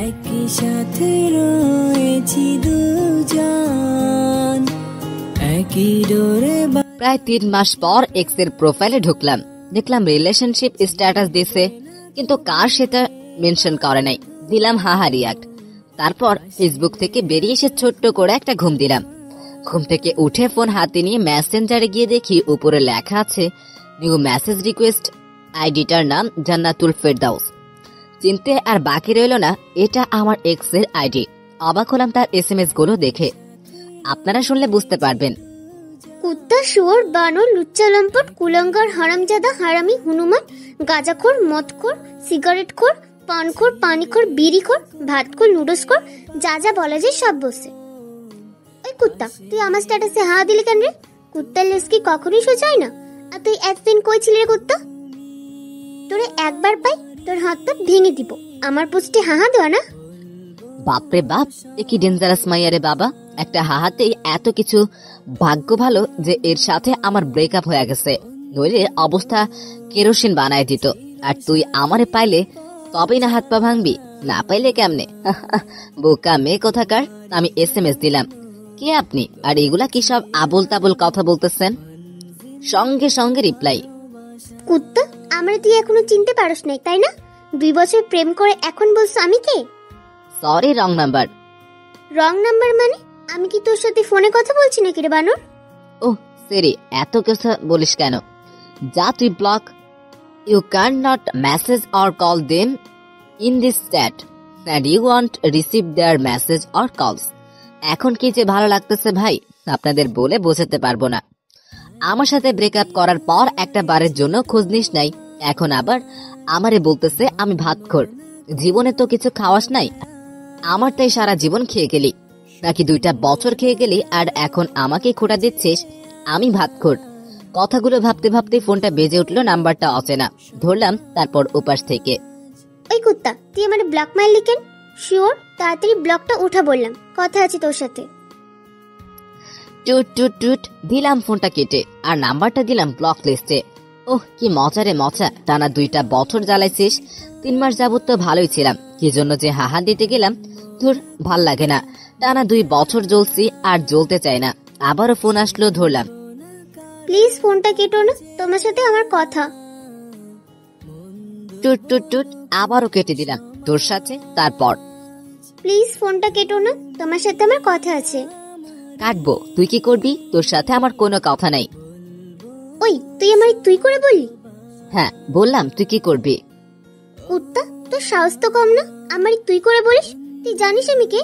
একই সাথে রয়েছি দুজন, একই ডোরে। প্রায় 3 মাস পর এক্স এর প্রোফাইলে ঢুকলাম, দেখলাম রিলেশনশিপ স্ট্যাটাস দিছে, কিন্তু কার সেটা মেনশন করে নাই। দিলাম হাহা রিয়াক্ট। তারপর ফেসবুক থেকে বেরিয়ে এসে ছোট্ট করে একটা ঘুম দিলাম। ঘুম থেকে উঠে ফোন হাতে নিয়ে মেসেঞ্জারে গিয়ে দেখি উপরে লেখা আছে নিউ মেসেজ রিকোয়েস্ট। আইডিটার নাম জান্নাতুল ফেরদাউস। চিনতে আর বাকি রইল না, এটা আমার এক্স এর আইডি। অবাক হলাম তার এসএমএস গুলো দেখে। আপনারা শুনলে বুঝতে পারবেন। কুত্তা, শুয়োর, বানর, লুচ্চা লম্পট, কুলঙ্গার, হারামজাদা, হারামি, হনুমান, গাঁজাখোর, মদখোর, সিগারেটখোর, পানখোর, পানিখোর, বিড়িখোর, ভাতখোর, নুডলসখোর, যা যা বলা যায় সব বসে। ওই কুত্তা, তুই আমার স্ট্যাটাসে হা দিলি কেন রে? কুত্তার লেজ কি কখনোই সোজা হয় না? আর তুই এতদিন কই ছিলি রে কুত্তা? তোরে একবার পাই তোর হাতটা ভেঙে দিব। আমার পোস্টে হাহা দেওয়া না? বাপরে বাপ, এ কি ডেঞ্জারাস মাইয়ারে বাবা। একটা হাহাতেই এত কিছু। ভাগ্য ভালো যে এর সাথে আমার ব্রেকআপ হয়ে গেছে, নইলে অবস্থা কেরোসিন বানায় দিত। আর তুই আমারে পাইলে তবেই না হাত পা ভাঙবি, না পাইলে কেমনে? বোকা মেয়ে কোথাকার। আমি এসএমএস দিলাম, কে আপনি আর এগুলা কি সব আবল তাবল কথা বলতেছেন? সঙ্গে সঙ্গে রিপ্লাই, কুত্তা, আমরা তুই এখনো চিনতে পারস নাই তাই না? 2 বছর প্রেম করে এখন বলছো আমি কে? Sorry, wrong number. Wrong number মানে? আমি কি তোর সাথে ফোনে কথা বলছি নাকি রে বানর? ও সরি, এত কথা বলিস কেন? যা তুই block. You can not message or call them in this chat and you won't receive their message or calls. এখন কি যে ভালো লাগতেছে ভাই, আপনাদের বলে বোঝাতে পারবো না। আমার সাথে ব্রেকআপ করার পর একটা বারের জন্য খোঁজ নিস নাই, এখন আবার আমারে বলতেছে আমি ভাতখোর। জীবনে তো কিছু খাওয়াস নাই, আমার তাই সারা জীবন খেয়ে গেলি, নাকি 2টা বছর খেয়ে গেলি আর এখন আমাকে খোটা দিচ্ছিস আমি ভাতখোর। কথাগুলো ভাবতে ভাবতে ফোনটা বেজে উঠলো, নাম্বারটা অচেনা। ধরলাম, তারপর উপাস থেকে, ওই কুত্তা, তুই আমারে ব্লক মারলি কেন? শিওর, তাড়াতাড়ি ব্লকটা উঠা বললাম, কথা আছে তোর সাথে। টুট টুট টুট দিলাম ফোনটা কেটে, আর নাম্বারটা দিলাম ব্লক লিস্টে। ওহ কি মজা রে মজা, টানা 2টা বছর জ্বালাইছিস। 3 মাস যাবত তো ভালোই ছিলাম, কি জন্য যে হাহা দিতে গেলাম। ধুর, ভাল লাগে না। টানা 2 বছর জ্বলছি, আর জ্বলতে চাই না। আবারও ফোন আসলো, ধরলাম। প্লিজ ফোনটা কেটো না, তোমার সাথে আমার কথা। টুট টুট টুট আবারও কেটে দিলাম, তোর সাথে। তারপর, প্লিজ ফোনটা কেটো না, তোমার সাথে আমার কথা আছে। কাটবো, তুই কি করবি? তোর সাথে আমার কোনো কথা নাই। ওই, তুই আমারে তুই করে বললি? হ্যাঁ বললাম, তুই কি করবি? কুত্তা, তোর সাহস তো কম না, আমারে তুই করে বলিস? তুই জানিস আমি কে?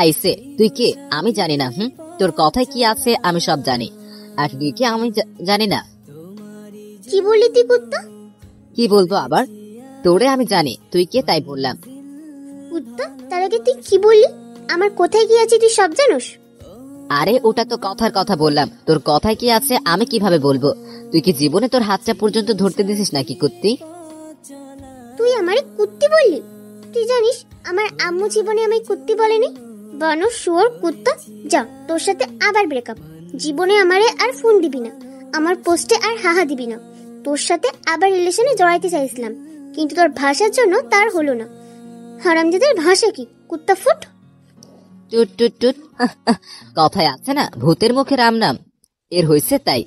আইসে, তুই কে? আমি জানি না। তোর কথায় কি আছে আমি সব জানি, আর তুই কে আমি জানি না। কি বললি তুই কুত্তা? কি বলবো আবার? তোরে আমি জানি, তুই কে তাই বললাম। কুত্তা, তার আগে তুই কি বললি? আমার কোথায় কি আছে তুই সব জানোস? আরে ওটা তো কথার কথা বললাম, তোর কথায় কি আছে আমি কিভাবে বলবো? তুই কি জীবনে তোর হাতটা পর্যন্ত ধরতে দিছিস নাকি কুত্তি? তুই আমারে কুত্তি বললি? তুই জানিস আমার আম্মু জীবনে আমায় কুত্তি বলেনি। বানর, শুয়োর, কুত্তা, যা, তোর সাথে আবার ব্রেকআপ। জীবনে আমারে আর ফোন দিবি না, আমার পোস্টে আর হাহা দিবি না। তোর সাথে আবার রিলেশনে জড়াইতে চাইছিলাম, কিন্তু তোর ভাষার জন্য তার হলো না। হারামজাদার ভাষা কি, কুত্তা ফুট। টুট টুট টুট কথায় আছে না, ভূতের মুখে রাম নাম। এর হইছে তাই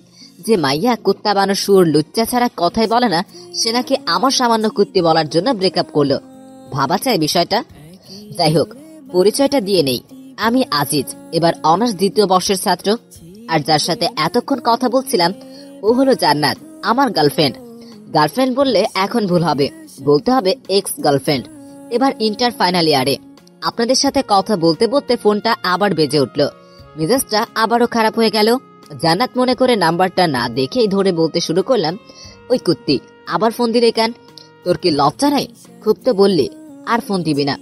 যে মাইয়া কুত্তা বানর শুয়োর লুচ্চা ছাড়া কথাই বলে না, সে নাকি আমার সামান্য কুত্তি বলার জন্য ব্রেকআপ করলো। ভাবা চাই বিষয়টা। যাই হোক, পরিচয়টা দিয়ে নেই। আমি আজিজ, এবার অনার্স 2য় বর্ষের ছাত্র। আর যার সাথে এতক্ষণ কথা বলছিলাম ও হলো জান্নাত, আমার গার্লফ্রেন্ড। গার্লফ্রেন্ড বললে এখন ভুল হবে, বলতে হবে এক্স গার্লফ্রেন্ড। এবার ইন্টার ফাইনাল ইয়ারে। আপনাদের সাথে কথা বলতে বলতে ফোনটা আবার বেজে উঠল, মেজাজটা আবারও খারাপ হয়ে গেল। জান্নাত মনে করে নাম্বারটা না দেখেই ধরে বলতে শুরু করলাম, ওই কুত্তি, আবার ফোন দিলে কেন? তোর কি লজ্জা নাই? খুব তো বললি আর ফোন দিবি না,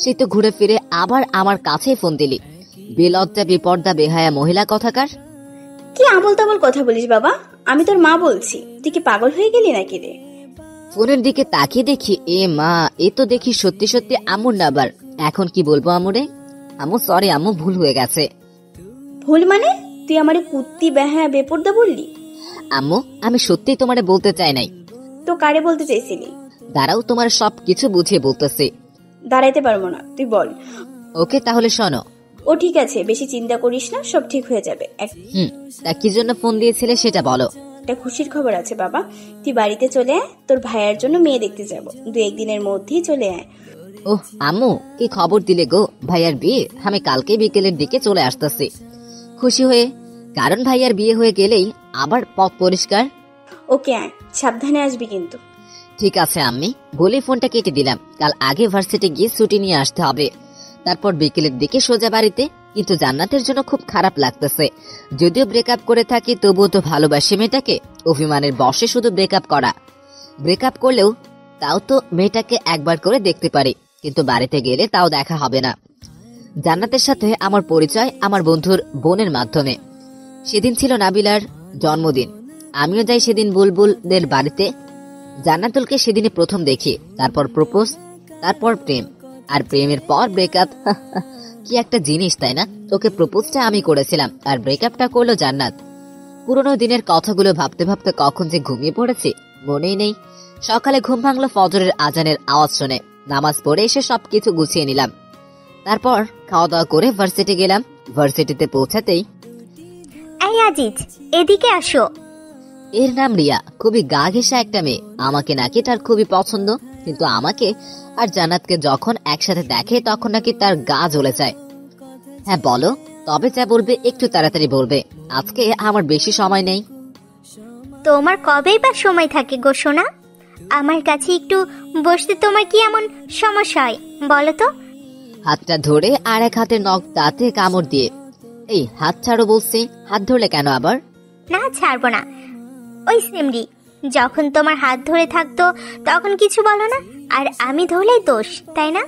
সে তো ঘুরে ফিরে আবার আমার কাছেই ফোন দিলি। বেলজ্জা বেপর্দা বেহায়া মহিলা কথাকার। কি আবল তাবল কথা বলিস বাবা? আমি তোর মা বলছি, তুই কি পাগল হয়ে গেলি নাকি রে? ফোনের দিকে তাকিয়ে দেখি, এ মা, এ তো দেখি সত্যি সত্যি আম্মুর নাম্বার। এখন কি বলবো আম্মুরে? আম্মু সরি, আম্মু ভুল হয়ে গেছে। ভুল মানে? তুই আমারে কুত্তি বেহায়া বেপর্দা বললি? আম্মু, আমি সত্যি তোমারে বলতে চাই নাই। তো কারে বলতে চাইছিলি? দাঁড়াও, তোমার সব কিছু বুঝিয়ে বলতেছি। দাঁড়াইতে পারবো না, তুই বল। ওকে তাহলে শোনো। ও ঠিক আছে, বেশি চিন্তা করিস না, সব ঠিক হয়ে যাবে। তা কি জন্য ফোন দিয়েছিলে সেটা বলো। একটা খুশির খবর আছে বাবা, তুই বাড়িতে চলে আয়, তোর ভাইয়ের জন্য মেয়ে দেখতে যাব, 2-1 দিনের মধ্যেই চলে আয়। ওহ আম্মু, কি খবর দিলে গো, ভাইয়ার বিয়ে? আমি কালকে বিকেলের দিকে চলে আসতেছি খুশি হয়ে, কারণ ভাইয়ার বিয়ে হয়ে গেলেই আবার পথ পরিষ্কার। ওকে আয়, সাবধানে আসবি কিন্তু। ঠিক আছে আম্মি, বলে ফোনটা কেটে দিলাম। কাল আগে ভার্সিটি গিয়ে ছুটি নিয়ে আসতে হবে, তারপর বিকেলের দিকে সোজা বাড়িতে। কিন্তু জান্নাতের জন্য খুব খারাপ লাগতেছে, যদিও ব্রেকআপ করে থাকি তবুও তো ভালোবাসি মেয়েটাকে। অভিমানের বশে শুধু ব্রেকআপ করা, ব্রেকআপ করলেও তাও তো মেয়েটাকে একবার করে দেখতে পারি, কিন্তু বাড়িতে গেলে তাও দেখা হবে না। জান্নাতের সাথে আমার পরিচয় আমার বন্ধুর বোনের মাধ্যমে। সেদিন ছিল নাবিলার জন্মদিন, আমিও যাই সেদিন বুলবুলদের বাড়িতে। জান্নাতুলকে সেদিনে প্রথম দেখি, তারপর প্রপোজ, তারপর প্রেম, আর প্রেমের পর ব্রেকআপ। কি একটা জিনিস তাই না? ওকে প্রপোজটা আমি করেছিলাম আর ব্রেকআপটা করলো জান্নাত। পুরোনো দিনের কথাগুলো ভাবতে ভাবতে কখন যে ঘুমিয়ে পড়েছি মনেই নেই। সকালে ঘুম ভাঙলো ফজরের আজানের আওয়াজ শুনে। নামাজ পড়ে এসে সবকিছু গুছিয়ে নিলাম, তারপর খাওয়া দাওয়া করে ভার্সিটি গেলাম। ভার্সিটিতে পৌঁছাতেই এই আজিজ, এদিকে আসো। এর নাম রিয়া, খুবই গা ঘেঁষা একটা মেয়ে। আমাকে নাকি তার খুবই পছন্দ, কিন্তু আমাকে আর জান্নাতকে যখন একসাথে দেখে তখন নাকি তার গা জ্বলে যায়। হ্যাঁ বলো, তবে যা বলবে একটু তাড়াতাড়ি বলবে, আজকে আমার বেশি সময় নেই। তোমার কবেই বা সময় থাকে গো সোনা? আমার কাছে একটু বসতে তোমার কি এমন সমস্যা হয় বলো তো? হাতটা ধরে আর এক হাতের নখ দাঁতে কামড় দিয়ে, এই হাত ছাড়ো বলছি। হাত ধরলে কেন আবার? না ছাড়বো না। ওই সেমরি, যখন তোমার হাত ধরে থাকতো তখন কিছু বলো না, আর আমি ধরলেই দোষ, তাই না?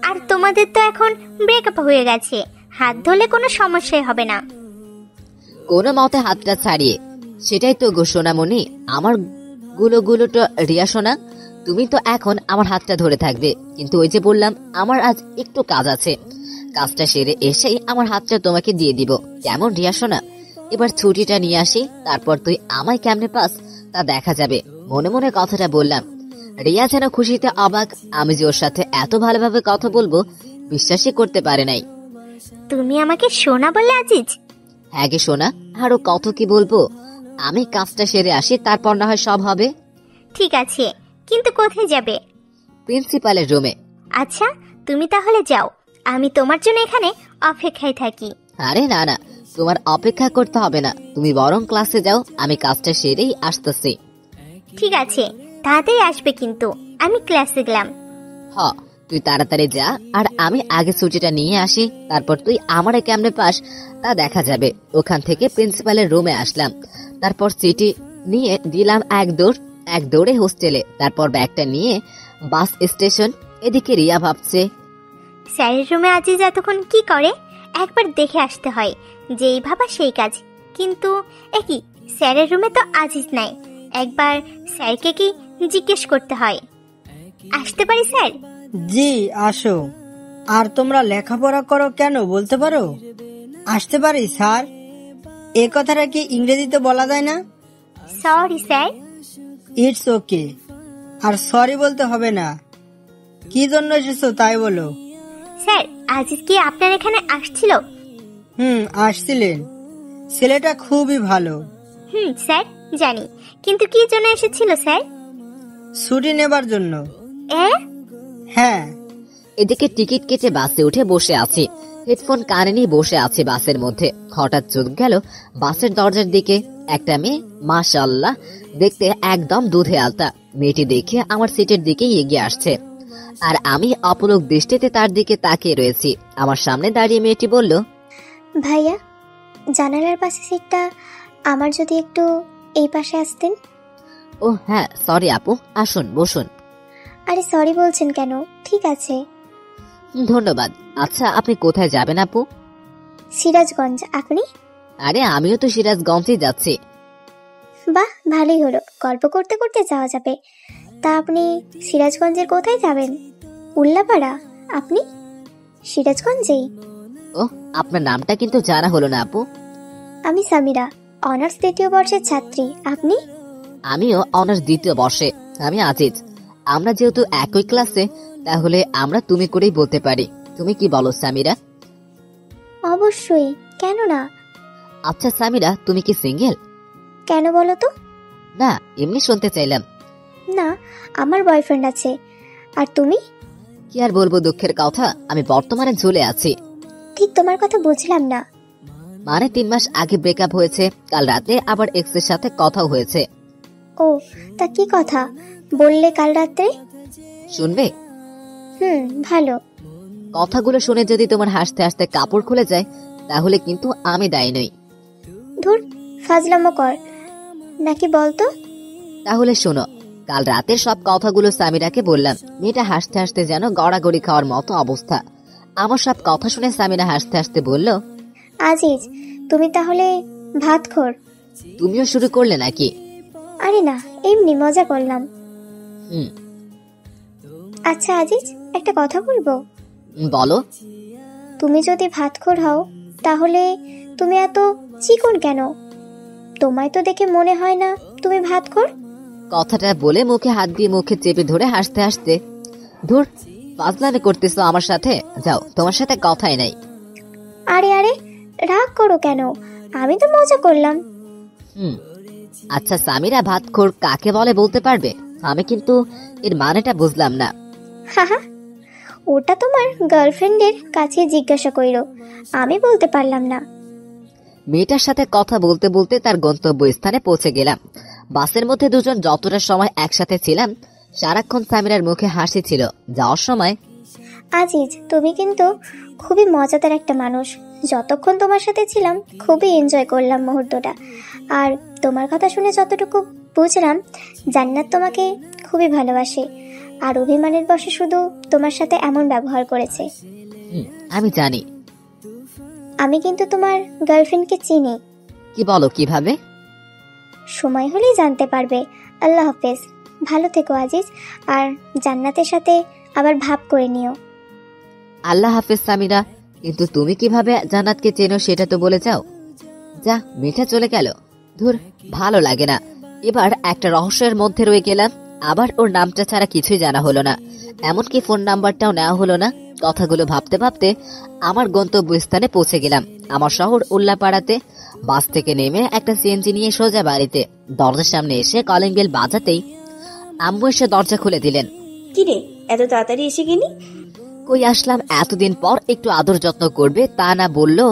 আর তোমাদের তো এখন ব্রেকআপ হয়ে গেছে, হাত ধরলে কোনো সমস্যাই হবে না। কোনো মতে হাতটা ছাড়িয়ে, সেটাই তো গো সোনামণি, আমার গুলো তো রিয়া সোনা, তুমি তো এখন আমার হাতটা ধরে থাকবে, কিন্তু ওই যে বললাম আমার আজ একটু কাজ আছে, কাজটা সেরে এসেই আমার হাতটা তোমাকে দিয়ে দিব, কেমন রিয়া সোনা? এবার ছুটিটা নিয়ে আসি, তারপর তুই আমায় কেমনে পাস তা দেখা যাবে। মনে মনে কথাটা বললাম। রিয়া যেন খুশিতে অবাক, আমি যে ওর সাথে এত ভালোভাবে কথা বলবো বিশ্বাসই করতে পারে নাই। তুমি আমাকে সোনা বললে আজিজ? হ্যাঁ গে সোনা, আরো কত কি বলবো। আমি কাজটা সেরে আসি, তারপর না হয় সব হবে। ঠিক আছে, কিন্তু কোথায় যাবে? প্রিন্সিপালের রুমে। আচ্ছা, তুমি তাহলে যাও, আমি তোমার জন্য এখানে অপেক্ষায় থাকি। আরে না না, তোমার অপেক্ষা করতে হবে না, তুমি বরং ক্লাসে যাও, আমি কাজটা সেরেই আসতেছি। ঠিক আছে, তাড়াতাড়ি আসবে কিন্তু, আমি ক্লাসে গেলাম। হ, তুই তাড়াতাড়ি যা, আর আমি আগে ছুটিটা নিয়ে আসি, তারপর তুই আমারে কেমনে পাস তা দেখা যাবে। ওখান থেকে প্রিন্সিপালের রুমে আসলাম, তারপর চিঠি নিয়ে দিলাম এক দৌড়ে হোস্টেলে, তারপর ব্যাগটা নিয়ে বাস স্টেশন। এদিকে রিয়া ভাবছে, স্যারের রুমে আজিজ এতক্ষণ কি করে একবার দেখে আসতে হয়, যেই ভাবা সেই কাজ। কিন্তু একই, স্যারের রুমে তো আজিজ নাই, একবার স্যারকে কি জিজ্ঞেস করতে হয়। আসতে পারি স্যার? জি আসো। আর তোমরা লেখাপড়া করো কেন বলতে পারো? আসতে পারি স্যার, এ কথাটা কি ইংরেজিতে বলা যায় না? Sorry sir. ইটস ওকে, আর সরি বলতে হবে না। কি জন্য এসেছো তাই বলো। স্যার, আজিজ কি আপনার এখানে আসছিল? আসছিলেন, ছেলেটা খুবই ভালো। স্যার জানি, কিন্তু কি জন্য এসেছিল স্যার? ছুটি নেবার জন্য। হ্যাঁ। এদিকে টিকিট কেটে বাসে উঠে বসে আছি, হেডফোন কানে নিয়ে বসে আছে বাসের মধ্যে। হঠাৎ চোখ গেল বাসের দরজার দিকে। একটা মেয়ে, মাশাআল্লাহ, দেখতে একদম দুধে আলতা। মেয়েটি দেখে আমার সিটের দিকে এগিয়ে আসছে, আর আমি অপলক দৃষ্টিতে তার দিকে তাকিয়ে রয়েছি। আমার সামনে দাঁড়িয়ে মেয়েটি বলল, ভাইয়া, জানালার পাশে সিটটা আমার, যদি একটু এই পাশে আসতেন। ও হ্যাঁ, সরি আপু, আসুন বসুন। আরে সরি বলছেন কেন, ঠিক আছে। ধন্যবাদ। আচ্ছা, আপনি কোথায় যাবেন আপু? সিরাজগঞ্জ। আপনি? আরে আমিও তো সিরাজগঞ্জে যাচ্ছি। বাহ, ভালোই হলো, গল্প করতে করতে যাওয়া যাবে। তা আপনি সিরাজগঞ্জের কোথায় যাবেন? উল্লাপাড়া। আপনি সিরাজগঞ্জেই? ও, আপনার নামটা কিন্তু জানা হলো না আপু। আমি সামিরা, অনার্স 2য় বর্ষের ছাত্রী। আপনি? আমিও অনার্স 2য় বর্ষে। আমি আজিজ। আমরা যেহেতু একই ক্লাসে, তাহলে আমরা তুমি করেই বলতে পারি। তুমি কি বলো সামিরা? অবশ্যই, কেন না? আচ্ছা সামিরা, তুমি কি সিঙ্গেল? কেন বলো তো? না, এমনি শুনতে চাইলাম। না, আমার বয়ফ্রেন্ড আছে। আর তুমি? কি আর বলবো, দুঃখের কথা, আমি বর্তমানে ঝুলে আছি। ঠিক তোমার কথা বুঝলাম না। মানে 3 মাস আগে ব্রেকআপ হয়েছে, কাল রাতে আবার এক্স এর সাথে কথাও হয়েছে। ও, তা কি কথা বললে কাল রাতে? শুনবে? ভালো। কথাগুলো শুনে যদি তোমার হাসতে হাসতে কাপড় খুলে যায়, তাহলে কিন্তু আমি দায়ী নই। ধুর, ফাজলামো কর নাকি বলতো? তাহলে শোনো, কাল রাতের সব কথাগুলো সামিরাকে বললাম। মেয়েটা হাসতে হাসতে যেন গড়াগড়ি খাওয়ার মতো অবস্থা। আমার সব কথা শুনে সামিরা হাসতে হাসতে বলল, আজিজ, তুমি তাহলে ভাতখোর? তুমিও শুরু করলে নাকি? আরে না, এমনি মজা করলাম। হুম, আচ্ছা আজিজ, একটা কথা বলবো? বলো। তুমি যদি ভাতখোর হও, তাহলে তুমি এত চিকন কেন? তোমায় তো দেখে মনে হয় না তুমি ভাতখোর। কথাটা বলে মুখে হাত দিয়ে মুখে চেপে ধরে হাসতে হাসতে, ধুর, ফাজলামি করতেছো আমার সাথে, যাও, তোমার সাথে কথাই নাই। আরে আরে, রাগ করো কেন? আমি তো মজা করলাম। আচ্ছা সামিরা, ভাতখোর কাকে বলে বলতে পারবে? আমি কিন্তু এর মানেটা বুঝলাম না। হাহা, ওটা তোমার গার্লফ্রেন্ডের কাছে জিজ্ঞাসা কইরো, আমি বলতে পারলাম না। মেয়েটার সাথে কথা বলতে বলতে তার গন্তব্যস্থানে পৌঁছে গেলাম। বাসের মধ্যে দুজন যতটা সময় একসাথে ছিলাম, সারাক্ষণ সামিরার মুখে হাসি ছিল। যাওয়ার সময়, আজিজ, তুমি কিন্তু খুবই মজাদার একটা মানুষ। যতক্ষণ তোমার সাথে ছিলাম খুবই এনজয় করলাম মুহূর্তটা। আর তোমার কথা শুনে যতটুকু বুঝলাম, জান্নাত তোমাকে খুবই ভালোবাসে, আর অভিমানের বশে শুধু তোমার সাথে এমন ব্যবহার করেছে। আমি জানি। আমি কিন্তু তোমার গার্লফ্রেন্ডকে চিনি। কি বলো, কিভাবে? সময় হলেই জানতে পারবে। আল্লাহ হাফেজ, ভালো থেকো আজিজ, আর জান্নাতের সাথে আবার ভাব করে নিও। আল্লাহ হাফেজ সামিরা। কিন্তু তুমি কিভাবে জান্নাতকে চেনো সেটা তো বলে যাও। যা, মিঠা চলে গেল। ধুর, ভালো লাগে না। এবার একটা রহস্যের মধ্যে রয়ে গেলাম। আবার ওর নামটা ছাড়া কিছুই জানা হলো না, এমনকি ফোন নাম্বারটাও নেওয়া হলো না। কথাগুলো ভাবতে ভাবতে আমার গন্তব্যস্থানে পৌঁছে গেলাম, আমার শহর উল্লাপাড়াতে। বাস থেকে নেমে একটা সিএনজি নিয়ে সোজা বাড়িতে। দরজার সামনে এসে কলিং বেল বাজাতেই আম্মু এসে দরজা খুলে দিলেন। কিরে, এত তাড়াতাড়ি এসে গেলি? কই আসলাম, এতদিন পর একটু আদর যত্ন করবে তা না বললো,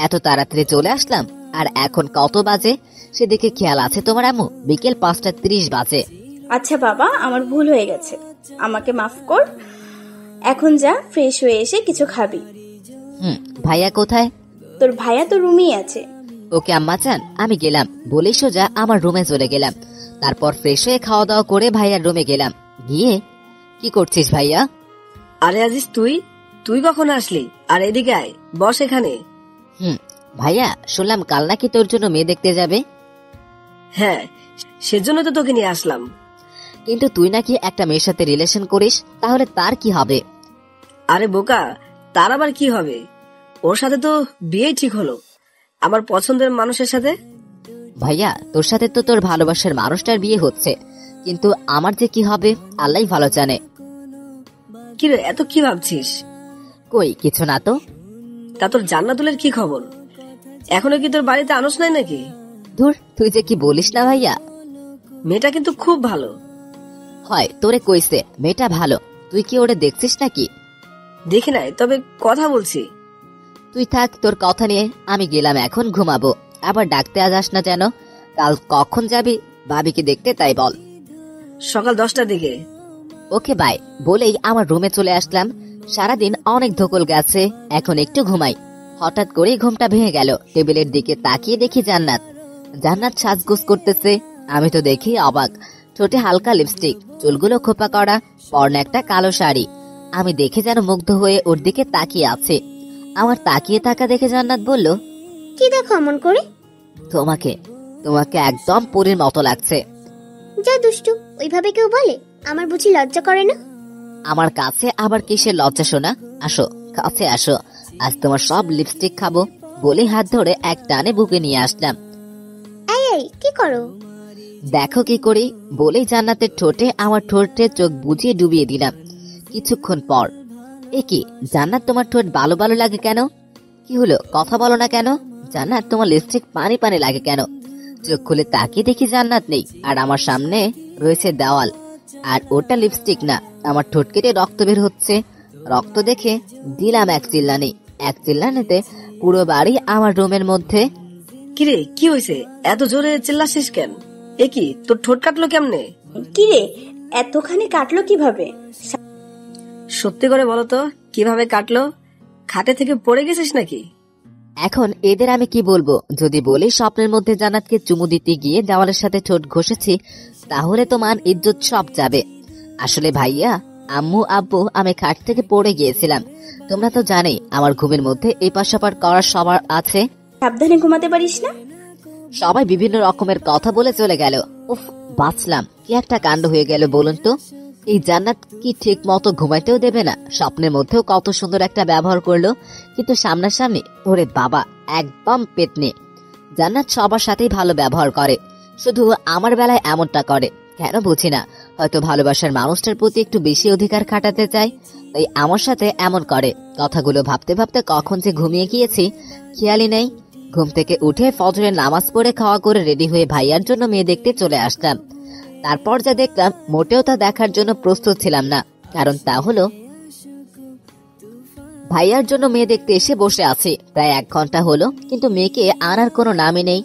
এত তাড়াতাড়ি চলে আসলাম। আর এখন কত বাজে সেদিকে খেয়াল আছে তোমার আম্মু? বিকেল 5:30 বাজে। আচ্ছা বাবা, আমার ভুল হয়ে গেছে, আমাকে মাফ কর। এখন যা, ফ্রেশ হয়ে এসে কিছু খাবি। ভাইয়া কোথায়? তোর ভাইয়া তো রুমেই আছে। ওকে আম্মা চান, আমি গেলাম বলেই সোজা আমার রুমে চলে গেলাম। তারপর ফ্রেশ হয়ে খাওয়া দাওয়া করে ভাইয়ার রুমে গেলাম। গিয়ে, কি করছিস ভাইয়া? আরে আজিজ, তুই কখন আসলি? আর এদিকে আয়, বস এখানে। ভাইয়া, শুনলাম কাল নাকি তোর জন্য মেয়ে দেখতে যাবে। হ্যাঁ, সেজন্য তো তোকে নিয়ে আসলাম। কিন্তু তুই নাকি একটা মেয়ের সাথে রিলেশন করিস, তাহলে তার কি হবে? আরে বোকা, তার আবার কি হবে? ওর সাথে তো বিয়ে ঠিক হলো, আমার পছন্দের মানুষের সাথে। ভাইয়া, তোর সাথে তো তোর ভালোবাসার মানুষটার বিয়ে হচ্ছে, কিন্তু আমার যে কি হবে আল্লাহই ভালো জানে। কিরে, এত কি ভাবছিস? কই কিছু না তো। তা তোর জান্নাতুলের কি খবর? এখনো কি তোর বাড়িতে আনস নাই নাকি? ধুর, তুই যে কি বলিস না ভাইয়া। মেয়েটা কিন্তু খুব ভালো। হয়, তোরে কইছে মেয়েটা ভালো, তুই কি ওরে দেখছিস নাকি? দেখি নাই, তবে কথা বলছি। তুই থাক তোর কথা নিয়ে, আমি গেলাম এখন ঘুমাবো। আবার ডাকতে যাস না যেন। কাল কখন যাবি ভাবিকে দেখতে তাই বল। সকাল 10টার দিকে। ওকে বাই বলেই আমার রুমে চলে আসলাম। সারাদিন অনেক ধকল গেছে, এখন একটু ঘুমাই। হঠাৎ করেই ঘুমটা ভেঙে গেল। টেবিলের দিকে তাকিয়ে দেখি জান্নাত সাজগোজ করতেছে। আমি তো দেখি অবাক। ঠোঁটে হালকা লিপস্টিক, চুলগুলো খোপা করা, পরনে একটা কালো শাড়ি। আমি দেখে যেন মুগ্ধ হয়ে ওর দিকে তাকিয়ে আছে। আমার তাকিয়ে থাকা দেখে জান্নাত বলল, কি দেখো অমন করে? তোমাকে তোমাকে একদম পরীর মতো লাগছে। যা দুষ্টু, ওইভাবে কেউ বলে? আমার বুঝি লজ্জা করে না? আমার কাছে আবার কিসের লজ্জা শোনা? আসো কাছে আসো, আজ তোমার সব লিপস্টিক খাবো। বলে হাত ধরে এক টানে বুকে নিয়ে আসলাম। এই কি করো? দেখো কি করি। বলেই জান্নাতের ঠোঁটে আমার ঠোঁটে চোখ বুজিয়ে ডুবিয়ে দিলাম। কিছুক্ষণ পর, এ কি জান্নাত, তোমার ঠোঁট ভালো ভালো লাগে কেন? কি হলো, কথা বলো না কেন? জান্নাত, তোমার লিপস্টিক পানি পানি লাগে কেন? চোখ খুলে তাকিয়ে দেখি জান্নাত নেই, আর আমার সামনে রয়েছে দেওয়াল। আর ওটা লিপস্টিক না, আমার ঠোঁট কেটে রক্ত বের হচ্ছে। রক্ত দেখে দিলাম এক চিল্লানি। এক চিল্লানিতে পুরো বাড়ি আমার রুমের মধ্যে। কিরে, কি হয়েছে? এত জোরে চিল্লাছিস কেন? এ কি, তোর ঠোঁট কাটলো কেমনে? কিরে, এতখানি কাটলো কিভাবে? সত্যি করে বলো তো, কিভাবে কাটলো? খাটে থেকে পড়ে গেছিস নাকি? এখন এদের আমি কি বলবো? যদি বলি স্বপ্নের মধ্যে জান্নাতকে চুমু দিতে গিয়ে দেওয়ালের সাথে ঠোঁট ঘষেছি, তাহলে তো মান ইজ্জত সব যাবে। আসলে ভাইয়া, আম্মু আব্বু, আমি খাট থেকে পড়ে গিয়েছিলাম। তোমরা তো জানোই আমার ঘুমের মধ্যে এই পাশাপার করার সবার আছে। সাবধানে ঘুমাতে পারিস না? সবাই বিভিন্ন রকমের কথা বলে চলে গেল। উফ, বাঁচলাম। কি একটা কাণ্ড হয়ে গেল বলুন তো। এই জান্নাত কি ঠিক মতো ঘুমাইতেও দেবে না? স্বপ্নের মধ্যেও কত সুন্দর একটা ব্যবহার করলো, কিন্তু সামনাসামনি ওরে বাবা, একদম পেতনি। জান্নাত সবার সাথেই ভালো ব্যবহার করে, শুধু আমার বেলায় এমনটা করে কেন বুঝি না। হয়তো ভালোবাসার মানুষটার প্রতি একটু বেশি অধিকার খাটাতে চায়, তাই আমার সাথে এমন করে। কথাগুলো ভাবতে ভাবতে কখন যে ঘুমিয়ে গিয়েছি খেয়ালই নেই। ঘুম থেকে উঠে ফজরের নামাজ পড়ে খাওয়া করে রেডি হয়ে ভাইয়ার জন্য মেয়ে দেখতে চলে আসলাম। তারপর যা দেখলাম, মোটেও তা দেখার জন্য প্রস্তুত ছিলাম না। কারণ তা হলো, ভাইয়ার জন্য মেয়ে দেখতে এসে বসে আছি প্রায় 1 ঘন্টা হলো, কিন্তু মেয়েকে আনার কোনো নামই নেই।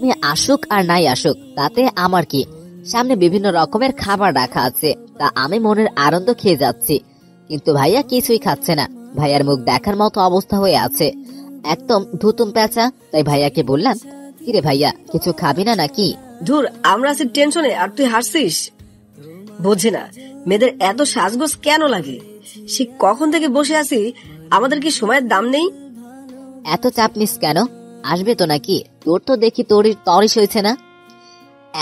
মেয়ে আসুক আর নাই আসুক তাতে আমার কি। সামনে বিভিন্ন রকমের খাবার রাখা আছে, তা আমি মনের আনন্দ খেয়ে যাচ্ছি, কিন্তু ভাইয়া কিছুই খাচ্ছে না। ভাইয়ার মুখ দেখার মতো অবস্থা হয়ে আছে, একদম ধুতুম পেঁচা। তাই ভাইয়াকে বললাম, কিরে ভাইয়া, কিছু খাবি না নাকি? ধুর, আমরা আছি টেনশনে আর তুই হাসছিস। বুঝি না মেয়েদের এত সাজগোজ কেন লাগে। সে কখন থেকে বসে আছি, আমাদের কি সময়ের দাম নেই? এত চাপ নিস কেন? আসবে তো নাকি? তোর তো দেখি তরিস হয়েছে না।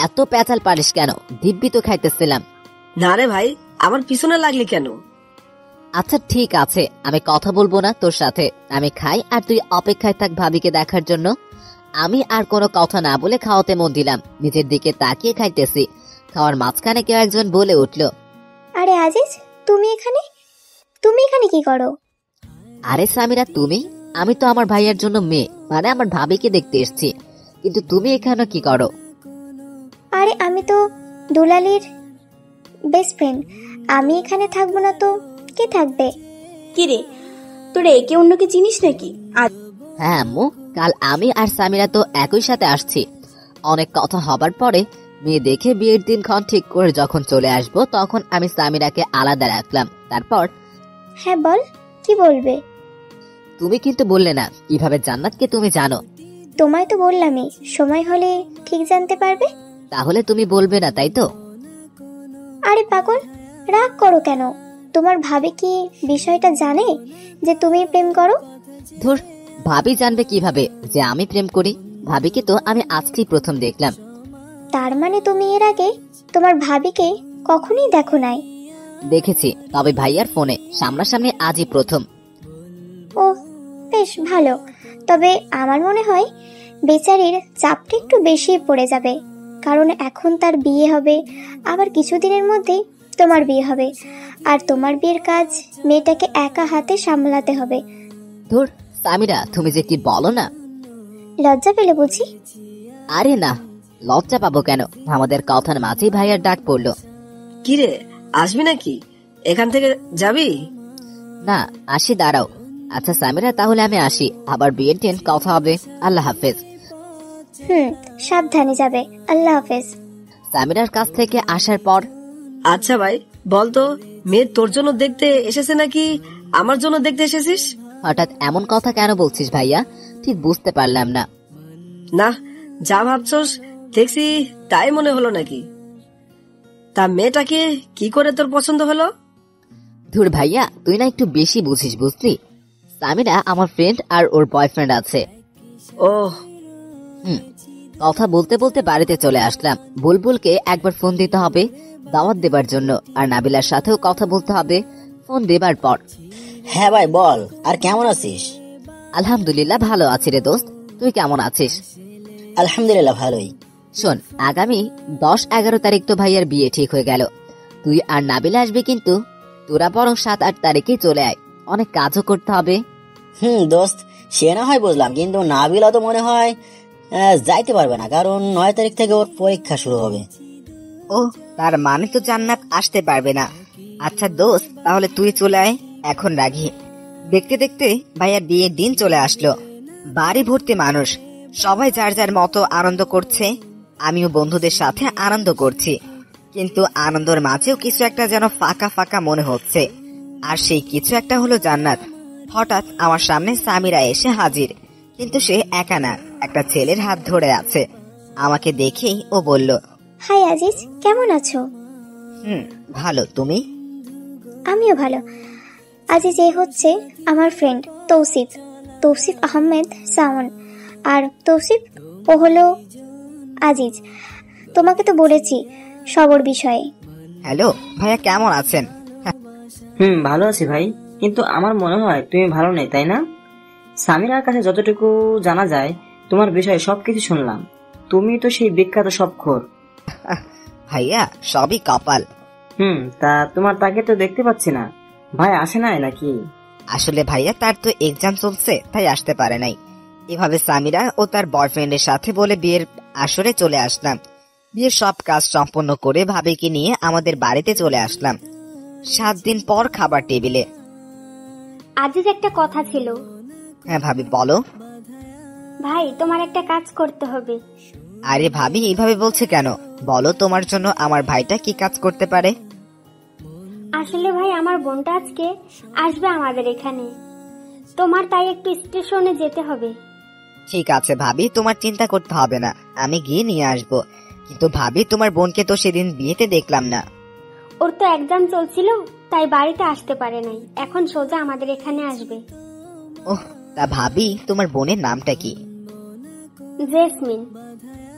এত পেঁচাল পারিস কেন? দিব্যি তো খাইতেছিলাম। না রে ভাই, আমার পিছনে লাগলি কেন? আচ্ছা ঠিক আছে, আমি কথা বলবো না তোর সাথে। আমি খাই আর তুই অপেক্ষায় থাক ভাবিকে দেখার জন্য। আমি আর কোনো কথা না বলে খাওয়াতে মন দিলাম, নিজের দিকে তাকিয়ে খাইতেছি। খাওয়ার মাঝখানে কেউ একজন বলে উঠল, আরে আজিজ, তুমি এখানে কি করো? আরে সামিরা, তুমি? আমি তো আমার ভাইয়ের জন্য মেয়ে, মানে আমার ভাবিকে দেখতে এসেছি, কিন্তু তুমি এখানে কি করো? আরে আমি তো দুলালির বেস্ট ফ্রেন্ড, আমি এখানে থাকবো না তো কে থাকবে? কিরে, তোরা একে অন্যকে চিনিস নাকি? হ্যাঁ আম্মু, কাল আমি আর সামিরা তো একই সাথে আসছি। অনেক কথা হবার পরে মেয়ে দেখে বিয়ের দিনক্ষণ ঠিক করে যখন চলে আসবো, তখন আমি সামিরাকে আলাদা রাখলাম। তারপর, হ্যাঁ বল, কি বলবে? তুমি কিন্তু বললে না কিভাবে জান্নাতকে তুমি জানো। তোমায় তো বললামই, সময় হলে ঠিক জানতে পারবে। তাহলে তুমি বলবে না, তাই তো? আরে পাগল, রাগ করো কেন? তোমার ভাবি কি বিষয়টা জানে যে তুমি প্রেম করো? ধুর, ভাবি জানবে কিভাবে যে আমি প্রেম করি? ভাবিকে তো আমি আজকেই প্রথম দেখলাম। তার মানে তুমি এর আগে তোমার ভাবিকে কখনোই দেখো নাই? দেখেছি, তবে ভাইয়ার ফোনে, সামনাসামনি আজই প্রথম। ও বেশ ভালো, তবে আমার মনে হয় বেচারির চাপটা একটু বেশি পড়ে যাবে, কারণ এখন তার বিয়ে হবে, আবার কিছুদিনের মধ্যেই তোমার বিয়ে হবে, আর তোমার বিয়ের কাজ মেয়েটাকে একা হাতে সামলাতে হবে। ধুর সামিরা, তুমি যে কি বলো না। লজ্জা পেলে বুঝি? আরে না, লজ্জা পাবো কেন? আমাদের কথার মাঝেই ভাইয়ার ডাক পড়লো। কিরে, আসবি নাকি? এখান থেকে যাবি? না, আসি, দাঁড়াও। আচ্ছা সামিরা, তাহলে আমি আসি, আবার বিয়ের দিন কথা হবে। আল্লাহ হাফেজ। সাবধানে যাবে। আল্লাহ হাফেজ। সামিরার কাছ থেকে আসার পর, আচ্ছা ভাই, বলতো মেয়ে তোর জন্য দেখতে এসেছে নাকি আমার জন্য দেখতে এসেছিস? হঠাৎ এমন কথা কেন বলছিস ভাইয়া? ঠিক বুঝতে পারলাম না। না, যা ভাবছস দেখছি তাই মনে হলো নাকি? তা মেয়েটাকে কি করে তোর পছন্দ হলো? ধুর ভাইয়া, তুই না একটু বেশি বুঝিস, বুঝলি? সামিরা আমার ফ্রেন্ড আর ওর বয়ফ্রেন্ড আছে। ও, কথা বলতে বলতে বাড়িতে চলে আসলাম। বুলবুলকে একবার ফোন দিতে হবে দাওয়াত দেবার জন্য, আর নাবিলার সাথেও কথা বলতে হবে। ফোন দেবার পর, হ্যাঁ ভাই বল, আর কেমন আছিস? আলহামদুলিল্লাহ ভালো আছি রে দোস্ত, তুই কেমন আছিস? আলহামদুলিল্লাহ ভালোই। শোন, আগামী 10-11 তারিখ তো ভাইয়ার বিয়ে ঠিক হয়ে গেল। তুই আর নাবিলা আসবে, কিন্তু তোরা বরং 7-8 তারিখে চলে আয়, অনেক কাজও করতে হবে। দোস্ত, সে না হয় বুঝলাম, কিন্তু নাবিলা তো মনে হয় যাইতে পারবে না, কারণ 9 তারিখ থেকে ওর পরীক্ষা শুরু হবে। ও, তার মানে তো জান্নাত আসতে পারবে না। আচ্ছা দোস্ত, তাহলে তুই চলে আয়, এখন রাগি। দেখতে দেখতে ভাইয়া বিয়ের দিন চলে আসলো। বাড়ি ভর্তি মানুষ, সবাই যার যার মতো আনন্দ করছে। আমিও বন্ধুদের সাথে আনন্দ করছি, কিন্তু আনন্দের মাঝেও কিছু একটা যেন ফাঁকা ফাঁকা মনে হচ্ছে। আর সেই কিছু একটা হলো জান্নাত। হঠাৎ আমার সামনে সামিরা এসে হাজির, কিন্তু সে একা না, একটা ছেলের হাত ধরে আছে। আমাকে দেখেই ও বলল, হাই আজিজ, কেমন আছো? ভালো, তুমি? আমিও ভালো। আজিজ, এই হচ্ছে আমার ফ্রেন্ড তৌসিফ, তৌসিফ আহমেদ সাওন। আর তৌসিফ, ও হলো আজিজ। তোমাকে তো বলেছি সবর বিষয়ে। হ্যালো ভাইয়া, কেমন আছেন? ভালো আছি ভাই, কিন্তু আমার মনে হয় তুমি ভালো নেই, তাই না? সামিরার কাছে যতটুকু জানা যায় তোমার বিষয়ে সবকিছু শুনলাম। তুমি তো সেই বিখ্যাত সবখোর। ভাইয়া, সবই কপাল। তা তোমার তাকে তো দেখতে পাচ্ছি না। ভাই আসে নাই নাকি? আসলে ভাইয়া, তার তো এক্সাম চলছে, তাই আসতে পারে নাই। এভাবে সামিরা ও তার বয়ফ্রেন্ডের সাথে বলে বিয়ের আসরে চলে আসলাম। বিয়ের সব কাজ সম্পন্ন করে ভাবিকে নিয়ে আমাদের বাড়িতে চলে আসলাম। 7 দিন পর খাবার টেবিলে। আজিজ, একটা কথা ছিল। হ্যাঁ ভাবি, বলো। ভাই, তোমার একটা কাজ করতে হবে। আরে ভাবি, এইভাবে বলছে কেন? বলো, তোমার জন্য আমার ভাইটা কি কাজ করতে পারে? আসলে ভাই, আমার বোনটা আজকে আসবে আমাদের এখানে, তোমার তাই একটু স্টেশনে যেতে হবে। ঠিক আছে ভাবি, তোমার চিন্তা করতে হবে না, আমি গিয়ে নিয়ে আসবো। কিন্তু ভাবি, তোমার বোনকে তো সেদিন বিয়েতে দেখলাম না। ওর তো এক্সাম চলছিল, তাই বাড়িতে আসতে পারে নাই। এখন সোজা আমাদের এখানে আসবে। ওহ, তা ভাবি, তোমার বোনের নামটা কি? জেসমিন।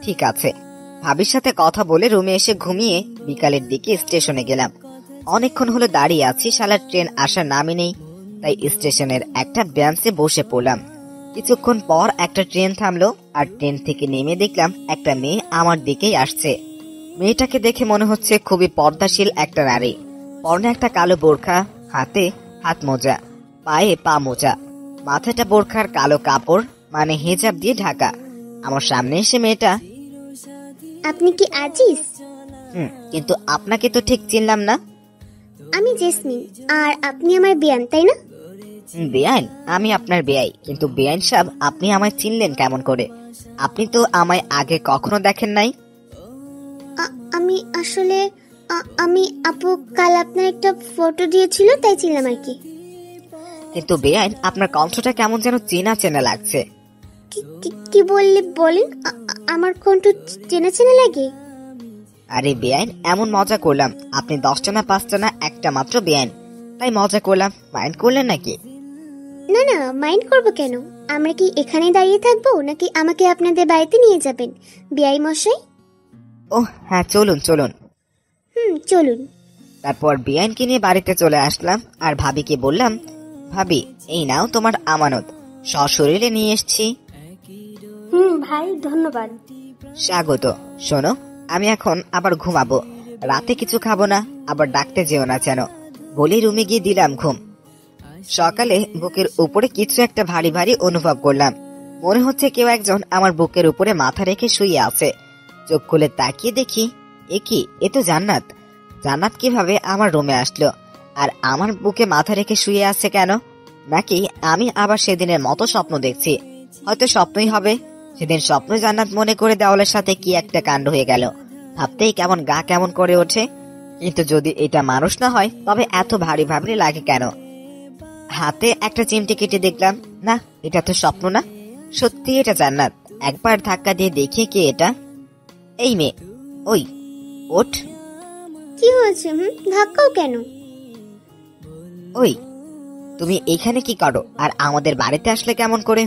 ঠিক আছে। ভাবির সাথে কথা বলে রুমে এসে ঘুমিয়ে বিকালের দিকে স্টেশনে গেলাম। অনেকক্ষণ হলো দাঁড়িয়ে আছি, শালার ট্রেন আসার নামই নেই। তাই স্টেশনের একটা বেঞ্চে বসে পড়লাম। কিছুক্ষণ পর একটা ট্রেন থামলো, আর ট্রেন থেকে নেমে দেখলাম একটা মেয়ে আমার দিকেই আসছে। মেয়েটাকে দেখে মনে হচ্ছে খুবই পর্দাশীল একটা নারী। পরনে একটা কালো বোরখা, হাতে হাত মোজা, পায়ে পা মোজা, মাথাটা বোরখার কালো কাপড় মানে হিজাব দিয়ে ঢাকা। আমার সামনে এসে মেয়েটা, আপনি কি আজিজ? কিন্তু আপনাকে তো ঠিক চিনলাম না। আমি জেসমিন, আর আপনি আমার বিয়ান, তাই না? বেআইন? আমি আপনার বেআই, কিন্তু বেআইন সাহেব, আপনি আমায় চিনলেন কেমন করে? আপনি তো আমায় আগে কখনো দেখেন নাই। আমি আসলে আমি আপু কাল আপনার একটা ফটো দিয়েছিল, তাই ছিলাম আর কি। কিন্তু বেআইন, আপনার কণ্ঠটা কেমন যেন চেনা চেনা লাগছে। কি বলেন? আমার কণ্ঠ চেনা চেনা লাগে? আরে বেআইন, এমন মজা করলাম, আপনি 10টা না 5টা না, একটা মাত্র বেআইন, তাই মজা করলাম। মাইন্ড করলেন নাকি? না না, মাইন্ড করবো কেন? আমরা কি এখানে দাঁড়িয়ে থাকবো, নাকি আমাকে আপনাদের বাড়িতে নিয়ে যাবেন বিআই মশাই? ওহ হ্যাঁ, চলুন চলুন। চলুন। তারপর বেআইনকে নিয়ে বাড়িতে চলে আসলাম, আর ভাবিকে বললাম, ভাবি, এই নাও তোমার আমানত, সশরীরে নিয়ে এসছি। ভাই, ধন্যবাদ। স্বাগত। শোনো, আমি এখন আবার ঘুমাবো, রাতে কিছু খাবো না, আবার ডাকতে যেও না যেন। বলে রুমে গিয়ে দিলাম ঘুম। সকালে বুকের উপরে কিছু একটা ভারী ভারী অনুভব করলাম। মনে হচ্ছে কেউ একজন আমার বুকের উপরে মাথা রেখে শুয়ে আছে। চোখ খুলে তাকিয়ে দেখি, এ কি, এ তো জান্নাত। জান্নাত কিভাবে আমার রুমে আসলো, আর আমার বুকে মাথা রেখে শুয়ে আছে কেন? নাকি আমি আবার সেদিনের মতো স্বপ্ন দেখছি? হয়তো স্বপ্নই হবে। সেদিন স্বপ্ন জান্নাত মনে করে দেওয়ালের সাথে কি একটা কাণ্ড হয়ে গেল। ভাবতেই কেমন গা কেমন করে ওঠে। কিন্তু যদি এটা মানুষ না হয়, তবে এত ভারী ভারী লাগে কেন? হাতে একটা চিমটি কেটে দেখলাম, না, এটা তো স্বপ্ন না, সত্যি এটা জান্নাত। একবার ধাক্কা দিয়ে দেখি কে এটা। এই মেয়ে, ওই ওঠ। কি হয়েছে? ধাক্কাও কেন? ওই, তুমি এখানে কি করো, আর আমাদের বাড়িতে আসলে কেমন করে?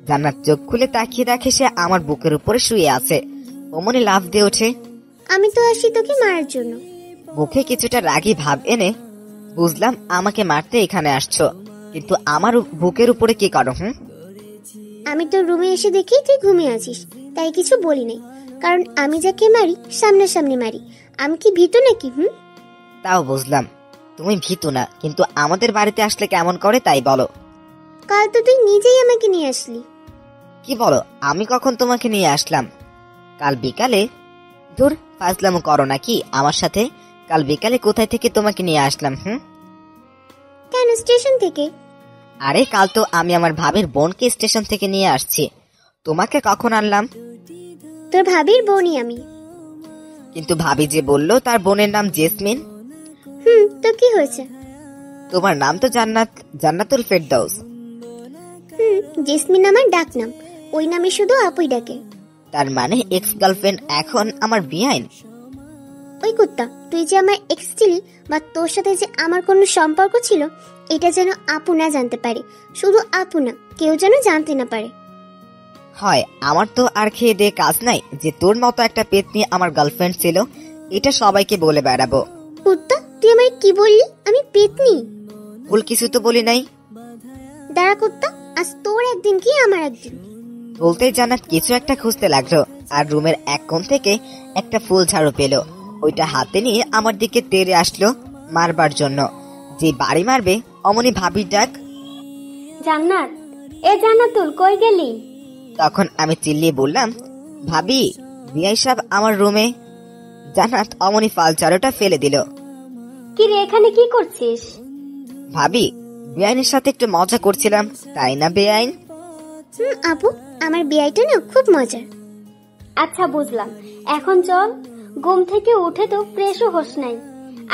জান্নাত চোখ খুলে তাকিয়ে দেখে সে আমার বুকের উপরে শুয়ে আছে। অমনি লাফ দিয়ে ওঠে, আমি তো আসি তোকে মারার জন্য। মুখে কিছুটা রাগী ভাব এনে বুঝলাম আমাকে মারতে এখানে আসছো, কিন্তু আমার বুকের উপরে কি করো? আমি তো রুমে এসে দেখি তুই ঘুমিয়ে আছিস, তাই কিছু বলি নাই। কারণ আমি যাকে মারি সামনাসামনি মারি, আমি কি ভীতু নাকি? তাও বুঝলাম। তুমি ভীতু না, কিন্তু আমাদের বাড়িতে আসলে কেমন করে তাই বলো। কাল তো তুই নিজেই আমাকে নিয়ে আসলি। কি বলো? আমি কখন তোমাকে নিয়ে আসলাম? কাল বিকালে। ধুর, ফাজলামো করো নাকি আমার সাথে? কাল বিকালে কোথায় থেকে তোমাকে নিয়ে আসলাম? কেন, স্টেশন থেকে? আরে কাল তো আমি আমার ভাবির বোনকে স্টেশন থেকে নিয়ে আসছি। তোমাকে কখন আনলাম? তোর ভাবির বোনই আমি। কিন্তু ভাবি যে বললো তার বোনের নাম জেসমিন। তো কি হয়েছে? তোমার নাম তো জান্নাত, জান্নাতুল ফেরদৌস। জেসমিন আমার ডাক নাম, ওই নামে শুধু আপুই ডাকে। তার মানে এক্স গার্লফ্রেন্ড এখন আমার বিয়াইন? ওই কুত্তা, তুই যে আমার এক্স ছিলি বা তোর সাথে যে আমার কোনো সম্পর্ক ছিল, এটা যেন আপু না জানতে পারে। শুধু আপু না, কেউ যেন জানতে না পারে। হয়, আমার তো আর খেয়ে দিয়ে কাজ নাই যে তোর মতো একটা পেতনি আমার গার্লফ্রেন্ড ছিল এটা সবাইকে বলে বেড়াবো। কুত্তা, তুই আমায় কি বললি? আমি পেতনি? ভুল কিছু তো বলি নাই। দাঁড়া কুত্তা, আজ তোর একদিন কি আমার একদিন। বলতেই জান্নাত কিছু একটা খুঁজতে লাগলো আর রুমের এক কোণ থেকে একটা ফুল ঝাড়ু পেল। ওইটা হাতে নিয়ে আমার দিকে তেড়ে আসলো মারবার জন্য। যে বাড়ি মারবে অমনি ভাবির ডাক, জান্নাত, এ জান্নাতুল, কই গেলি? তখন আমি চিল্লিয়ে বললাম, ভাবি, বিআই সাহেব আমার রুমে। জান্নাত অমনি ফাল ঝাড়ুটা ফেলে দিল। কি রে, এখানে কি করছিস? ভাবি, বেআইনের সাথে একটু মজা করছিলাম, তাই না বেআইন? আপু, আমার বিয়েটা না খুব মজার। আচ্ছা বুঝলাম, এখন চল। ঘুম থেকে উঠে তো ফ্রেশও হোস নাই।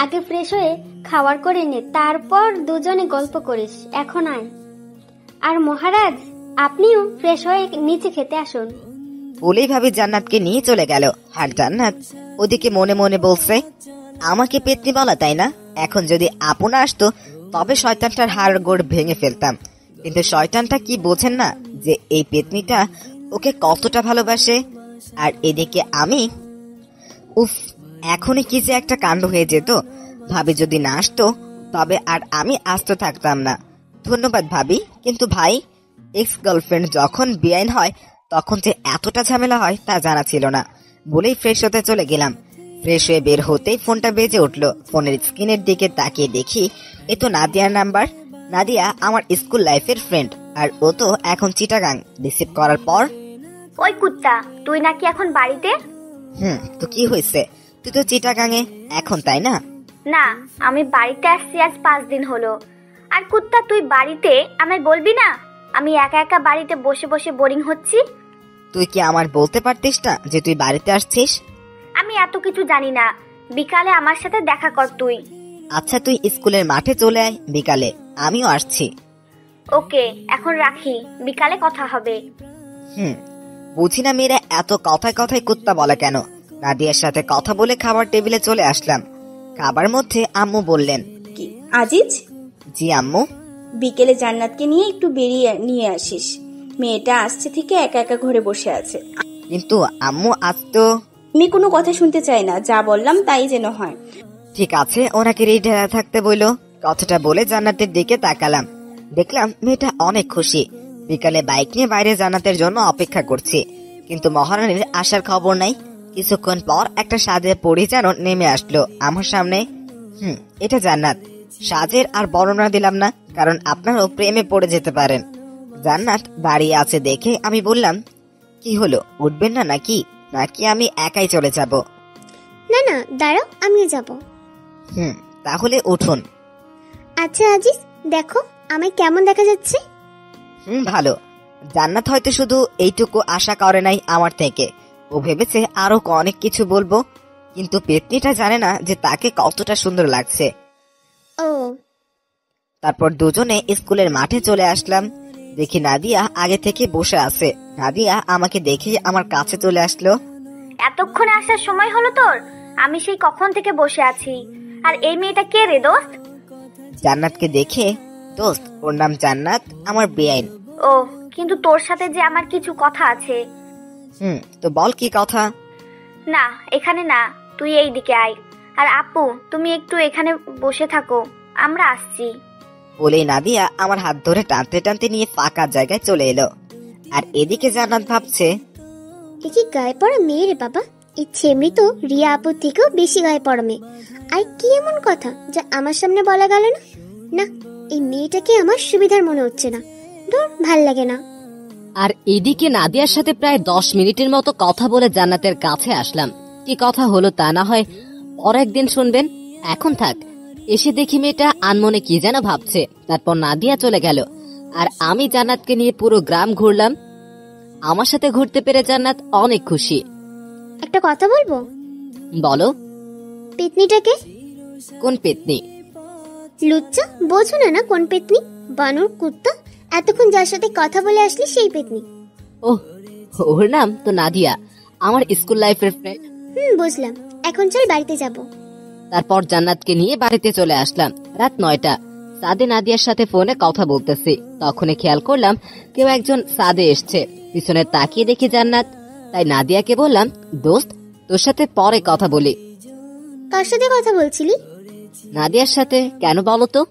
আগে ফ্রেশ হয়ে খাবার করে নে, তারপর দুজনে গল্প করিস। এখন আয়। আর মহারাজ, আপনিও ফ্রেশ হয়ে নিচে খেতে আসুন। বলেই ভাবি জান্নাতকে নিয়ে চলে গেল। আর জান্নাত ওদিকে মনে মনে বলছে, আমাকে পেতনি বলা তাই না? এখন যদি আপনা আসতো তবে শয়তানটার হাড় গোড় ভেঙে ফেলতাম। কিন্তু শয়তানটা কি বোঝেন না যে এই পেতনিটা ওকে কতটা ভালোবাসে। আর এদিকে আমি, উফ, এখনই কি যে একটা কাণ্ড হয়ে যেত। ভাবি যদি না আসতো তবে আর আমি আস্ত থাকতাম না। ধন্যবাদ ভাবি। কিন্তু ভাই, এক্স গার্লফ্রেন্ড যখন বেআইন হয় তখন যে এতটা ঝামেলা হয় তা জানা ছিল না। বলেই ফ্রেশ হতে চলে গেলাম। ফ্রেশ হয়ে বের হতেই ফোনটা বেজে উঠলো। ফোনের স্ক্রিনের দিকে তাকিয়ে দেখি এ তো নাদিয়ার নাম্বার। নাদিয়া আমার স্কুল লাইফের ফ্রেন্ড, আর ও তো এখন চিটাগাং। রিসিভ করার পর, ওই কুত্তা, তুই নাকি এখন বাড়িতে? তো কি হয়েছে? তুই তো চিটাগাঙে এখন, তাই না? না, আমি বাড়িতে আসছি আজ 5 দিন হলো। আর কুত্তা, তুই বাড়িতে আমায় বলবি না? আমি একা একা বাড়িতে বসে বসে বোরিং হচ্ছি। তুই কি আমার বলতে পারতিস না যে তুই বাড়িতে আসছিস? আমি এত কিছু জানি না। বিকালে আমার সাথে দেখা কর তুই। আচ্ছা, তুই স্কুলের মাঠে চলে আয় বিকালে, আমিও আসছি। ওকে, এখন রাখি, বিকালে কথা হবে। বুঝি না মেয়েরা এত কথায় কথায় কুত্তা বলে কেন। নাদিয়ার সাথে কথা বলে খাবার টেবিলে চলে আসলাম। খাবার মধ্যে আম্মু বললেন, কি আজিজ, জি আম্মু। বিকেলে জান্নাতকে নিয়ে একটু বেরিয়ে নিয়ে আসিস। মেয়েটা আসছে থেকে একা একা ঘরে বসে আছে। কিন্তু আম্মু, আজ তো। আমি কোনো কথা শুনতে চাই না, যা বললাম তাই যেন হয়। ঠিক আছে, ওনাকে রেডি থাকতে বললো। কথাটা বলে জান্নাতের দিকে তাকালাম। দেখলাম মেয়েটা অনেক খুশি। বিকালে বাইক নিয়ে বাইরে জান্নাতের জন্য অপেক্ষা করছি, কিন্তু মহারানীর আসার খবর নাই। কিছুক্ষণ পর একটা সাজে পরি যেন নেমে আসলো আমার সামনে। এটা জান্নাত। সাজের আর বর্ণনা দিলাম না, কারণ আপনারও প্রেমে পড়ে যেতে পারেন। জান্নাত দাঁড়িয়ে আছে দেখে আমি বললাম, কি হলো, উঠবেন না নাকি? নাকি আমি একাই চলে যাব? না না, দাঁড়াও, আমিও যাব। তাহলে উঠুন। আচ্ছা আজিজ, দেখো আমায় কেমন দেখা যাচ্ছে? ভালো। জান্নাত হয়তো শুধু এইটুকু আশা করে নাই আমার থেকে। ও ভেবেছে আরো অনেক কিছু বলবো, কিন্তু পেতনিটা জানে না যে তাকে কতটা সুন্দর লাগছে। ও। তারপর দুজনে স্কুলের মাঠে চলে আসলাম। দেখি নাদিয়া আগে থেকে বসে আছে। নাদিয়া আমাকে দেখে আমার কাছে চলে আসলো। এতক্ষণে আসার সময় হলো তোর? আমি সেই কখন থেকে বসে আছি। আর এই মেয়েটা কে রে দোস্ত? জান্নাতকে দেখে, দোস্ত, ওর নাম জান্নাত, আমার বেআইন। ও, কিন্তু তোর সাথে যে আমার কিছু কথা আছে। তো বল কি কথা? না, এখানে না, তুই এই দিকে আয়। আর আপু, তুমি একটু এখানে বসে থাকো, আমরা আসছি। বলেই নাদিয়া আমার হাত ধরে টানতে টানতে নিয়ে ফাঁকা জায়গায় চলে এলো। আর এদিকে জান্নাত ভাবছে, এ কি গায়ে পড়া মেয়ে রে বাবা, এই ছেমড়ি তো রিয়া আপুর থেকেও বেশি গায়ে পড়া মেয়ে। আর কি এমন কথা যা আমার সামনে বলা গেল না? না, এই মেয়েটাকে আমার সুবিধার মনে হচ্ছে না। ধুর, ভাল লাগে না। আর এদিকে নাদিয়ার সাথে প্রায় 10 মিনিটের মতো কথা বলে জান্নাতের কাছে আসলাম। কি কথা হলো তা না হয় পর একদিন শুনবেন, এখন থাক। এসে দেখি মেয়েটা আনমনে কি যেন ভাবছে। তারপর নাদিয়া চলে গেল আর আমি জান্নাতকে নিয়ে পুরো গ্রাম ঘুরলাম। আমার সাথে ঘুরতে পেরে জান্নাত অনেক খুশি। একটা কথা বলবো? বলো। পেতনিটাকে? কোন পেতনি? লুচ্চা, বোঝো না না কোন পেতনি? বানর কুত্তা, এতক্ষণ যার সাথে কথা বলে আসলি সেই পেতনি। ওহ, ওর নাম তো নাদিয়া, আমার স্কুল লাইফের ফ্রেন্ড। বুঝলাম। এখন চল বাড়িতে যাব। তারপর জান্নাতকে নিয়ে বাড়িতে চলে আসলাম। রাত 9টা। সাদে নাদিয়ার সাথে ফোনে কথা বলতেছি, তখনই খেয়াল করলাম কেউ একজন সাদে এসছে। পিছনে তাকিয়ে দেখি জান্নাত। তাই নাদিয়াকে বললাম, দোস্ত তোর সাথে পরে কথা বলি। কার সাথে কথা বলছিলি? নাদিয়ার সাথে। কেন বলো তো?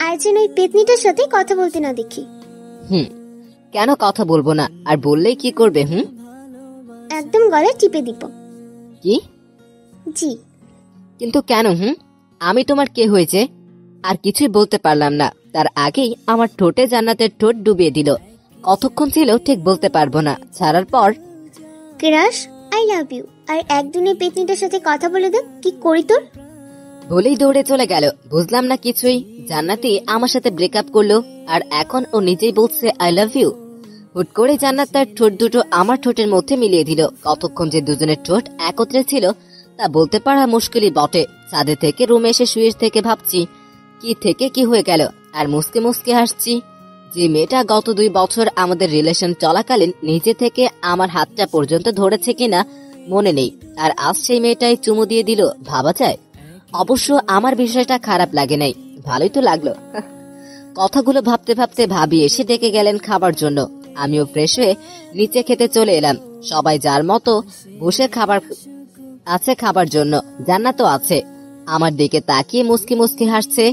আর যেন ওই পেতনিটার সাথে কথা বলতে না দেখি। কেন কথা বলবো না? আর বললেই কি করবে? একদম গলায় টিপে দিব। কি? জি। কিন্তু কেন? আমি তোমার কে হয়েছে? আর কিছুই বলতে পারলাম না, তার আগেই আমার ঠোঁটে জান্নাতের ঠোঁট ডুবিয়ে দিল। কতক্ষণ ছিল ঠিক বলতে পারবো না। ছাড়ার পর ক্রাশ, আই লাভ ইউ। আর একদিনে পেতনিটার সাথে কথা বলে দে, কি করি তোর? বলেই দৌড়ে চলে গেল। বুঝলাম না কিছুই। জান্নাতি আমার সাথে ব্রেকআপ করলো আর এখন ও নিজেই বলছে আই লাভ ইউ। হুট করে জান্নাত তার ঠোঁট দুটো আমার ঠোঁটের মধ্যে মিলিয়ে দিল। কতক্ষণ যে দুজনের ঠোঁট একত্রে ছিল তা বলতে পারা মুশকিলই বটে। ছাদে থেকে রুমে এসে শুয়ে থেকে ভাবছি কি থেকে কি হয়ে গেল, আর মুসকে মুসকে হাসছি। যে মেয়েটা গত 2 বছর আমাদের রিলেশন চলাকালীন নিজে থেকে আমার হাতটা পর্যন্ত ধরেছে কিনা মনে নেই, আর আজ সেই মেয়েটাই চুমু দিয়ে দিল। ভাবা যায়? অবশ্য আমার বিষয়টা খারাপ লাগে নাই, ভালোই তো লাগলো। কথাগুলো ভাবতে ভাবতে ভাবি এসে ডেকে গেলেন খাবার জন্য। আমিও ফ্রেশ হয়ে নিচে খেতে চলে এলাম। সবাই যার মতো বসে খাবার আছে খাবার জন্য। জান্নাতও আছে। আমার দিকে তাকিয়ে মুস্কি মুস্কি হাসছে।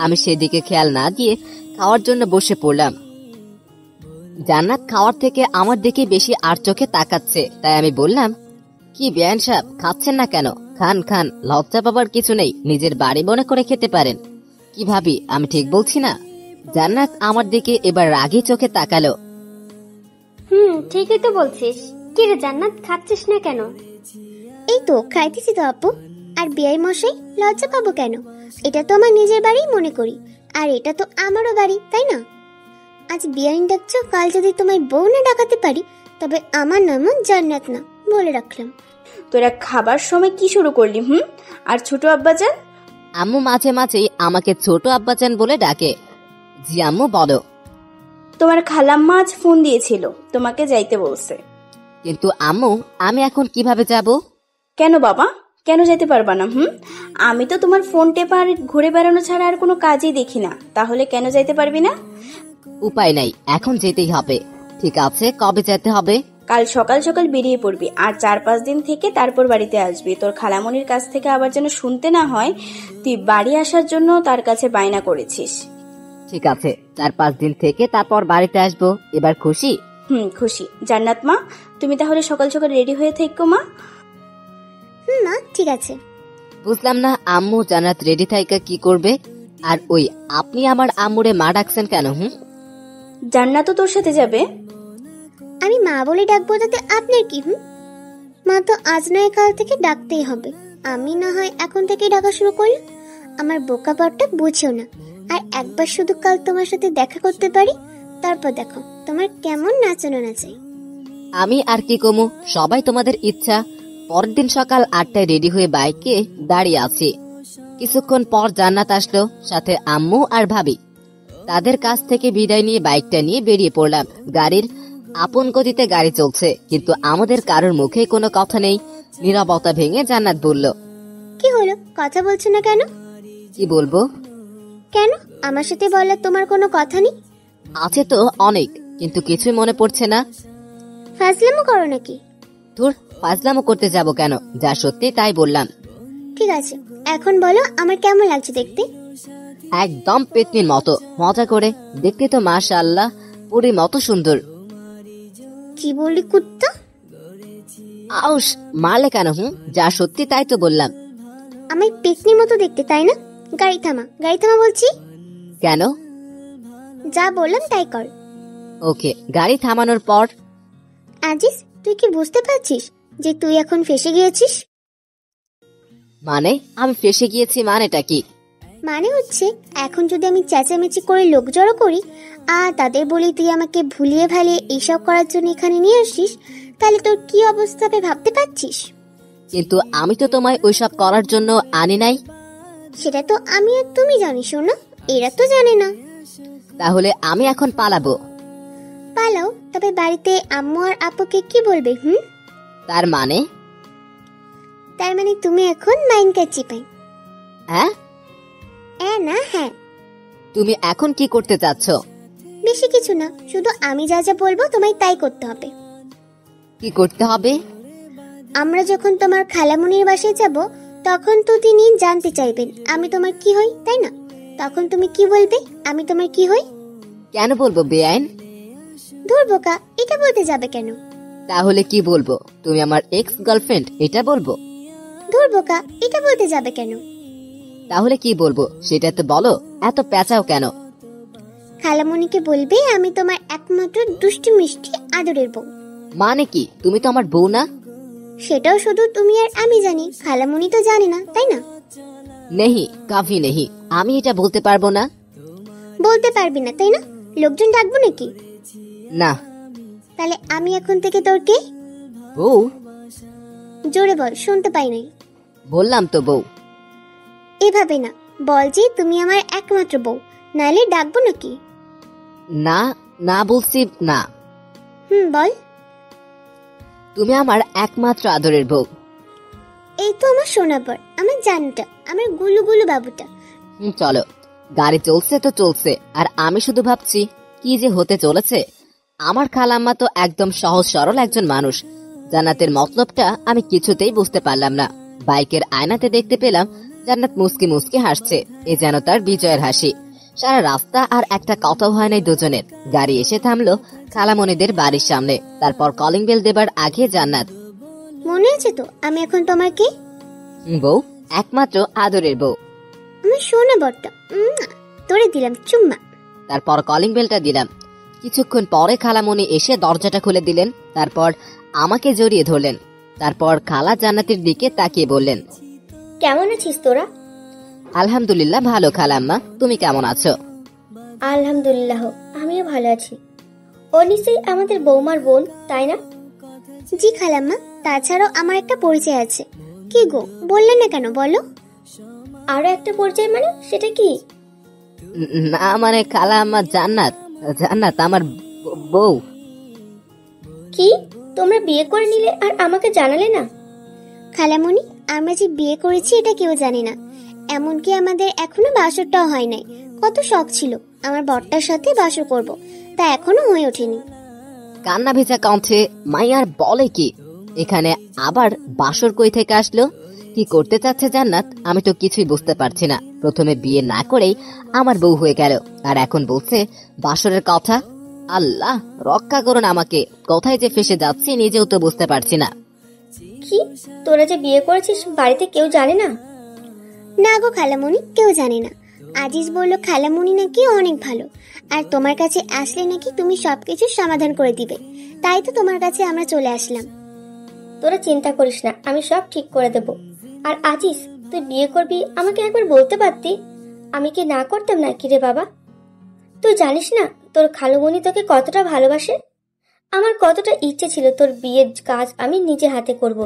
আমি সেদিকে খেয়াল না দিয়ে খাওয়ার জন্য বসে পড়লাম। জান্নাত খাওয়ার থেকে আমার দিকে বেশি আর চোখে তাকাচ্ছে। তাই আমি বললাম, কি বেয়ান সাহেব, খাচ্ছেন না কেন? খান খান, লজ্জা পাবার কিছু নেই, নিজের বাড়ি মনে করে খেতে পারেন। কি ভাবি, আমি ঠিক বলছি না? জান্নাত আমার দিকে এবার রাগী চোখে তাকালো। ঠিকই তো বলছিস। কি রে জান্নাত, খাচ্ছিস না কেন? এই তো খাইতেছি তো আপু। আর বিয়াই মশাই, লজ্জা পাবো কেন? এটা তো আমার নিজের বাড়ি মনে করি, আর এটা তো আমারও বাড়ি, তাই না? আজ বিয়াইন ডাকছো, কাল যদি তোমায় বউ না ডাকাতে পারি তবে আমার নাম জান্নাত না, বলে রাখলাম। তোরা খাবার সময় কি শুরু করলি? আর ছোট আব্বাজান? আম্মু মাঝে মাঝেই আমাকে ছোট আব্বাজান বলে ডাকে। জি আম্মু, বলো। তোমার খালাম্মা আজ ফোন দিয়েছিল, তোমাকে যাইতে বলছে। কিন্তু আম্মু, আমি এখন কিভাবে যাব? কেন বাবা, কেন যেতে পারবা না? আমি তো তোমার ফোন টেপা আর ঘুরে বেড়ানো ছাড়া আর কোনো কাজই দেখি না, তাহলে কেন যাইতে পারবি না? উপায় নাই, এখন যেতেই হবে। ঠিক আছে, কবে যেতে হবে? কাল সকাল সকাল বেরিয়ে পড়বি, আর 4-5 দিন থেকে তারপর বাড়িতে আসবি। তোর খালামণির কাছ থেকে আবার যেন শুনতে না হয় তুই বাড়ি আসার জন্য তার কাছে বায়না করেছিস। ঠিক আছে, 4-5 দিন থেকে তারপর বাড়িতে আসবো। এবার খুশি? খুশি। জান্নাত মা, তুমি তাহলে সকাল সকাল রেডি হয়ে থেকো মা। মা, ঠিক আছে। বুঝলাম না আম্মু জান্নাত রেডি থাইকা কি করবে। আর ওই আপনি আমার আম্মুরে মা ডাকছেন কেন? জান্নাত তো তোর সাথে যাবে। আমি মা বলে ডাকবো তাতে আপনার কি? মা তো আজ নয় কাল থেকে ডাকতেই হবে। আমি না হয় এখন থেকে ডাকা শুরু করলাম। আমার বোকা পাটটা বুঝেও না। আর একবার শুধু কাল তোমার সাথে দেখা করতে পারি, তারপর দেখো তোমার কেমন নাচানো নাচাই। আমি আর কি কমু, সবাই তোমাদের ইচ্ছা। পরের দিন সকাল 8টায় রেডি হয়ে বাইকে দাঁড়িয়ে আছি। কিছুক্ষণ পর জান্নাত আসলো, সাথে আম্মু আর ভাবি। তাদের কাছ থেকে বিদায় নিয়ে বাইকটা নিয়ে বেরিয়ে পড়লাম। গাড়ির আপন গতিতে গাড়ি চলছে, কিন্তু আমাদের কারোর মুখে কোনো কথা নেই। নীরবতা ভেঙে জান্নাত বলল, কি হলো, কথা বলছো না কেন? কি বলবো? কেন, আমার সাথে বলার তোমার কোনো কথা নেই? আছে তো অনেক, কিন্তু কিছুই মনে পড়ছে না। ফাজলামো করো নাকি? ধুর, ফাজলামো করতে যাব কেন, যা সত্যি তাই বললাম। ঠিক আছে, এখন বলো আমার কেমন লাগছে দেখতে? একদম পেতনির মতো, মজা করে। দেখতে তো মাশাআল্লাহ পুরীর মতো সুন্দর। কি বলি কুত্তা? আউস, মারলে কেন? যা সত্যি তাই তো বললাম। আমার পেতনি মতো দেখতে, তাই না? গাড়ি থামা, গাড়ি থামা বলছি। কেন? যা বললাম তাই কর। ওকে। গাড়ি থামানোর পর আজিজ, তুই কি বুঝতে পারছিস যে তুই এখন ফেসে গিয়েছিস? মানে আমি ফেসে গিয়েছি মানেটা কি? মানে হচ্ছে, এখন যদি আমি চেঁচামেচি করে লোক জড়ো করি আর তাদের বলি তুই আমাকে ভুলিয়ে ভালিয়ে এইসব করার জন্য এখানে নিয়ে আসিস, তাহলে তোর কি অবস্থা হবে ভাবতে পারছিস? কিন্তু আমি তো তোমায় ওইসব করার জন্য আনি নাই। সেটা তো আমি আর তুমি জানি, শোনো, এরা তো জানে না। তাহলে আমি এখন পালাবো। পালাও, তবে বাড়িতে আম্মু আর আপুকে কি বলবে? তার মানে? তার মানে তুমি এখন মাইনকা চিপাই। হ্যাঁ? না হ্যাঁ। তুমি এখন কি করতে চাচ্ছ? বেশি কিছু না, শুধু আমি যা যা বলবো তোমায় তাই করতে হবে। কি করতে হবে? আমরা যখন তোমার খালামুনির বাসায় যাব, তখন তো তিনি জানতে চাইবেন আমি তোমার কি হই, তাই না? তখন তুমি কি বলবে? আমি তোমার কি হই? কেন বলবো বেআইন? ধুর বোকা, এটা বলতে যাবে কেন? তাহলে কি বলবো? তুমি আমার এক্স গার্লফ্রেন্ড এটা বলবো? ধুর বোকা, এটা বলতে যাবে কেন? তাহলে কি বলবো সেটা তো বলো, এত পেঁচাও কেন? খালামুনিকে বলবে আমি তোমার একমাত্র দুষ্টু মিষ্টি আদরের বউ। মানে কি? তুমি তো আমার বউ না? সেটাও শুধু তুমি আর আমি জানি, খালামুনি তো জানে না, তাই না? নেহি, কাফি নেহি, আমি এটা বলতে পারবো না। বলতে পারবি না, তাই না? লোকজন ডাকবো নাকি? না। তাহলে আমি এখন থেকে তোর কে? বউ? জোরে বল, শুনতে পাই নাই। বললাম তো বউ। এভাবে না, বল যে তুমি আমার একমাত্র বউ, নাইলে ডাকবো নাকি? না না বলছি না। বল। তুমি আমার একমাত্র আদরের বউ। এই তো আমার সোনাবর, আমার জানটা, আমার গুলু গুলু বাবুটা। চলো, গাড়ি চলছে তো চলছে, আর আমি শুধু ভাবছি কি যে হতে চলেছে। আমার খালাম্মা তো একদম সহজ সরল একজন মানুষ। জান্নাতের মতলবটা আমি কিছুতেই বুঝতে পারলাম না। বাইকের আয়নাতে দেখতে পেলাম জান্নাত মুস্কি মুস্কি হাসছে, এ যেন তার বিজয়ের হাসি। সারা রাস্তা আর একটা কথাও হয় নাই দুজনের। গাড়ি এসে থামলো খালামণিদের বাড়ির সামনে। তারপর কলিং বেল দেবার আগে জান্নাত, মনে আছে তো আমি এখন তোমার কে? বউ, একমাত্র আদরের বউ। আমার সোনাবরটা, তোরে দিলাম চুম্মা। তারপর কলিং বেলটা দিলাম। কিছুক্ষণ পরে খালামণি এসে দরজাটা খুলে দিলেন। তারপর আমাকে জড়িয়ে ধরলেন। তারপর খালা জান্নাতের দিকে তাকিয়ে বললেন, কেমন আছিস তোরা? আলহামদুলিল্লাহ ভালো খালাম্মা, তুমি কেমন আছো? আলহামদুলিল্লাহ, আমিও ভালো আছি। ও নিশ্চয়ই আমাদের বৌমার বোন, তাই না? জি খালাম্মা, তাছাড়াও আমার একটা পরিচয় আছে। কি গো, বললে না কেন? বলো। আরো একটা পরিচয় মানে? সেটা কি? না মানে খালাম্মা, জান্নাত জান্নাত আমার বউ। কি, তোমরা বিয়ে করে নিলে আর আমাকে জানালে না? খালামণি, আমরা যে বিয়ে করেছি এটা কেউ জানে না। এমনকি আমাদের এখনো বাসরটাও হয় নাই। কত শখ ছিল আমার বরটার সাথে বাসর করব, তা এখনো হয়ে ওঠেনি। কান্না ভেজা কণ্ঠে মাইয়ার বলে কি, এখানে আবার বাসর কই থেকে আসলো? কি করতে চাচ্ছে জান্নাত? আমি তো কিছুই বুঝতে পারছি না। প্রথমে বিয়ে না করেই আমার বউ হয়ে গেল, আর এখন বলছে বাসরের কথা। আল্লাহ রক্ষা করুন আমাকে, কোথায় যে ফেসে যাচ্ছি নিজেও তো বুঝতে পারছি না। কি, তোরা যে বিয়ে করেছিস বাড়িতে কেউ জানে না? না গো খালামণি, কেউ জানে না। আজিজ বলল খালামণি নাকি অনেক ভালো, আর তোমার কাছে আসলে নাকি তুমি সবকিছু সমাধান করে দিবে। তাই তো তোমার কাছে আমরা চলে আসলাম। তোরা চিন্তা করিস না, আমি সব ঠিক করে দেব। আর আজিজ, তুই বিয়ে করবি আমাকে একবার বলতে পারতি, আমি কি না করতাম না কি রে বাবা? তুই জানিস না তোর খালুমণি তোকে কতটা ভালোবাসে। আমার কতটা ইচ্ছে ছিল তোর বিয়ের কাজ আমি নিজে হাতে করব,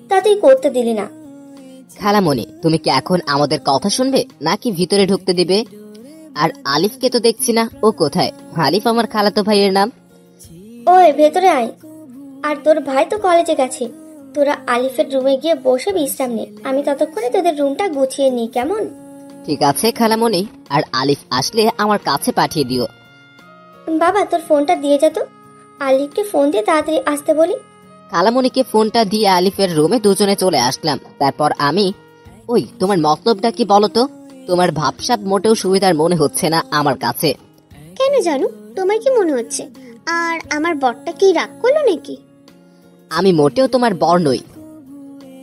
তা তুই করতে দিলি না। খালামণি, তুমি কি এখন আমাদের কথা শুনবে নাকি ভিতরে ঢুকতে দিবে? আর আলিফকে তো দেখছি না, ও কোথায়? আলিফ আমার খালাতো ভাইয়ের নাম। ওই ভেতরে আয়। আর তোর ভাই তো কলেজে গেছে, তোরা আলিফের রুমে গিয়ে বসে বিশ্রাম নে, আমি ততক্ষণে তোদের রুমটা গুছিয়ে নিই, কেমন? ঠিক আছে খালামণি, আর আলিফ আসলে আমার কাছে পাঠিয়ে দিও। বাবা, তোর ফোনটা দিয়ে যেত, আলিফকে ফোন দিয়ে তাড়াতাড়ি আসতে বলি। খালামণিকে ফোনটা দিয়ে আলিফের রুমে দুজনে চলে আসলাম। তারপর আমি, ওই তোমার মতলবটা কি বলো তো? তোমার ভাবসাব মোটেও সুবিধার মনে হচ্ছে না আমার কাছে। কেন জানো, তোমার কি মনে হচ্ছে? আর আমার বরটা কি রাগ করলো নাকি? আমি মোটেও তোমার বর নই।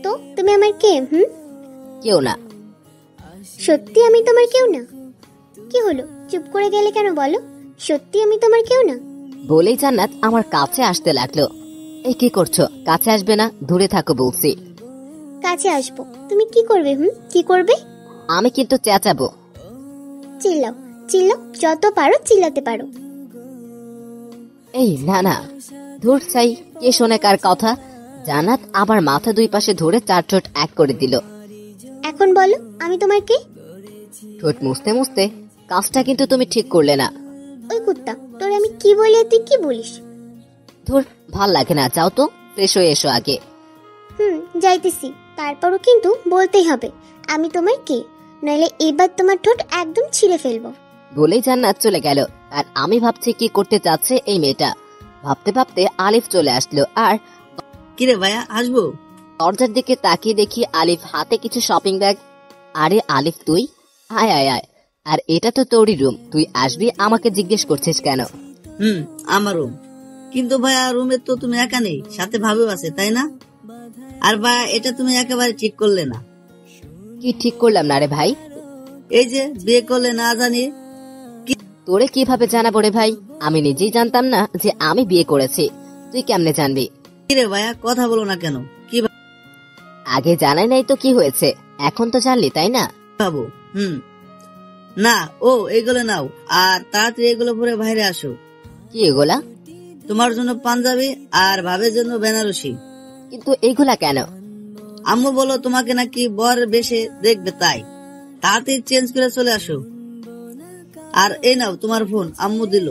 তো তুমি আমার কে? কেউ না। সত্যি আমি তোমার কেউ না? কি হলো, চুপ করে গেলে কেন বলো? সত্যি আমি তোমার কেউ না? বলেই জান্নাত আমার কাছে আসতে লাগলো। এই কি করছো? কাছে আসবে না, দূরে থাকো বলছি। কাছে আসবো। তুমি কি করবে? কি করবে? আমি কিন্তু চেঁচাবো। চিল্লাও, চিল্লাও, যত পারো চিল্লাতে পারো। এই না না, ধুর চাই, কে শোনে কার কথা। জান্নাত আমার মাথা দুই পাশে ধরে 4 ঠোঁট এক করে দিল। এখন বলো আমি তোমার কে? ঠোঁট মুছতে মুছতে, কাজটা কিন্তু তুমি ঠিক করলে না। ওই কুত্তা, তোর আমি কি বলি আর তুই কি বলিস? ধুর, ভাল লাগে না, যাও তো ফ্রেশ হয়ে এসো আগে। যাইতেছি, তারপরও কিন্তু বলতেই হবে আমি তোমার কে, নইলে এবার তোমার ঠোঁট একদম ছিঁড়ে ফেলবো। বলেই জান্নাত চলে গেল। আর আমি ভাবছি কি করতে চাচ্ছে এই মেয়েটা। ভাবতে ভাবতে আলিফ চলে আসলো। আর কিরে ভাইয়া, আসবো? দরজার দিকে তাকিয়ে দেখি আলিফ হাতে কিছু শপিং ব্যাগ। আরে আলিফ, তুই আয় আয় আয়। আর এটা তো তোরই রুম, তুই আসবি, আমাকে জিজ্ঞেস করছিস কেন? আমার রুম। কিন্তু ভাইয়া, রুমে তো তুমি একা নেই, সাথে ভাবেও আছে, তাই না? আর ভাইয়া, এটা তুমি একেবারে ঠিক করলে না। কি ঠিক করলাম না রে ভাই? এই যে বিয়ে করলে না জানি। তোরে কিভাবে জানাবো রে ভাই? আমি নিজেই জানতাম না যে আমি বিয়ে করেছি, তুই কেমনে জানবি? কিরে ভাইয়া, কথা বলো না কেন? কি আগে জানাই নাই তো কি হয়েছে, এখন তো জানলি তাই না? ভাবো? না, ও এগুলো নাও, আর তাড়াতাড়ি এগুলো পরে বাইরে আসো। কি এগুলা? তোমার জন্য পাঞ্জাবি আর ভাবের জন্য বেনারসি। কিন্তু এগুলা কেন? আম্মু বলো তোমাকে নাকি বর বেশে দেখবে, তাই তাড়াতাড়ি চেঞ্জ করে চলে আসো। আর এই নাও তোমার ফোন, আম্মু দিল।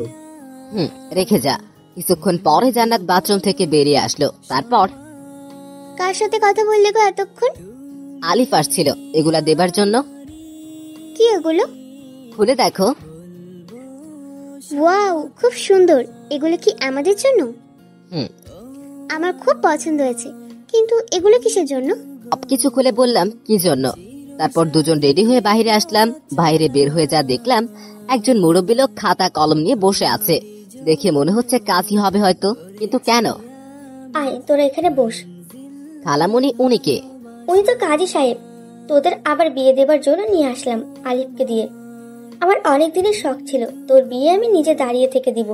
রেখে যা। কিছুক্ষণ পরে জান্নাত বাথরুম থেকে বেরিয়ে আসলো। তারপর কার সাথে কথা বললে গো এতক্ষণ? আলিফ আসছিল এগুলা দেবার জন্য। কি এগুলো? খুলে দেখো। ওয়াও, খুব সুন্দর। এগুলো কি আমাদের জন্য? আমার খুব পছন্দ হয়েছে, কিন্তু এগুলো কিসের জন্য? সবকিছু খুলে বললাম কি জন্য। তারপর দুজন রেডি হয়ে বাইরে আসলাম। বাইরে বের হয়ে যা দেখলাম, একজন মুরব্বী লোক খাতা কলম নিয়ে বসে আছে। দেখে মনে হচ্ছে কাজই হবে হয়তো, কিন্তু কেন? আয় তোরা এখানে বস। খালামণি, উনি কে? উনি তো কাজী সাহেব। তোদের আবার বিয়ে দেবার জন্য নিয়ে আসলাম আলিফকে দিয়ে। আমার অনেক দিনের শখ ছিল তোর বিয়ে আমি নিজে দাঁড়িয়ে থেকে দিব।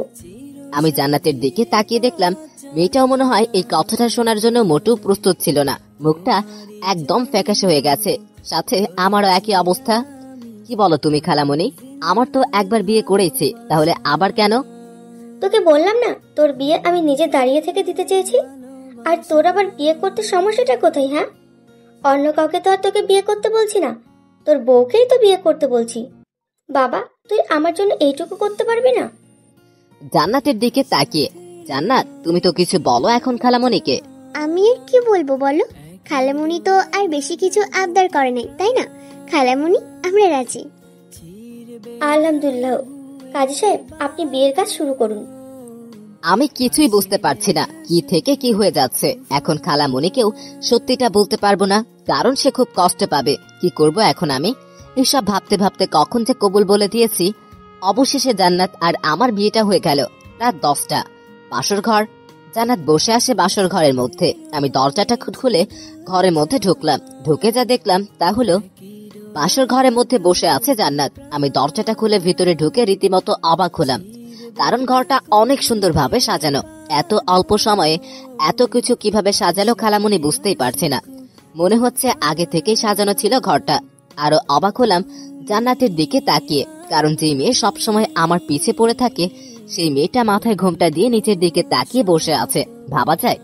আমি জান্নাতের দিকে তাকিয়ে দেখলাম মেয়েটাও মনে হয় এই কথাটা শোনার জন্য মোটেও প্রস্তুত ছিল না। মুখটা একদম ফ্যাকাশে হয়ে গেছে, সাথে আমারও একই অবস্থা। কি বলো তুমি খালামণি? আমার তো একবার বিয়ে করেছি, তাহলে আবার কেন? তোকে বললাম না তোর বিয়ে আমি নিজে দাঁড়িয়ে থেকে দিতে চেয়েছি। আর তোর আবার বিয়ে করতে সমস্যাটা কোথায়? হ্যাঁ, অন্য কাউকে তো আর তোকে বিয়ে করতে বলছি না, তোর বউকেই তো বিয়ে করতে বলছি। বাবা, তুই আমার জন্য এইটুকু করতে পারবি না? জান্নাতের দিকে তাকিয়ে, জান্নাত তুমি তো কিছু বলো এখন খালামণিকে। আমি আর কি বলবো বলো? খালামণি তো আর বেশি কিছু আবদার করে নাই, তাই না? খালামণি, আমরা রাজি। আলহামদুলিল্লাহ। কাজী সাহেব, আপনি বিয়ের কাজ শুরু করুন। আমি কিছুই বুঝতে পারছি না কি থেকে কি হয়ে যাচ্ছে। এখন খালামণিকেও সত্যিটা বলতে পারবো না, কারণ সে খুব কষ্ট পাবে। কি করব এখন আমি? এসব ভাবতে ভাবতে কখন যে কবুল বলে দিয়েছি। অবশেষে জান্নাত আর আমার বিয়েটা হয়ে গেল। রাত 10টা। বাসর ঘর। জান্নাত বসে আসে বাসর ঘরের মধ্যে। আমি দরজাটা খুলে ঘরের মধ্যে ঢুকলাম। ঢুকে যা দেখলাম তা হলো বাসর ঘরের মধ্যে বসে আছে জান্নাত। আমি দরজাটা খুলে ভিতরে ঢুকে রীতিমতো অবাক হলাম, কারণ ঘরটা অনেক সুন্দরভাবে সাজানো। এত অল্প সময়ে এত কিছু কিভাবে সাজালো খালামণি বুঝতেই পারছি না। মনে হচ্ছে আগে থেকেই সাজানো ছিল ঘরটা। আরো অবাক হলাম জান্নাতের দিকে তাকিয়ে, কারণ যে মেয়ে সবসময় আমার পিছে পড়ে থাকে সেই মেয়েটা মাথায় ঘোমটা দিয়ে নিচের দিকে তাকিয়ে বসে আছে। ভাবা যায়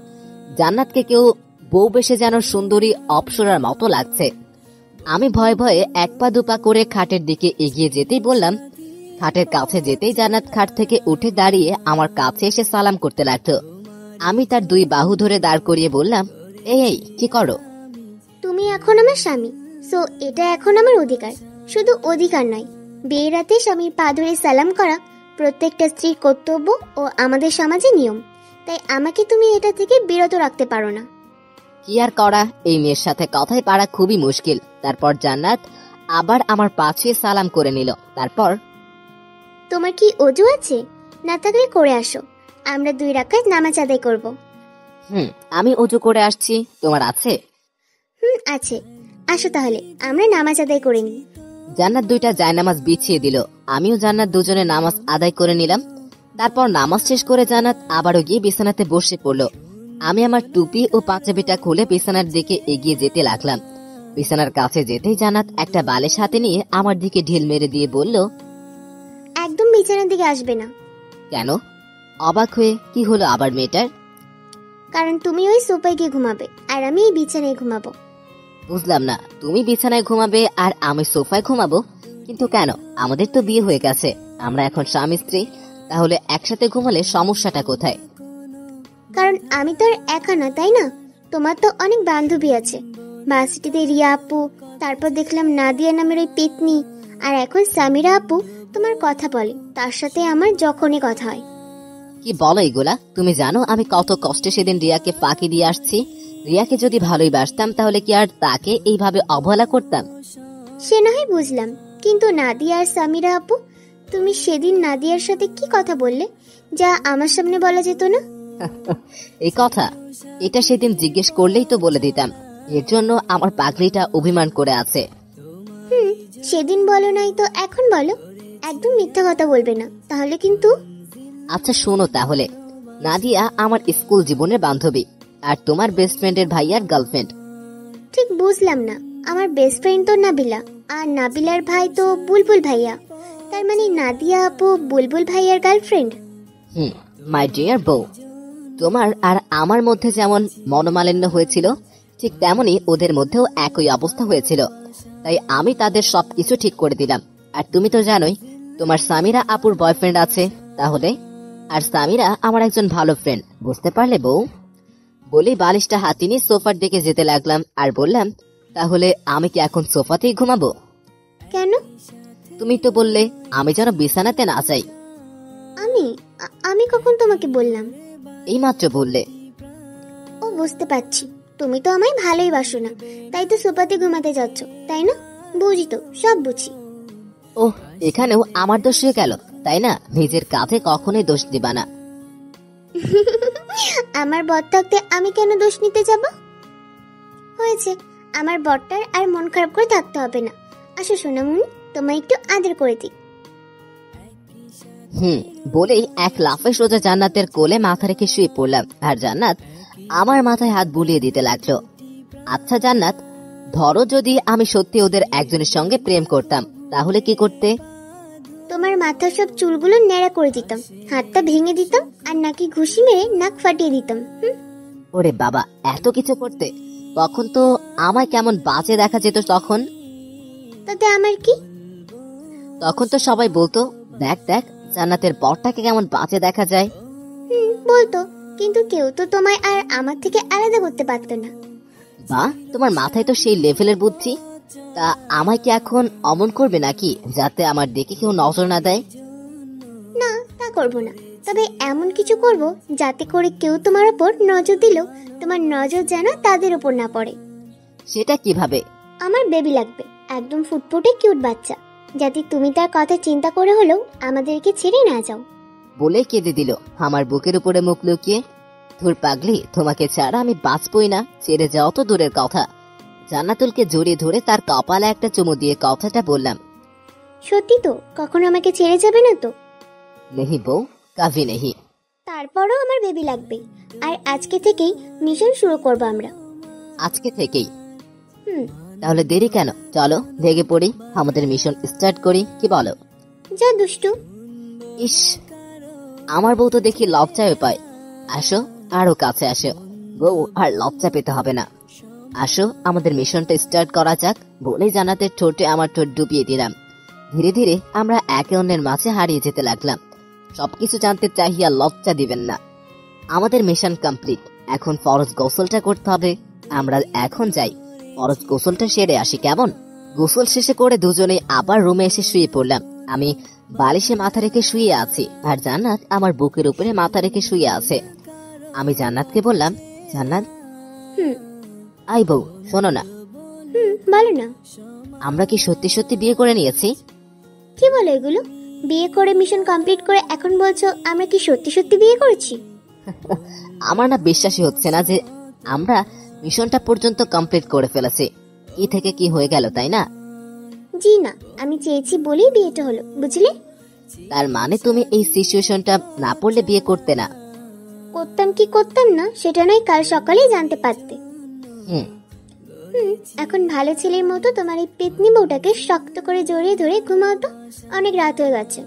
জান্নাতকে কেউ বউ বেশে যেন সুন্দরী অপ্সরার মতো লাগছে। আমি ভয়ে ভয়ে এক পা দুপা করে খাটের দিকে এগিয়ে যেতেই বললাম। খাটের কাছে যেতেই জান্নাত খাট থেকে উঠে দাঁড়িয়ে আমার কাছে এসে সালাম করতে লাগতো। আমি তার 2 বাহু ধরে দাঁড় করিয়ে বললাম, এই কি করো? তুমি এখন আমার স্বামী, সো এটা এখন আমার অধিকার। শুধু অধিকার নয়, বিয়ের রাতে স্বামীর পা ধরে সালাম করা প্রত্যেকটা স্ত্রীর কর্তব্য ও আমাদের সমাজে নিয়ম। তাই আমাকে তুমি এটা থেকে বিরত রাখতে পারো না। কি আর করা, এই মেয়ের সাথে কথায় পারা খুবই মুশকিল। তারপর জান্নাত আবার আমার পা ছুঁয়ে সালাম করে নিল। তারপর, তোমার কি অজু আছে? না থাকলে করে আসো, আমরা 2 রাকাত নামাজ আদায় করব। আমি উজু করে আসছি, তোমার আছে? আছে। আসো তাহলে আমরা নামাজ আদায় করে নিই। জান্নাত 2টা জায়নামাজ বিছিয়ে দিল, আমিও জান্নাত দুজনে নামাজ আদায় করে নিলাম। তারপর নামাজ শেষ করে জান্নাত আবারও গিয়ে বিছানাতে বসে পড়ল। আমি আমার টুপি ও পাঞ্জাবিটা খুলে বিছানার দিকে এগিয়ে যেতে লাগলাম। বিছানার কাছে যেতেই জান্নাত একটা বালিশ হাতে নিয়ে আমার দিকে ঢিল মেরে দিয়ে বলল, একদম বিছানার দিকে আসবে না। কেন? অবাক হয়ে, কি হলো আবার মেয়েটার? কারণ তুমি ওই সোফায় গিয়ে ঘুমাবে আর আমি এই বিছানায় ঘুমাবো। বুঝলাম না, তুমি বিছানায় ঘুমাবে আর আমি সোফায় ঘুমাবো? কিন্তু কেন? আমাদের তো বিয়ে হয়ে গেছে, আমরা এখন স্বামী স্ত্রী, তাহলে একসাথে ঘুমালে সমস্যাটা কোথায়? কারণ আমি তো আর একা না, তাই না? তোমার তো অনেক বান্ধবী আছে। ভার্সিটিতে রিয়া আপু, তারপর দেখলাম নাদিয়া নামের ওই পেতনি, আর এখন সামিরা আপু তোমার কথা বলে, তার সাথে আমার যখনই কথা হয়। কি বলো এগুলা? তুমি জানো আমি কত কষ্টে সেদিন রিয়াকে ফাঁকি দিয়ে আসছি। রিয়াকে যদি ভালোই বাসতাম তাহলে কি আর তাকে এইভাবে অবহেলা করতাম? সে না হয় বুঝলাম, কিন্তু নাদিয়া আর সামিরা আপু, তুমি সেদিন নাদিয়ার সাথে কি কথা বললে যা আমার সামনে বলা যেত না? এই কথা এটা সেদিন জিজ্ঞেস করলেই তো বলে দিতাম। এর জন্য আমার পাগলিটা অভিমান করে আছে। সেদিন বলো নাই তো এখন বলো। একদম মিথ্যা কথা বলবে না, তাহলে কিন্তু। আচ্ছা শোনো তাহলে, নাদিয়া আমার স্কুল জীবনের বান্ধবী, আর তোমার বেস্ট ফ্রেন্ডের ভাইয়ার গার্লফ্রেন্ড। ঠিক বুঝলাম না। আমার বেস্ট ফ্রেন্ড তো নাবিলা, আর নাবিলার ভাই তো বুলবুল ভাইয়া। তার মানে নাদিয়া আপু বুলবুল ভাইয়ার গার্লফ্রেন্ড। মাই ডিয়ার বউ, তোমার আর আমার মধ্যে যেমন মনোমালিন্য হয়েছিল, ঠিক তেমনি ওদের মধ্যেও একই অবস্থা হয়েছিল। তাই আমি তাদের সবকিছু ঠিক করে দিলাম। আর তুমি তো জানোই তোমার সামিরা আপুর বয়ফ্রেন্ড আছে, তাহলে? আর সামিরা আমার একজন ভালো ফ্রেন্ড, বুঝতে পারলে বউ? বলেই বালিশটা হাতে নিয়ে সোফার দিকে যেতে লাগলাম আর বললাম, তাহলে আমি কি এখন সোফাতেই ঘুমাবো? কেন? তুমি তো বললে আমি যেন বিছানাতে না যাই। আমি কখন তোমাকে বললাম? এইমাত্র বললে। ও বুঝতে পারছি, তুমি তো আমায় ভালোই বাসো না, তাই তো সোফাতে ঘুমাতে যাচ্ছ, তাই না? বুঝি তো, সব বুঝি। ওহ, এখানেও আমার দোষ হয়ে গেল, তাই না? নিজের কাঁধে কখনোই দোষ দিবা না। আমার বর থাকতে আমি কেন দোষ নিতে যাব? হয়েছে, আমার বরটার আর মন খারাপ করে থাকতে হবে না। আসো সোনামুনি, তোমায় একটু আদর করে দিই। বলেই এক লাফে সোজা জান্নাতের কোলে মাথা রেখে শুয়ে পড়লাম, আর জান্নাত আমার মাথায় হাত বুলিয়ে দিতে লাগলো। আচ্ছা জান্নাত, ধরো যদি আমি সত্যি ওদের একজনের সঙ্গে প্রেম করতাম, তাহলে কি করতে? তোমার মাথার সব চুলগুলো ন্যাড়া করে দিতাম, হাতটা ভেঙে দিতাম, আর নাকি ঘুষি মেরে নাক ফাটিয়ে দিতাম। ওরে বাবা, এত কিছু করতে? তখন তো আমায় কেমন বাজে দেখা যেত। তখন তাতে আমার কি? তখন তো সবাই বলতো, দেখ দেখ জান্নাতের বরটাকে কেমন বাজে দেখা যায়। বলতো, কিন্তু কেউ তো তোমায় আর আমার থেকে আলাদা করতে পারতো না। বা, তোমার মাথায় তো সেই লেভেলের বুদ্ধি। তা আমায় কি এখন অমন করবে নাকি, যাতে আমার দেখে কেউ নজর না দেয়? না, তা করব না। তবে এমন কিছু করব যাতে করে কেউ তোমার উপর নজর দিলেও তোমার নজর যেন তাদের উপর না পড়ে। সেটা কিভাবে? আমার বেবি লাগবে, একদম ফুটফুটে কিউট বাচ্চা, যাতে তুমি তার কথা চিন্তা করে হলেও আমাদেরকে ছেড়ে না যাও। বলে কেঁদে দিল আমার বুকের উপরে মুখ লুকিয়ে। ধুর পাগলি, তোমাকে ছাড়া আমি বাঁচবই না, ছেড়ে যাও তো দূরের কথা। জান্নাতুলকে জড়িয়ে ধরে তার কপালে একটা চুমু দিয়ে কথাটা বললাম, সত্যি তো কখনো আমাকে ছেড়ে যাবে না তো? নেহি বউ, কাভি নেহি। তারপরও আমার বেবি লাগবে, আর আজকে থেকেই মিশন শুরু করব আমরা। আজকে থেকেই? তাহলে দেরি কেন, চলো লেগে পড়ি, আমাদের মিশন স্টার্ট করি, কি বলো? যা দুষ্টু। ইস, আমার বউ তো দেখি লজ্জায় পায়। আসো, আরো কাছে আসো বউ, আর লজ্জা পেতে হবে না। আসো, আমাদের মিশনটা স্টার্ট করা যাক। বলেই জান্নাতের ঠোঁটে আমার ঠোঁট ডুবিয়ে দিলাম। ধীরে ধীরে আমরা একে অন্যের মাঝে হারিয়ে যেতে লাগলাম। সবকিছু জানতে চাহিয়া লজ্জা দিবেন না। আমাদের মিশন কমপ্লিট, এখন ফরজ গোসলটা করতে হবে। আমরা এখন যাই, ফরজ গোসলটা সেরে আসি, কেমন? গোসল শেষে করে দুজনেই আবার রুমে এসে শুয়ে পড়লাম। আমি বালিশে মাথা রেখে শুয়ে আছি, আর জান্নাত আমার বুকের উপরে মাথা রেখে শুয়ে আছে। আমি জান্নাতকে বললাম, জান্নাত, আই বউ, শোনো না। বলো না। আমরা কি সত্যি সত্যি বিয়ে করে নিয়েছি? কি বলো এগুলো? বিয়ে করে মিশন কমপ্লিট করে এখন বলছো আমরা কি সত্যি সত্যি বিয়ে করেছি? আমার না বিশ্বাসই হচ্ছে না যে আমরা মিশনটা পর্যন্ত কমপ্লিট করে ফেলেছি। কি থেকে কি হয়ে গেল, তাই না? জি না, আমি চেয়েছি বলেই বিয়েটা হলো, বুঝলে? তার মানে তুমি এই সিচুয়েশনটা না পড়লে বিয়ে করতে না? করতাম কি করতাম না সেটা নয় কাল সকালেই জানতে পারতে। হুম, এখন ভালো ছেলের মতো তোমার এই পেতনি বউটাকে শক্ত করে জড়িয়ে ধরে ঘুমাও তো, অনেক রাত হয়ে গেছে।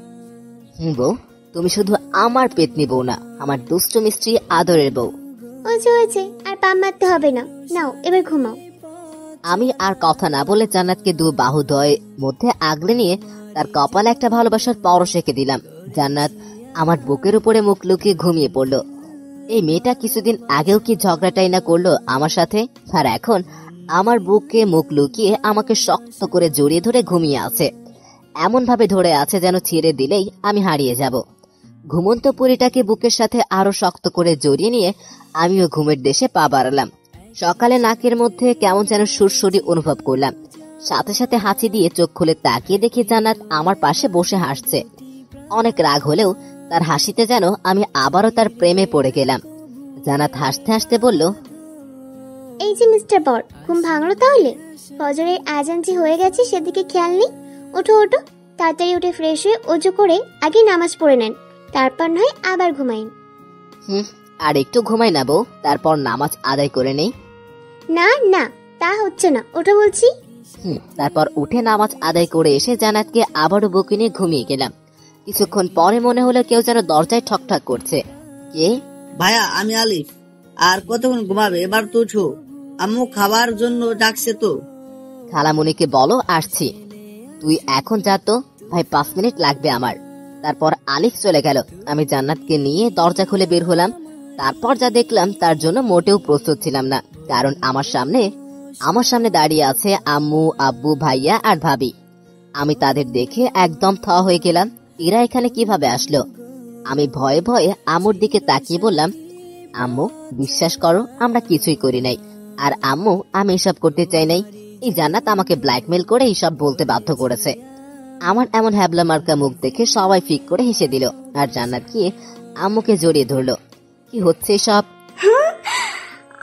বউ, তুমি শুধু আমার পেতনি বউ না, আমার দুষ্ট মিষ্টি আদরের বউ। হয়েছে, আর পা মারতে হবে না, নাও এবার ঘুমাও। আমি আর কথা না বলে জান্নাতকে দু বাহুদ্বয়ের মধ্যে আগলে নিয়ে তার কপালে একটা ভালোবাসার পরশ এঁকে দিলাম। জান্নাত আমার বুকের উপরে মুখ লুকিয়ে ঘুমিয়ে পড়লো। এই মেয়েটা কিছুদিন আগেও কি ঝগড়াটাই না করলো আমার সাথে, আর এখন আমার বুকে মুখ লুকিয়ে আমাকে শক্ত করে জড়িয়ে ধরে ঘুমিয়ে আছে। এমন ভাবে ধরে আছে যেন ছেড়ে দিলেই আমি হারিয়ে যাব। ঘুমন্ত পুরীটাকে বুকের সাথে আরো শক্ত করে জড়িয়ে নিয়ে আমিও ঘুমের দেশে পা বাড়ালাম। সকালে নাকের মধ্যে কেমন যেন সুরসুরি অনুভব করলাম। সাথে সাথে হাঁচি দিয়ে চোখ খুলে তাকিয়ে দেখি জান্নাত আমার পাশে বসে হাসছে। অনেক রাগ হলেও তার হাসিতে যেন আমি আবারও তার প্রেমে পড়ে গেলাম। জান্নাত হাসতে হাসতে বলল, এই যে মিস্টার বর, ঘুম ভাঙলো তাহলে? ফজরের আজান যে হয়ে গেছে সেদিকে খেয়াল নেই। ওঠো ওঠো, তাড়াতাড়ি উঠে ফ্রেশ হয়ে ওযু করে আগে নামাজ পড়ে নেন, তারপর নয় আবার ঘুমাইন। আর একটু ঘুমাই না বউ, তারপর নামাজ আদায় করে নেই। না না, তা হচ্ছে না, ওঠো বলছি। তারপর উঠে নামাজ আদায় করে এসে জান্নাতকে আবারও বুকে নিয়ে ঘুমিয়ে গেলাম। কিছুক্ষণ পরে মনে হলো কেউ যেন দরজায় ঠকঠক করছে। কে? ভাইয়া, আমি আলিফ। আর কতক্ষণ ঘুমাবে? এবার তো উঠো, আম্মু খাবার জন্য ডাকছে তো। খালামুনিকে বলো আসছি। তুই এখন যা তো ভাই, 5 মিনিট লাগবে আমার। তারপর আলিফ চলে গেল। আমি জান্নাতকে নিয়ে দরজা খুলে বের হলাম। তারপর যা দেখলাম তার জন্য মোটেও প্রস্তুত ছিলাম না, কারণ আমার সামনে দাঁড়িয়ে আছে আম্মু, আব্বু, ভাইয়া আর ভাবি। আমি তাদের দেখে একদম থ হয়ে গেলাম। এরা এখানে কিভাবে আসলো? আমি ভয়ে ভয়ে আম্মুর দিকে তাকিয়ে বললাম, আম্মু বিশ্বাস করো আমরা কিছুই করি নাই। আর আম্মু, আমি এসব করতে চাই নাই। এই জান্নাত আমাকে ব্ল্যাকমেল করে এইসব বলতে বাধ্য করেছে। আমার এমন হ্যাবলা মার্কা মুখ দেখে সবাই ফিক করে হেসে দিল। আর জান্নাত গিয়ে আম্মুকে জড়িয়ে ধরলো। কি হচ্ছে সব?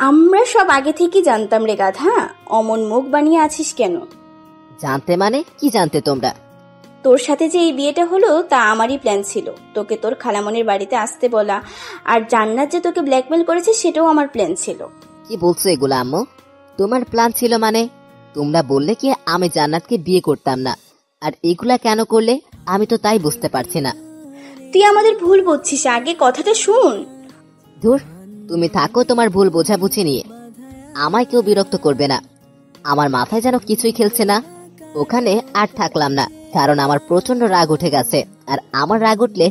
আমরা সব আগে থেকে জানতাম রে গাধা। অমন মুখ বানিয়ে আছিস কেন? জানতে মানে কি জানতে তোমরা? তোর সাথে যে এই বিয়েটা হলো তা আমারই প্ল্যান ছিল, তোকে তোর খালামনির বাড়িতে আসতে বলা। আর জান্নাত যে তোকে ব্ল্যাকমেল করেছে সেটাও আমার প্ল্যান ছিল। কি বলছো এগুলো আম্মু? তোমার প্ল্যান ছিল মানে? তোমরা বললে কি আমি জান্নাতকে বিয়ে করতাম না, আর এগুলা কেন করলে? আমি তো তাই বুঝতে পারছি না। তুই আমাদের ভুল বুঝছিস, আগে কথাটা শুন। ধুর, তুমি থাকো তোমার ভুল বোঝাবুঝি নিয়ে। আমায় কেউ বিরক্ত করবে না। আমার মাথায় যেন কিছুই খেলছে না। ওখানে আর থাকলাম না, কারণ আমার প্রচন্ড রাগ উঠে গেছে। আর আমার রাগ উঠলে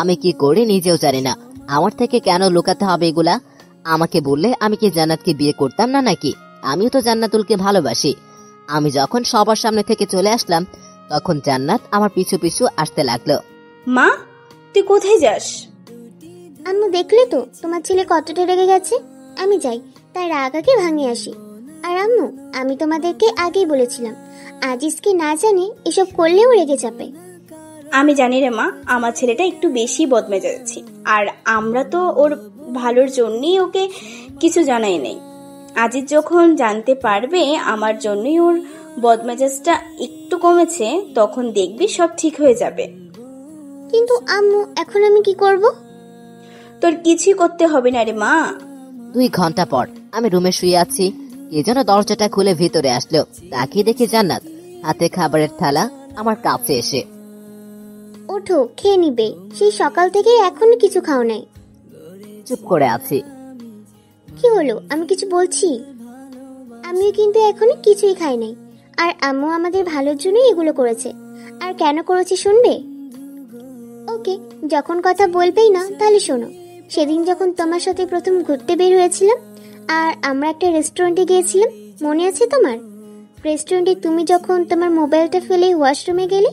আমি কি করি নিজেও জানি না। আমার থেকে কেন লুকাতে হবে এগুলা? আমাকে বললে আমি কি জান্নাতকে বিয়ে করতাম না নাকি? আমিও তো জান্নাতুলকে ভালোবাসি। আমি যখন সবার সামনে থেকে চলে আসলাম তখন জান্নাত আমার পিছু পিছু আসতে লাগলো। মা, তুই কোথায় যাস? আম্মু দেখলে তো তোমার ছেলে কতটা রেগে গেছে। আমি যাই, তাই রাগ আগে ভাঙিয়ে আসি। আর আম্মু, আমি তোমাদেরকে আগেই বলেছিলাম আজিজকে না জানে এসব করলেও রেগে যাবে। আমি জানি রে মা, আমার ছেলেটা একটু বেশি বদমেজাজি, আর আমরা তো ওর ভালোর জন্যই ওকে কিছু জানাই নেই। আজিজ যখন জানতে পারবে আমার জন্যই ওর বদমেজাজটা একটু কমেছে, তখন দেখবি সব ঠিক হয়ে যাবে। কিন্তু আম্মু, এখন আমি কি করব? তোর কিছুই করতে হবে না রে মা। 2 ঘন্টা পর আমি রুমে শুয়ে আছি। কে যেন দরজাটা খুলে ভিতরে আসলো। তাকিয়ে দেখি জান্নাত হাতে খাবারের থালা আমার কাছে এসে। ওঠো, খেয়ে নিবে। সেই সকাল থেকে এখনো কিছু খাও নাই। চুপ করে আছি। কি হলো, আমি কিছু বলছি? আমিও কিন্তু এখনো কিছুই খাই নাই। আর আম্মু আমাদের ভালোর জন্যই এগুলো করেছে। আর কেন করেছে শুনবে? ওকে, যখন কথা বলবেই না তাহলে শোনো। সেদিন যখন তোমার সাথে প্রথম ঘুরতে বের হয়েছিলাম আর আমরা একটা রেস্টুরেন্টে গিয়েছিলাম, মনে আছে তোমার? রেস্টুরেন্টে তুমি যখন তোমার মোবাইলটা ফেলে ওয়াশরুমে গেলে,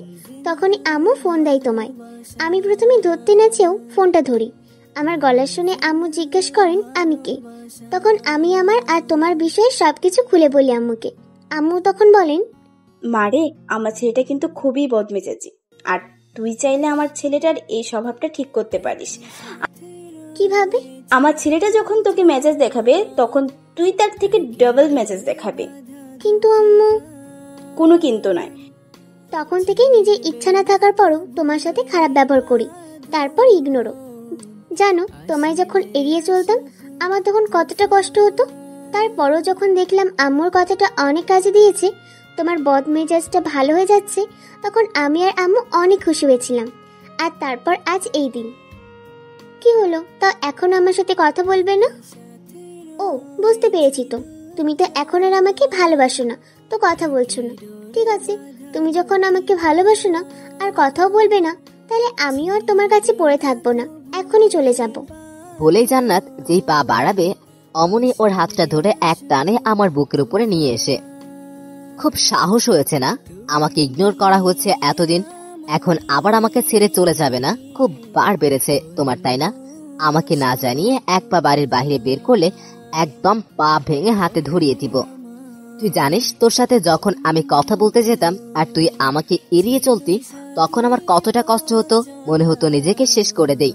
তখনই আম্মু ফোন দেয় তোমায়। আমি প্রথমে ধরতে না চেয়েও ফোনটা ধরি। আমার গলা শুনে আম্মু জিজ্ঞেস করেন আমি কে। তখন আমি আমার আর তোমার বিষয়ে সবকিছু খুলে বলি আম্মুকে। আম্মু তখন বলেন, মারে, আমার ছেলেটা কিন্তু খুবই বদমেজাজি, আর তুই চাইলে আমার ছেলেটার এই স্বভাবটা ঠিক করতে পারিস। কিভাবে? আমার ছেলেটা যখন তোকে মেজাজ দেখাবে তখন তুই তার থেকে ডাবল মেজাজ দেখাবে। কিন্তু আম্মু। কোনো কিন্তু নয়। তখন থেকেই নিজের ইচ্ছা না থাকার পরও তোমার সাথে খারাপ ব্যবহার করি, তারপর ইগনোরও। জানো, তোমায় যখন এড়িয়ে চলতাম আমার তখন কতটা কষ্ট হতো। তারপরও যখন দেখলাম আম্মুর কথাটা অনেক কাজে দিয়েছে, তোমার বদ মেজাজটা ভালো হয়ে যাচ্ছে, তখন আমি আর আম্মু অনেক খুশি হয়েছিলাম। আর তারপর আজ এই দিন। কি হলো, তা এখন আমার সাথে কথা বলবে না? ও, বুঝতে পেরেছি তো, তুমি তো এখন আর আমাকে ভালোবাসো না, তো কথা বলছো না। ঠিক আছে, তুমি যখন আমাকে ভালোবাসো না আর কথাও বলবে না, তাহলে আমিও আর তোমার কাছে পড়ে থাকবো না, এখনই চলে যাব। বলেই জান্নাত যেই পা বাড়াবে অমনি ওর হাতটা ধরে এক টানে আমার বুকের উপরে নিয়ে এসে। খুব সাহস হয়েছে না? আমাকে ইগনোর করা হচ্ছে এতদিন, এখন আবার আমাকে ছেড়ে চলে যাবে না? খুব বার বেড়েছে তোমার, তাই না? আমাকে না জানিয়ে এক পা বাড়ির বাইরে বের করলে একদম পা ভেঙে হাতে ধরিয়ে দিব। তুই জানিস তোর সাথে যখন আমি কথা বলতে যেতাম আর তুই আমাকে এড়িয়ে চলতি, তখন আমার কতটা কষ্ট হতো, মনে হতো নিজেকে শেষ করে দেই।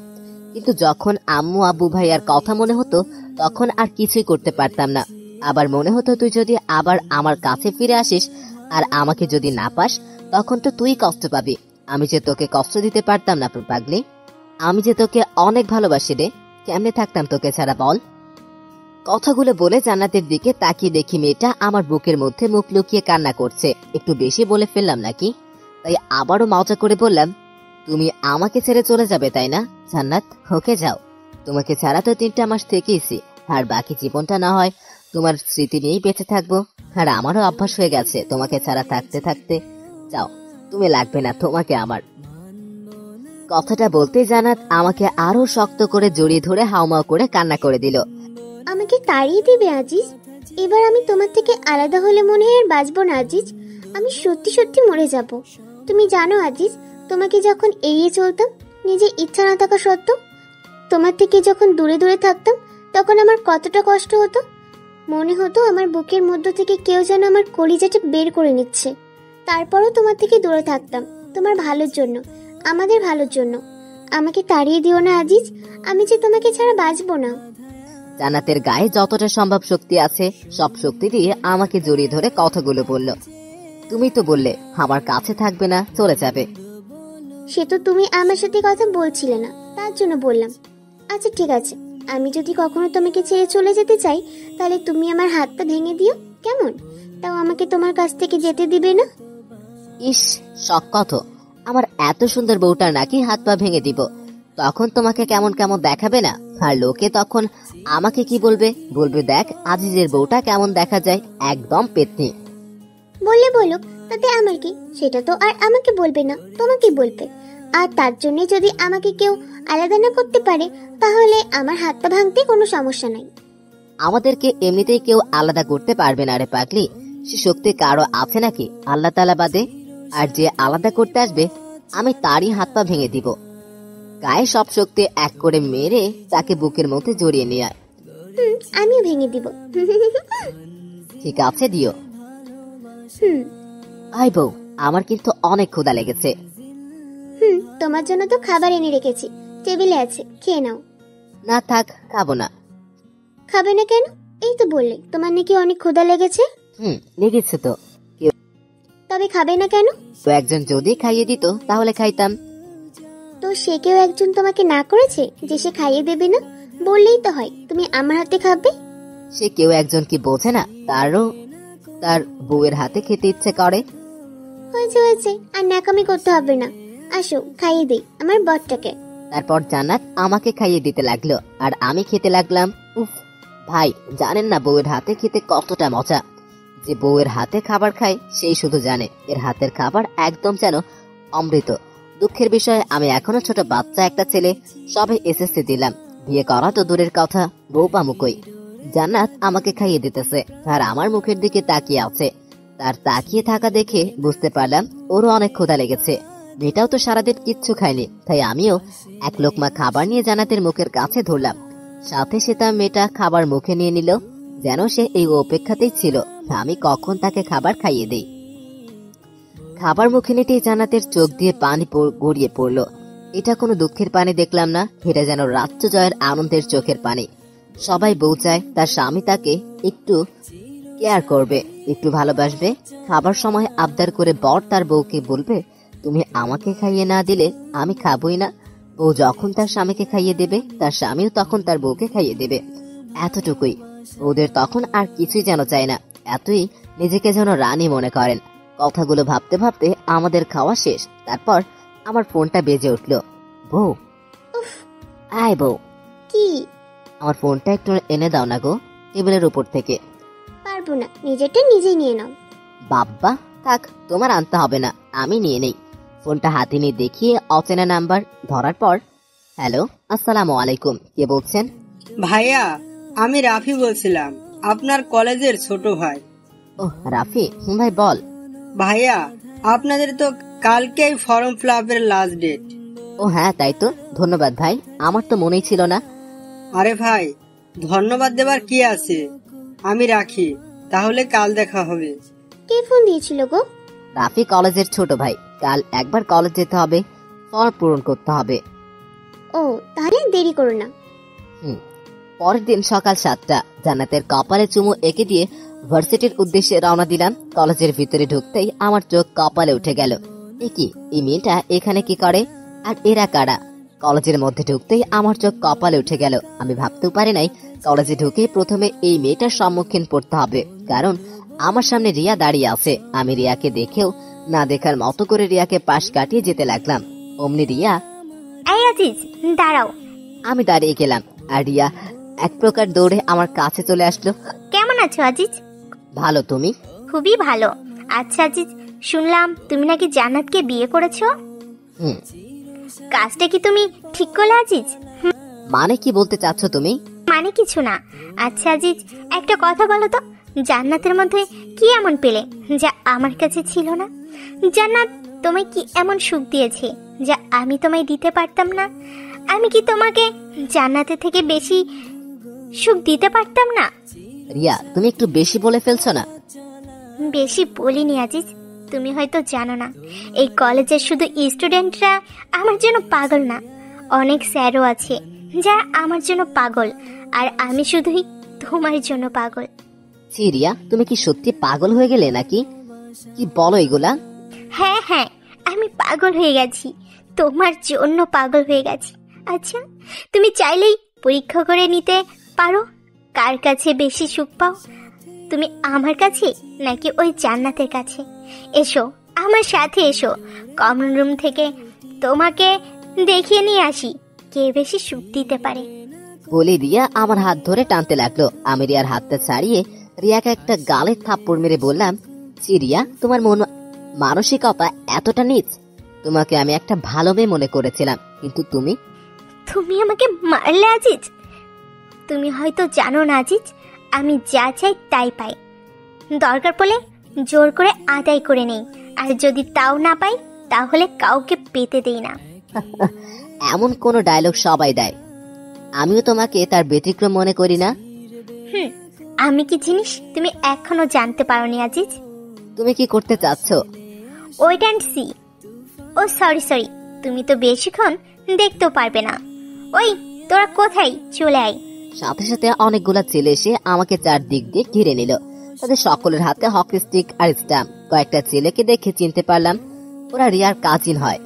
কিন্তু যখন আম্মু আব্বু ভাইয়ার কথা মনে হতো তখন আর কিছুই করতে পারতাম না। আবার মনে হতো তুই যদি আবার আমার কাছে ফিরে আসিস আর আমাকে যদি না পাস তখন তো তুই কষ্ট পাবি। আমি যে তোকে কষ্ট দিতে পারতাম না পাগলি, আমি যে তোকে অনেক ভালোবাসি রে, কেমনে থাকতাম তোকে ছাড়া বল? কথাগুলো বলে জান্নাতের দিকে তাকিয়ে দেখি মেয়েটা আমার বুকের মধ্যে মুখ লুকিয়ে কান্না করছে। একটু বেশি বলে ফেললাম নাকি? তাই আবারও মজা করে বললাম, তুমি আমাকে ছেড়ে চলে যাবে তাই না জান্নাত? ওকে যাও, তোমাকে ছাড়া তো 3টা মাস থেকেইছি, আর বাকি জীবনটা না হয় তোমার স্মৃতি নিয়েই বেঁচে থাকবো। আর আমারও অভ্যাস হয়ে গেছে তোমাকে ছাড়া থাকতে থাকতে। যাও, তুমি লাগবে না তোমাকে আমার। কথাটা বলতে জান্নাত আমাকে আরো শক্ত করে জড়িয়ে ধরে হাউমাউ করে কান্না করে দিল। আমাকে তাড়িয়ে দিবে আজিজ? এবার আমি তোমার থেকে আলাদা হলে মনে হয় আর বাঁচবো না আজিজ, আমি সত্যি সত্যি মরে যাব। তুমি জানো আজিজ, তোমাকে যখন এড়িয়ে চলতাম নিজের ইচ্ছা না থাকা সত্ত্বেও, তোমার থেকে যখন দূরে দূরে থাকতাম তখন আমার কতটা কষ্ট হতো। মনে হতো আমার বুকের মধ্য থেকে কেউ যেন আমার কলিজাটা বের করে নিচ্ছে। তারপরও তোমার থেকে দূরে থাকতাম তোমার ভালোর জন্য, আমাদের ভালোর জন্য। আমাকে তাড়িয়ে দিও না আজিজ, আমি যে তোমাকে ছাড়া বাঁচবো না। জান্নাতের গায়ে যতটা সম্ভব শক্তি আছে সব শক্তি দিয়ে আমাকে জড়িয়ে ধরে কথাগুলো বলল। তুমি তো বললে আমার কাছে থাকবে না, চলে যাবে। সে তো তুমি আমার সাথে কথা বলছিলে না, তার জন্য বললাম। আচ্ছা ঠিক আছে, আমি যদি কখনো তোমাকে ছেড়ে চলে যেতে চাই তাহলে তুমি আমার হাতটা ভেঙে দিও, কেমন? তাও আমাকে তোমার কাছ থেকে যেতে দিবে না? ইস, শখ কত! আমার এত সুন্দর বউটার নাকি হাত পা ভেঙে দিব, তখন তোমাকে কেমন কেমন দেখাবে না? আর লোকে তখন আমাকে কি বলবে? বলবে দেখ আজিজের বউটা কেমন দেখা যায়, একদম পেতনি। বললে বলুক, তাতে আমার কি? সেটা তো আর আমাকে বলবে না, তোমাকে বলবে। আর তার জন্য যদি আমাকে কেউ আলাদা না করতে পারে তাহলে আমার হাতটা ভাঙতে কোনো সমস্যা নাই। আমাদেরকে এমনিতেই কেউ আলাদা করতে পারবে না রে পাগলি, সে শক্তি কারো আছে নাকি আল্লাহ তাআলা বাদে? আর যে আলাদা করতে আসবে আমি তারই হাত পা ভেঙে দিব। গায়ে সব শক্তি এক করে মেরে তাকে বুকের মধ্যে জড়িয়ে নিয়ে আয়। আমিও ভেঙে দিব। ঠিক আছে, দিও। আই বউ, আমার কিন্তু অনেক ক্ষুধা লেগেছে। তোমার জন্য তো খাবার এনে রেখেছি, টেবিলে আছে, খেয়ে নাও। না থাক, খাবো না। খাবে না কেন? এই তো বললে তোমার নাকি অনেক ক্ষুধা লেগেছে। লেগেছে তো। তবে খাবে না কেন? তো একজন যদি খাইয়ে দিত তাহলে খাইতাম। তো সে কেউ একজন তোমাকে না করেছে যে সে খাইয়ে দেবে না? বললেই তো হয় তুমি আমার হাতে খাবে। সে কেউ একজন কি বোঝে না তারও তার বউয়ের হাতে খেতে ইচ্ছে করে? হয়েছে হয়েছে, আর ন্যাকামি করতে হবে না, আসো খাইয়ে দেই আমার বরটাকে। তারপর জান্নাত আমাকে খাইয়ে দিতে লাগলো আর আমি খেতে লাগলাম। উফ ভাই, জানেন না বউয়ের হাতে খেতে কতটা মজা? যে বউয়ের হাতে খাবার খায় সেই শুধু জানে এর হাতের খাবার একদম যেন অমৃত। দুঃখের বিষয় আমি এখনো ছোট বাচ্চা একটা ছেলে, সবে এসএসসি দিলাম, বিয়ে করা তো দূরের কথা, বউ পামুকই। জান্নাত আমাকে খাইয়ে দিতেছে আর আমার মুখের দিকে তাকিয়ে আছে। তার তাকিয়ে থাকা দেখে বুঝতে পারলাম ওরও অনেক ক্ষুধা লেগেছে। মেয়েটাও তো সারাদিন কিচ্ছু খায়নি, তাই আমিও এক লোকমা খাবার নিয়ে জান্নাতের মুখের কাছে ধরলাম। সাথে সে তার মেয়েটা খাবার মুখে নিয়ে নিল, যেন সে এই অপেক্ষাতেই ছিল আমি কখন তাকে খাবার খাইয়ে দেই। খাবার মুখে নিতেই জান্নাতের চোখ দিয়ে পানি গড়িয়ে পড়ল। এটা কোনো দুঃখের পানি দেখলাম না, এটা যেন রাজ্য জয়ের আনন্দের চোখের পানি। সবাই বউ চায় তার স্বামী তাকে একটু কেয়ার করবে, একটু ভালোবাসবে। খাবার সময় আবদার করে বর তার বউকে বলবে, তুমি আমাকে খাইয়ে না দিলে আমি খাবই না। বউ যখন তার স্বামীকে খাইয়ে দেবে, তার স্বামীও তখন তার বউকে খাইয়ে দেবে। এতটুকুই। ওদের তখন আর কিছুই যেন চায় না, এতই নিজেকে যেন রানী মনে করেন। কথাগুলো ভাবতে ভাবতে আমাদের খাওয়া শেষ। তারপর আমার ফোনটা বেজে উঠল। বউ, আয় বউ। কি? আমার ফোনটা একটু এনে দাও না গো, টেবিলের উপর থেকে। পারবো না, নিজেরটা নিজেই নিয়ে নাও। বাব্বা, থাক, তোমার আনতে হবে না, আমি নিয়ে নেই। ফোনটা হাতে নিয়ে দেখিয়ে অচেনা নাম্বার ধরার পর, হ্যালো, আসসালামু আলাইকুম, কে বলছেন? ভাইয়া, আমি রাফি বলছিলাম, আপনার কলেজের ছোট ভাই। ওহ রাফি, ভাই বল। ভাইয়া, আপনাদের তো কালকেই ফর্ম ফিল আপের লাস্ট ডেট। ও হ্যাঁ, তাই তো, ধন্যবাদ ভাই, আমার তো মনেই ছিল না। আরে ভাই, ধন্যবাদ দেবার কি আছে, আমি রাখি, তাহলে কাল দেখা হবে। কে ফোন দিয়েছিল গো? রাফি কলেজের ছোট ভাই, কাল একবার কলেজ যেতে হবে, ফর্ম পূরণ করতে হবে। ও, তাহলে দেরি করো না। পরের দিন সকাল 7টা, জান্নাতের কপালে চুমু এঁকে দিয়ে ভার্সিটির উদ্দেশ্যে রওনা দিলাম। কলেজের ভিতরে ঢুকতেই আমার চোখ কপালে উঠে গেল। এ কি, এই মেয়েটা এখানে কি করে, আর এরা কারা? কলেজের মধ্যে ঢুকতেই আমার চোখ কপালে উঠে গেল। আমি ভাবতেও পারি নাই কলেজে ঢুকে প্রথমে এই মেয়েটার সম্মুখীন পড়তে হবে, কারণ আমার সামনে রিয়া দাঁড়িয়ে আছে। আমি রিয়াকে দেখেও না দেখার মতো করে রিয়াকে পাশ কাটিয়ে যেতে লাগলাম। অমনি রিয়া, এই আজিজ, দাঁড়াও। আমি দাঁড়িয়ে গেলাম, আর রিয়া এক প্রকার দৌড়ে আমার কাছে চলে আসলো। কেমন আছো আজিজ? ভালো, তুমি? খুবই ভালো। আচ্ছা আজিজ, শুনলাম তুমি নাকি জান্নাতকে বিয়ে করেছো। কাজটা কি তুমি ঠিক করলে আজিজ? মানে কি বলতে চাচ্ছ তুমি? মানে কিছু না। আচ্ছা আজিজ, একটা কথা বলো তো, জান্নাতের মধ্যে কি এমন পেলে যা আমার কাছে ছিল না? জান্নাত তোমায় কি এমন সুখ দিয়েছে যা আমি তোমায় দিতে পারতাম না? আমি কি তোমাকে জান্নাতের থেকে বেশি সুখ দিতে পারতাম না? রিয়া, তুমি একটু বেশি বলে ফেলছো না? বেশি বলিনি আজিজ, তুমি হয়তো জানো না, এই কলেজের শুধু স্টুডেন্টরা আমার জন্য পাগল না, অনেক স্যারও আছে যারা আমার জন্য পাগল, আর আমি শুধুই তোমার জন্য পাগল। রিয়া, তুমি কি সত্যি পাগল হয়ে গেলে নাকি? কি বলো এগুলা? হ্যাঁ হ্যাঁ, আমি পাগল হয়ে গেছি, তোমার জন্য পাগল হয়ে গেছি। আচ্ছা, তুমি চাইলেই পরীক্ষা করে নিতে পারো কার কাছে বেশি সুখ পাও, তুমি আমার কাছে নাকি ওই জান্নাতের কাছে। এসো আমার সাথে, এসো কমন রুম থেকে তোমাকে দেখিয়ে নিয়ে আসি কে বেশি সুখ দিতে পারে। বলে রিয়া আমার হাত ধরে টানতে লাগলো। আমি রিয়ার হাতটা ছাড়িয়ে রিয়াকে একটা গালের থাপ্পড় মেরে বললাম, রিয়া, তোমার মানসিকতা এতটা নিচ? তোমাকে আমি একটা ভালো মেয়ে মনে করেছিলাম, কিন্তু তুমি আমাকে মারলে আজিজ। তুমি হয়তো জানো না আজিজ, আমি যা চাই তাই পাই, দরকার পড়লে জোর করে আদায় করে নেই, আর যদি তাও না পাই তাহলে কাউকে পেতে দেই না। এমন কোন ডায়লগ সবাই দেয়, আমিও তোমাকে তার ব্যতিক্রম মনে করি না। আমি কি জিনিস তুমি এখনো জানতে পারোনি আজিজ। তুমি কি করতে চাচ্ছ? Wait and see. ও সরি, তুমি তো বেশিক্ষণ দেখতেও পারবে না। ওই তোরা কোথায়, চলে আয়। সাথে সাথে অনেকগুলা ছেলে এসে আমাকে চারদিক দিয়ে ঘিরে নিল। তাদের সকলের হাতে হকি স্টিক আর স্ট্যাম্প। কয়েকটা ছেলেকে দেখে চিনতে পারলাম ওরা রিয়ার কাজিন হয়।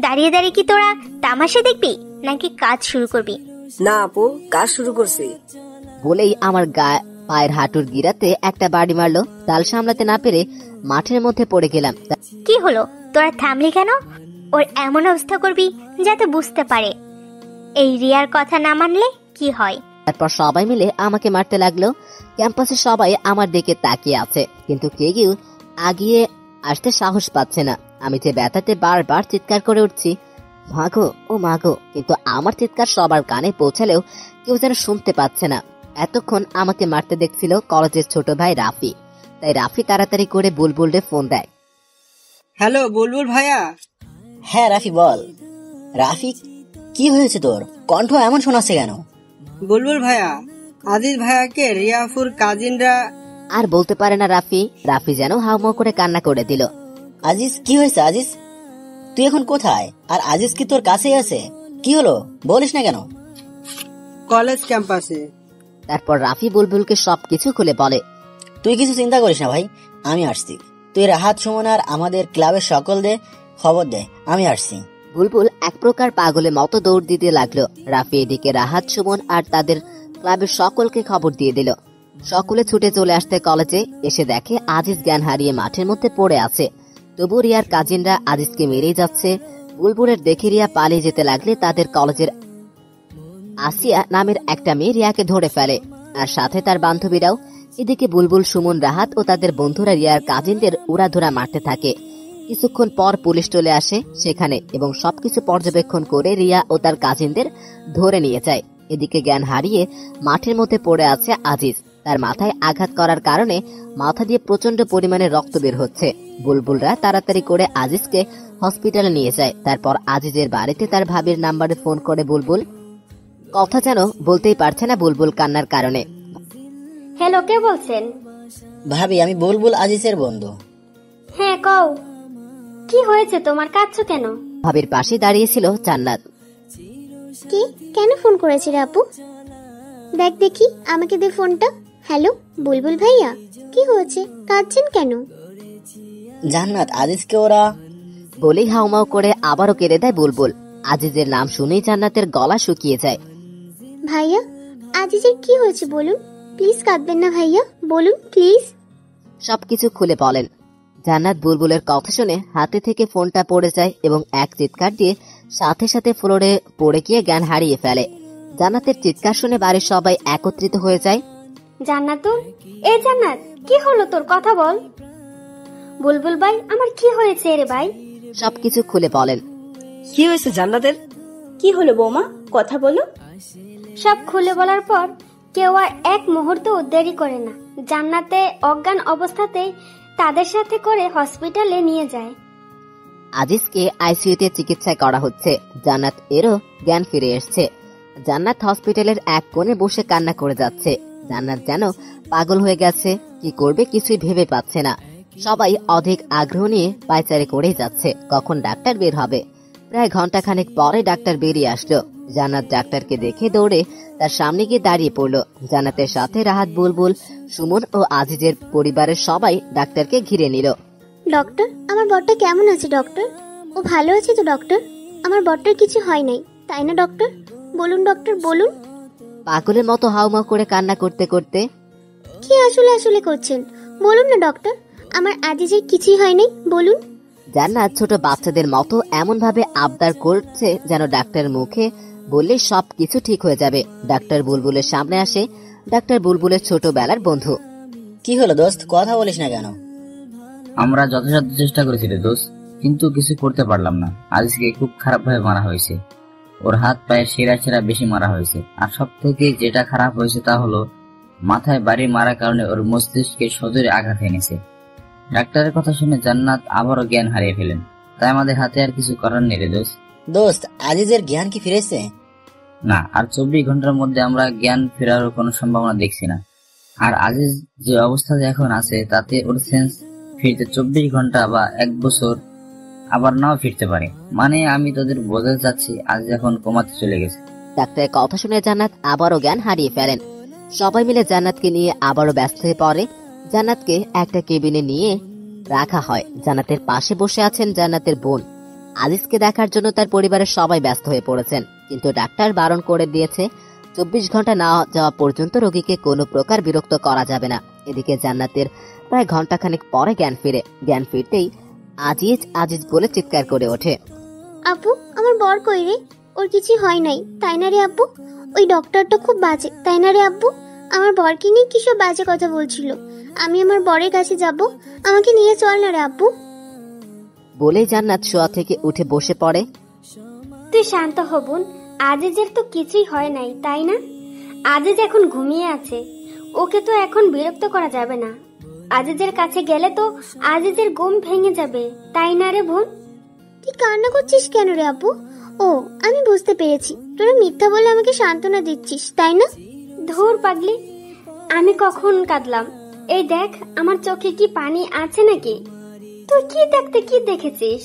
দাঁড়িয়ে দাঁড়িয়ে কি তোরা তামাশা দেখবি নাকি কাজ শুরু করবি? না আপু, কাজ শুরু করছি। বলেই আমার পায়ের হাঁটুর গিরাতে একটা বাড়ি মারলো। তাল সামলাতে না পেরে মাঠের মধ্যে পড়ে গেলাম। কি হলো, তোরা থামলি কেন? ওর এমন অবস্থা করবি যাতে বুঝতে পারে এই রিয়ার কথা না মানলে কি হয়। তারপর সবাই মিলে আমাকে মারতে লাগলো। ক্যাম্পাসে সবাই আমার দিকে তাকিয়ে আছে, কিন্তু কেউ আগিয়ে আসতে সাহস পাচ্ছে না। আমি যে ব্যথাতে বারবার চিৎকার করে উঠছি, মাগো ও মাগো, কিন্তু আমার চিৎকার সবার কানে পৌঁছালেও কেউ যেন শুনতে পাচ্ছে না। এতক্ষণ আমাকে মারতে দেখছিল কলেজের ছোট ভাই রাফি, তাই রাফি তাড়াতাড়ি করে বুলবুলরে ফোন দেয়। হ্যালো বুলবুল ভাইয়া। হ্যাঁ রাফি বল। রাফি, কি হয়েছে তোর? কণ্ঠ এমন শোনাচ্ছে কেন? বুলবুল ভাইয়া, আজিজ ভাইয়াকে রিয়াফুর কাজিনরা। আর বলতে পারে না রাফি যেন হাউমাউ করে কান্না করে দিল। আজিজ, কি হয়েছে আজিজ? তুই এখন কোথায়? আর আজিজ কি তোর কাছেই আছে? কি হলো বলিস না কেন? কলেজ ক্যাম্পাসে। তারপর রাফি বুলবুলকে সবকিছু খুলে বলে। তুই কিছু চিন্তা করিস না ভাই, আমি আসছি। তুই রাহাত, সুমন আর আমাদের ক্লাবের সকলদের খবর দে, আমি আসছি। বুলবুল এক প্রকার পাগলের মতো দৌড় দিতে লাগলো। রাফি এদিকে রাহাত, সুমন আর তাদের ক্লাবের সকলকে খবর দিয়ে দিল। সকলে ছুটে চলে আসতে কলেজে এসে দেখে আজিজ জ্ঞান হারিয়ে মাঠের মধ্যে পড়ে আছে। তবু রিয়ার কাজিনরা আজিজকে মেরেই যাচ্ছে। বুলবুলের দেখে রিয়া পালিয়ে যেতে লাগলে তাদের কলেজের আসিয়া নামের একটা মেয়ে রিয়াকে ধরে ফেলে, আর সাথে তার বান্ধবীরাও। এদিকে বুলবুল, সুমন, রাহাত ও তাদের বন্ধুরা রিয়ার কাজিনদের উড়াধুরা মারতে থাকে। কিছুক্ষণ পর পুলিশ চলে আসে সেখানে এবং সবকিছু পর্যবেক্ষণ করে রিয়া ও তার কাজিনদের ধরে নিয়ে যায়। এদিকে জ্ঞান হারিয়ে মাঠের মধ্যে পড়ে আছে আজিজ। তার মাথায় আঘাত করার কারণে মাথা দিয়ে প্রচন্ড পরিমাণে রক্ত বের হচ্ছে। বুলবুলরা তাড়াতাড়ি করে আজিজকে হসপিটালে নিয়ে যায়। তারপর আজিজের বাড়িতে তার ভাবির নাম্বারে ফোন করে বুলবুল। কথা যেন বলতেই পারছে না বুলবুল কান্নার কারণে। হ্যালো, কে বলছেন? ভাবি, আমি বুলবুল আজিজের বন্ধু। হ্যাঁ কও, কি হয়েছে তোমার, কাঁদছো কেন? ভাবির পাশে দাঁড়িয়েছিল জান্নাত। কি, কেন ফোন করেছে রে আপু? দেখ দেখি, আমাকে দে ফোনটা। হ্যালো বুলবুল ভাইয়া, কি হয়েছে, কাঁদছেন কেন? জান্নাত, আজিজকে ওরা বলেই হাউমাউ করে আবারও কেড়ে দেয় বুলবুল। আজিজের নাম শুনেই জান্নাতের গলা শুকিয়ে যায়। ভাইয়া, আজিজের কি হয়েছে বলুন প্লিজ, কাঁদবেন না ভাইয়া, বলুন প্লিজ। সবকিছু খুলে বলেন। জান্নাত বুলবুলের কথা শুনে হাতে থেকে ফোনটা পড়ে যায় এবং এক চিৎকার দিয়ে সাথে সাথে ফ্লোরে পড়ে গিয়ে জ্ঞান হারিয়ে ফেলে। জান্নাতের চিৎকার শুনে বাড়ির সবাই একত্রিত হয়ে যায়। জান্নাতুল, এ জান্নাত, কি হলো তোর, কথা বল। বুলবুল ভাই, আমার কি হয়েছে রে ভাই? সবকিছু খুলে বলেন। কি হয়েছে জান্নাতের? কি হলো বৌমা, কথা বলো। সব খুলে বলার পর কেউ আর এক মুহূর্ত দেরি করে না। জান্নাতে অজ্ঞান অবস্থাতেই তাদের সাথে করে হসপিটালে নিয়ে যায়। আজিজকে আইসিইউতে চিকিৎসা করা হচ্ছে। জান্নাত এরও জ্ঞান ফিরে এসছে। জান্নাত হসপিটালের এক কোণে বসে কান্না করে যাচ্ছে। জান্নাত যেন পাগল হয়ে গেছে, কি করবে কিছুই ভেবে পাচ্ছে না। সবাই অধিক আগ্রহ নিয়ে পায়চারি করেই যাচ্ছে কখন ডাক্তার বের হবে। প্রায় ঘন্টাখানেক পরে ডাক্তার বেরিয়ে আসলো। জান্নাত ডাক্তারকে দেখে দৌড়ে তার সামনে গিয়ে দাঁড়িয়ে পড়লো। জান্নাতের সাথে রাহাত, বুলবুল, সুমন ও আজিজের পরিবারের সবাই ডাক্তারকে ঘিরে নিল। ডক্টর, আমার বরটা কেমন আছে ডক্টর? ও ভালো আছে তো ডক্টর? আমার বরটার কিছু হয় নাই তাই না ডক্টর? বলুন ডক্টর, বলুন। পাগলের মতো হাউমাউ করে কান্না করতে করতে কি আসলে আসলে করছেন, বলুন না ডক্টর, আমার আজিজের কিছুই হয় নাই, বলুন। জান্নাত ছোট বাচ্চাদের মতো এমন ভাবে আবদার করছে যেন ডাক্তারের মুখে বললে সবকিছু ঠিক হয়ে যাবে। ডাক্তার বুলবুলের সামনে আসে। ডাক্তার বুলবুলের ছোটবেলার বন্ধু। কি হলো দোস্ত, কথা বলিস না কেন? আমরা যথাসাধ্য চেষ্টা করেছি রে দোস্ত, কিন্তু কিছু করতে পারলাম না। আজিজকে খুব খারাপ ভাবে মারা হয়েছে। ওর হাত পায়ে সেরা সেরা বেশি মারা হয়েছে। আর সব থেকে যেটা খারাপ হয়েছে তা হলো মাথায় বাড়ি মারার কারণে ওর মস্তিষ্কে সজোরে আঘাত এনেছে। ডাক্তারের কথা শুনে জান্নাত আবারও জ্ঞান হারিয়ে ফেলেন। তাই আমাদের হাতে আর কিছু করার নেই রে দোস্ত। দোস্ত, আজিজের জ্ঞান কি ফিরেছে? না, আর 24 ঘন্টার মধ্যে আমরা জ্ঞান ফেরার কোনো সম্ভাবনা দেখছি না। আর আজিজ যে অবস্থাতে এখন আছে তাতে ওর সেন্স ফিরতে 24 ঘন্টা বা 1 বছর আবার নাও ফিরতে পারে। মানে আমি তোদের বোঝাতে চাচ্ছি আজিজ এখন কোমাতে চলে গেছে। ডাক্তারের কথা শুনে জান্নাত আবারও জ্ঞান হারিয়ে ফেলেন। সবাই মিলে জান্নাতকে নিয়ে আবারও ব্যস্ত হয়ে পড়ে। জান্নাতকে একটা কেবিনে নিয়ে রাখা হয়। জান্নাতের পাশে বসে আছেন জান্নাতের বোন। আজিজকে দেখার জন্য তার পরিবারের সবাই ব্যস্ত হয়ে পড়েছেন, কিন্তু ডাক্তার বারণ করে দিয়েছে 24 ঘন্টা না যাওয়া পর্যন্ত রোগীকে কোনো প্রকার বিরক্ত করা যাবে না। এদিকে জান্নাতের প্রায় ঘন্টাখানেক পরে জ্ঞান ফিরে। জ্ঞান ফিরতেই আজিজ আজিজ বলে চিৎকার করে ওঠে। আপু, আমার বর কই রে? ওর কিছু হয় নাই তাই না রে আব্বু? ওই ডক্টরটা খুব বাজে তাই না রে আব্বু? আমার বরকে নিয়ে কিসব বাজে কথা বলছিল। আমি আমার বরের কাছে যাব, আমাকে নিয়ে চল না রে আব্বু। বলেই জান্নাত শোয়া থেকে উঠে বসে পড়ে। তুই শান্ত হ বোন, আজিজের তো কিছুই হয় নাই তাই না? আজিজ এখন ঘুমিয়ে আছে, ওকে তো এখন বিরক্ত করা যাবে না। আজিজের কাছে গেলে তো আজিজের ঘুম ভেঙে যাবে তাই না রে বোন? তুই কান্না করছিস কেন রে আপু? ও, আমি বুঝতে পেরেছি, তোরা মিথ্যা বলে আমাকে সান্ত্বনা দিচ্ছিস তাই না? ধুর পাগলি, আমি কখন কাঁদলাম? এই দেখ আমার চোখে কি পানি আছে নাকি? তুই কি দেখতে কি দেখেছিস?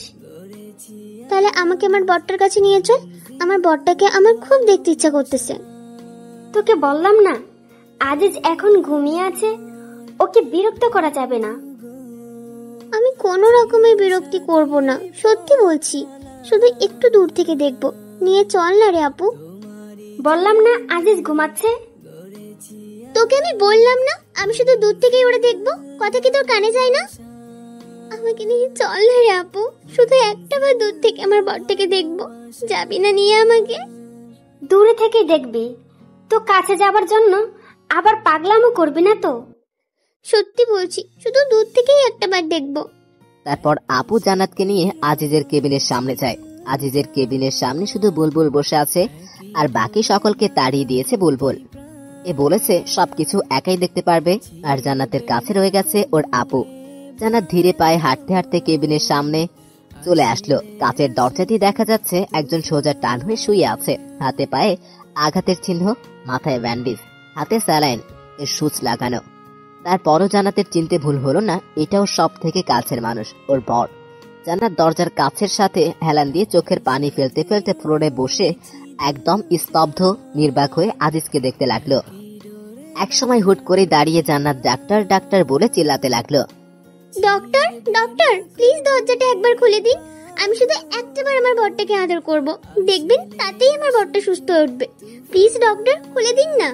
তাহলে আমাকে আমার বরটার কাছে নিয়ে চল। আমার বরটাকে আমার খুব দেখতে ইচ্ছা করতেছে। তোকে বললাম না, আজিজ এখন ঘুমিয়ে আছে, ওকে বিরক্ত করা যাবে না। আমি কোনো রকমের বিরক্তি করব না, সত্যি বলছি। শুধু একটু দূর থেকে দেখব। নিয়ে চল না রে আপু। বললাম না আজিজ ঘুমাচ্ছে। তোকে আমি বললাম না আমি শুধু দূর থেকেই ওরা দেখবো? কথা কি তোর কানে যায় না? আমাকে নিয়ে চল না রে আপু, শুধু একটা বার দূর থেকে আমার বরটাকে দেখবো। যাবি না নিয়ে আমাকে? দূরে থেকে দেখবি তো কাছে যাবার জন্য আবার পাগলামো করবি না তো? সত্যি বলছি, শুধু দূর থেকেই একটা বার দেখবো। তারপর আপু জান্নাতকে নিয়ে আজিজের কেবিনের সামনে যায়। আজিজের কেবিনের সামনে শুধু বুলবুল বসে আছে, আর বাকি সকলকে তাড়িয়ে দিয়েছে বুলবুল। এ বলেছে সবকিছু একাই দেখতে পারবে। আর জান্নাতের কাছে রয়ে গেছে ওর আপু। জান্নাত ধীরে পায়ে হাঁটতে হাঁটতে কেবিনের সামনে চলে আসলো। কাচের দরজা দিয়ে দেখা যাচ্ছে একজন সোজা টান হয়ে শুয়ে আছে, হাতে পায়ে আঘাতের চিহ্ন, মাথায় ব্যান্ডেজ, হাতে স্যালাইন এর সুচ লাগানো। তারপরও জান্নাতের চিনতে ভুল হলো না, এটাও সব থেকে কাছের মানুষ, ওর বর। জান্নাত দরজার কাছের সাথে হেলান দিয়ে চোখের পানি ফেলতে ফেলতে ফ্লোরে বসে একদম স্তব্ধ নির্বাক হয়ে আজিজকে দেখতে লাগলো। একসময় হুট করে দাঁড়িয়ে জান্নাত ডাক্তার ডাক্তার বলে চিল্লাতে লাগলো। ডক্টর ডক্টর, প্লিজ দরজাটা একবার খুলে দিন। আমি শুধু একটাবার আমার বরটাকে আদর করব, দেখবেন তাতেই আমার বরটা সুস্থ হয়ে উঠবে। প্লিজ ডক্টর, খুলে দিন না।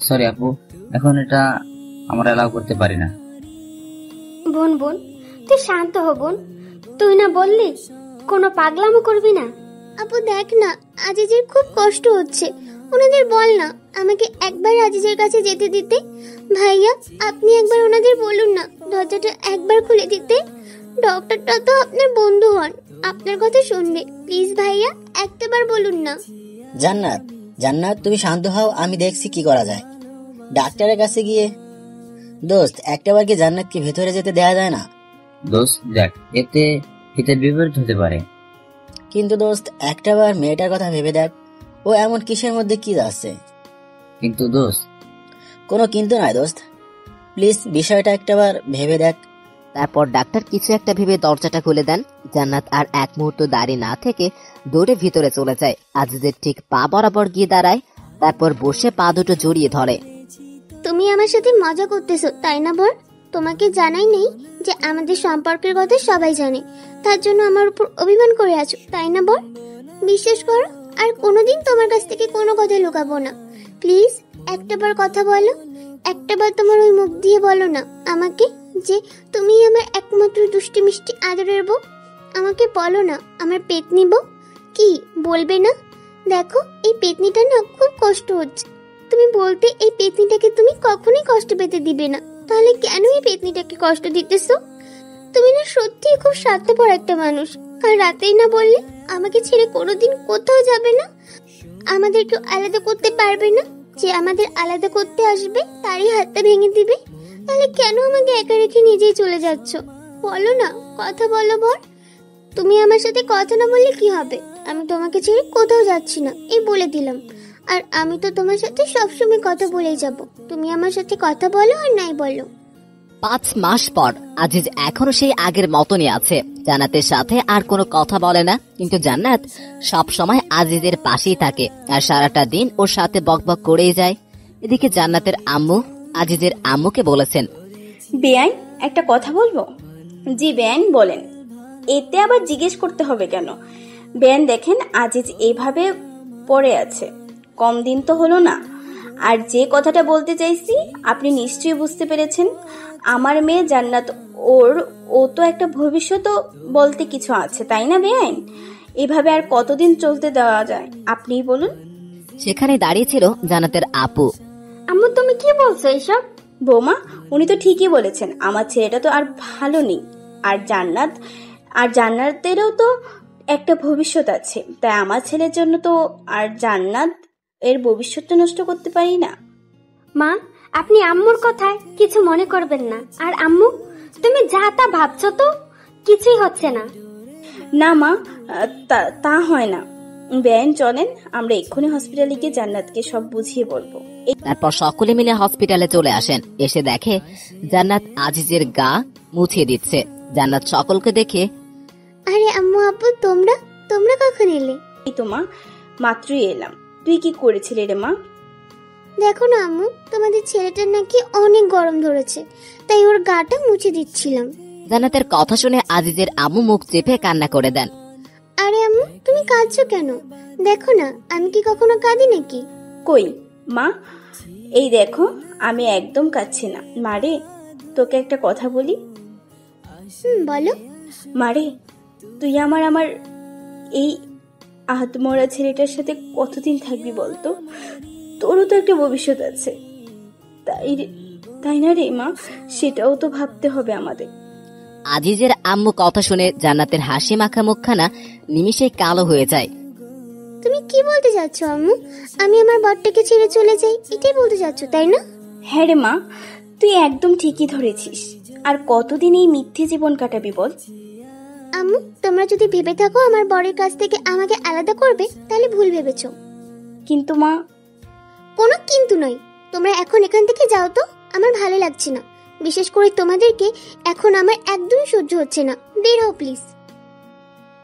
সরি আপু, এখন এটা আমরা অ্যালাউ করতে পারি না। বোন বোন তুই শান্ত হ বোন, তুই না বললি কোনো পাগলামো করবি না? আপু দেখ না, আজিজের খুব কষ্ট হচ্ছে, ওনাদের বল না আমাকে একবার আজিজের কাছে যেতে দিতে। ভাইয়া আপনি একবার ওনাদের বলুন না দরজাটা একবার খুলে দিতে। ডক্টরটা তো আপনার বন্ধু হন, আপনার কথা শুনবে। প্লিজ ভাইয়া একটাবার বলুন না। জান্নাত, জান্নাত তুমি শান্ত হও, আমি দেখছি কি করা যায়। ডাক্তারের কাছে গিয়ে দোস্ত একটাবার কি জান্নাতকে ভেতরে যেতে দেয়া যায় না? দোস্ত দেখ, এতে বিপরীত হতে পারে। কিন্তু দোস্ত একটাবার মেয়েটার কথা ভেবে দেখ, ও এমন কিসের মধ্যে কি যাচ্ছে। কিন্তু দোস্ত, কোনো কিন্তু নয় দোস্ত, প্লিজ বিষয়টা একটাবার ভেবে দেখ। তারপর ডাক্তার কিছু একটা ভেবে দরজাটা খুলে দেন। জান্নাত আর এক মুহূর্ত দাঁড়িয়ে না থেকে দৌড়ে ভিতরে চলে যায়। আজিজের ঠিক পা বরাবর গিয়ে দাঁড়ায়, তারপর বসে পা দুটো জড়িয়ে ধরে। তুমি আমার সাথে মজা করতেছো তাই না বর? তোমাকে জানাই নেই যে আমাদের সম্পর্কের কথা সবাই জানে, তার জন্য আমার উপর অভিমান করে আছো তাই না বর? বিশ্বাস করো, আর কোনোদিন তোমার কাছ থেকে কোনো কথা লুকাবো না। প্লিজ একটাবার কথা বলো, একটাবার তোমার ওই মুখ দিয়ে বলো না আমাকে যে তুমি আমার একমাত্র দুষ্টি মিষ্টি আদরের বউ। আমাকে বলো না আমার পেতনি বউ। কি বলবে না? দেখো এই পেতনিটা না খুব কষ্ট হচ্ছে, তুমি বলতে এই পেতনিটাকে তুমি কখনোই কষ্ট পেতে দিবে না, তাহলে কেন এই পেতনিটাকে কষ্ট দিতেছো? তুমি না সত্যি খুব স্বার্থপর একটা মানুষ। কাল রাতেই না বললে আমাকে ছেড়ে কোনোদিন কোথাও যাবে না, আমাদেরকে আলাদা করতে পারবে না, যে আমাদের আলাদা করতে আসবে তারই হাতটা ভেঙে দিবে। তাহলে কেন আমাকে একা রেখে নিজেই চলে যাচ্ছ? বলো না, কথা বলো বর। তুমি আমার সাথে কথা না বললে কি হবে? আমি তোমাকে ছেড়ে কোথাও যাচ্ছি না, এই বলে দিলাম। আর আমি তো তোমার সাথে সবসময় কথা বলেই যাব, তুমি আমার সাথে কথা বলো আর নাই বলো। 5 মাস পর আজিজ এখনো সেই আগের মতনই আছে। জান্নাতের সাথে আর কোনো কথা বলে না, কিন্তু জান্নাত সব সময় আজিজের পাশেই থাকে আর সারাটা দিন ওর সাথে বকবক করেই যায়। এদিকে জান্নাতের আম্মু আজিজের আম্মুকে বলেছেন, বেআইন একটা কথা বলবো? জি বেআইন বলেন। এতে আবার জিজ্ঞেস করতে হবে কেন? বেআইন দেখেন আজিজ এইভাবে পড়ে আছে, কম দিন তো হলো না। আর যে কথাটা বলতে চাইছি আপনি নিশ্চয়ই বুঝতে পেরেছেন। আমার মেয়ে জান্নাত, ও তো একটা ভবিষ্যৎ বলতে কিছু আছে তাই না বেআইন? এভাবে আর কতদিন চলতে দেওয়া যায় আপনিই বলুন। সেখানে দাঁড়িয়েছিল জান্নাতের আপু। আম্মু তুমি কি বলছো এইসব? বৌমা উনি তো ঠিকই বলেছেন, আমার ছেলেটা তো আর ভালো নেই, আর জান্নাতেরও তো একটা ভবিষ্যৎ আছে, তাই আমার ছেলের জন্য তো আর জান্নাত এর ভবিষ্যৎটা নষ্ট করতে পারি না। মা আপনি আম্মুর কথায় কিছু মনে করবেন না। আর আম্মু তুমি যা তা ভাবছো তো, কিছুই হচ্ছে না। না মা, তা হয় না। বেআইন চলেন আমরা এক্ষুনি হসপিটালে গিয়ে জান্নাতকে সব বুঝিয়ে বলবো। তারপর সকলে মিলে হসপিটালে চলে আসেন। এসে দেখে জান্নাত আজিজের গা মুছিয়ে দিচ্ছে। জান্নাত সকলকে দেখে, আরে আম্মু আপু তোমরা তোমরা কখন এলে? এই তো মা, মাত্রই এলাম। তুই কি করেছিলি রে মা? দেখো না আম্মু, তোমাদের ছেলেটার নাকি অনেক গরম ধরেছে, তাই ওর গাটা মুছে দিচ্ছিলাম। জান্নাতের কথা শুনে আজিজের আম্মু মুখ চেপে কান্না করে দেন। আরে আম্মু, তুমি কাঁদছো কেন? দেখো না আমি কি কখনো কাঁদি নাকি? কই মা, এই দেখো আমি একদম কাঁদছি না। মারে, তোকে একটা কথা বলি। বলো। মারে, তুই আমার এই আত্মরা ছেলেটার সাথে কতদিন থাকবি বলতো? তোরও তো একটা ভবিষ্যৎ আছে, তাই না রে মা? সেটাও তো ভাবতে হবে আমাদের। আজিজের আম্মু কথা শুনে জান্নাতের হাসি মাখা মুখখানা নিমিষে কালো হয়ে যায়। তুমি কি বলতে যাচ্ছ আম্মু? আমি আমার বরটাকে ছেড়ে চলে যাই, এটাই বলতে যাচ্ছ তাই না? হ্যাঁ রে মা, তুই একদম ঠিকই ধরেছিস। আর কতদিন এই মিথ্যে জীবন কাটাবি বল? আম্মু, তোমরা যদি ভেবে থাকো আমার বরের কাছ থেকে আমাকে আলাদা করবে, তাহলে ভুল ভেবেছো। কিন্তু মা। কোনো কিন্তু নয়, তোমরা এখন এখান থেকে যাও তো, আমার ভালো লাগছে না। বিশেষ করে তোমাদেরকে এখন আমার একদম সহ্য হচ্ছে না। বের হও প্লিজ।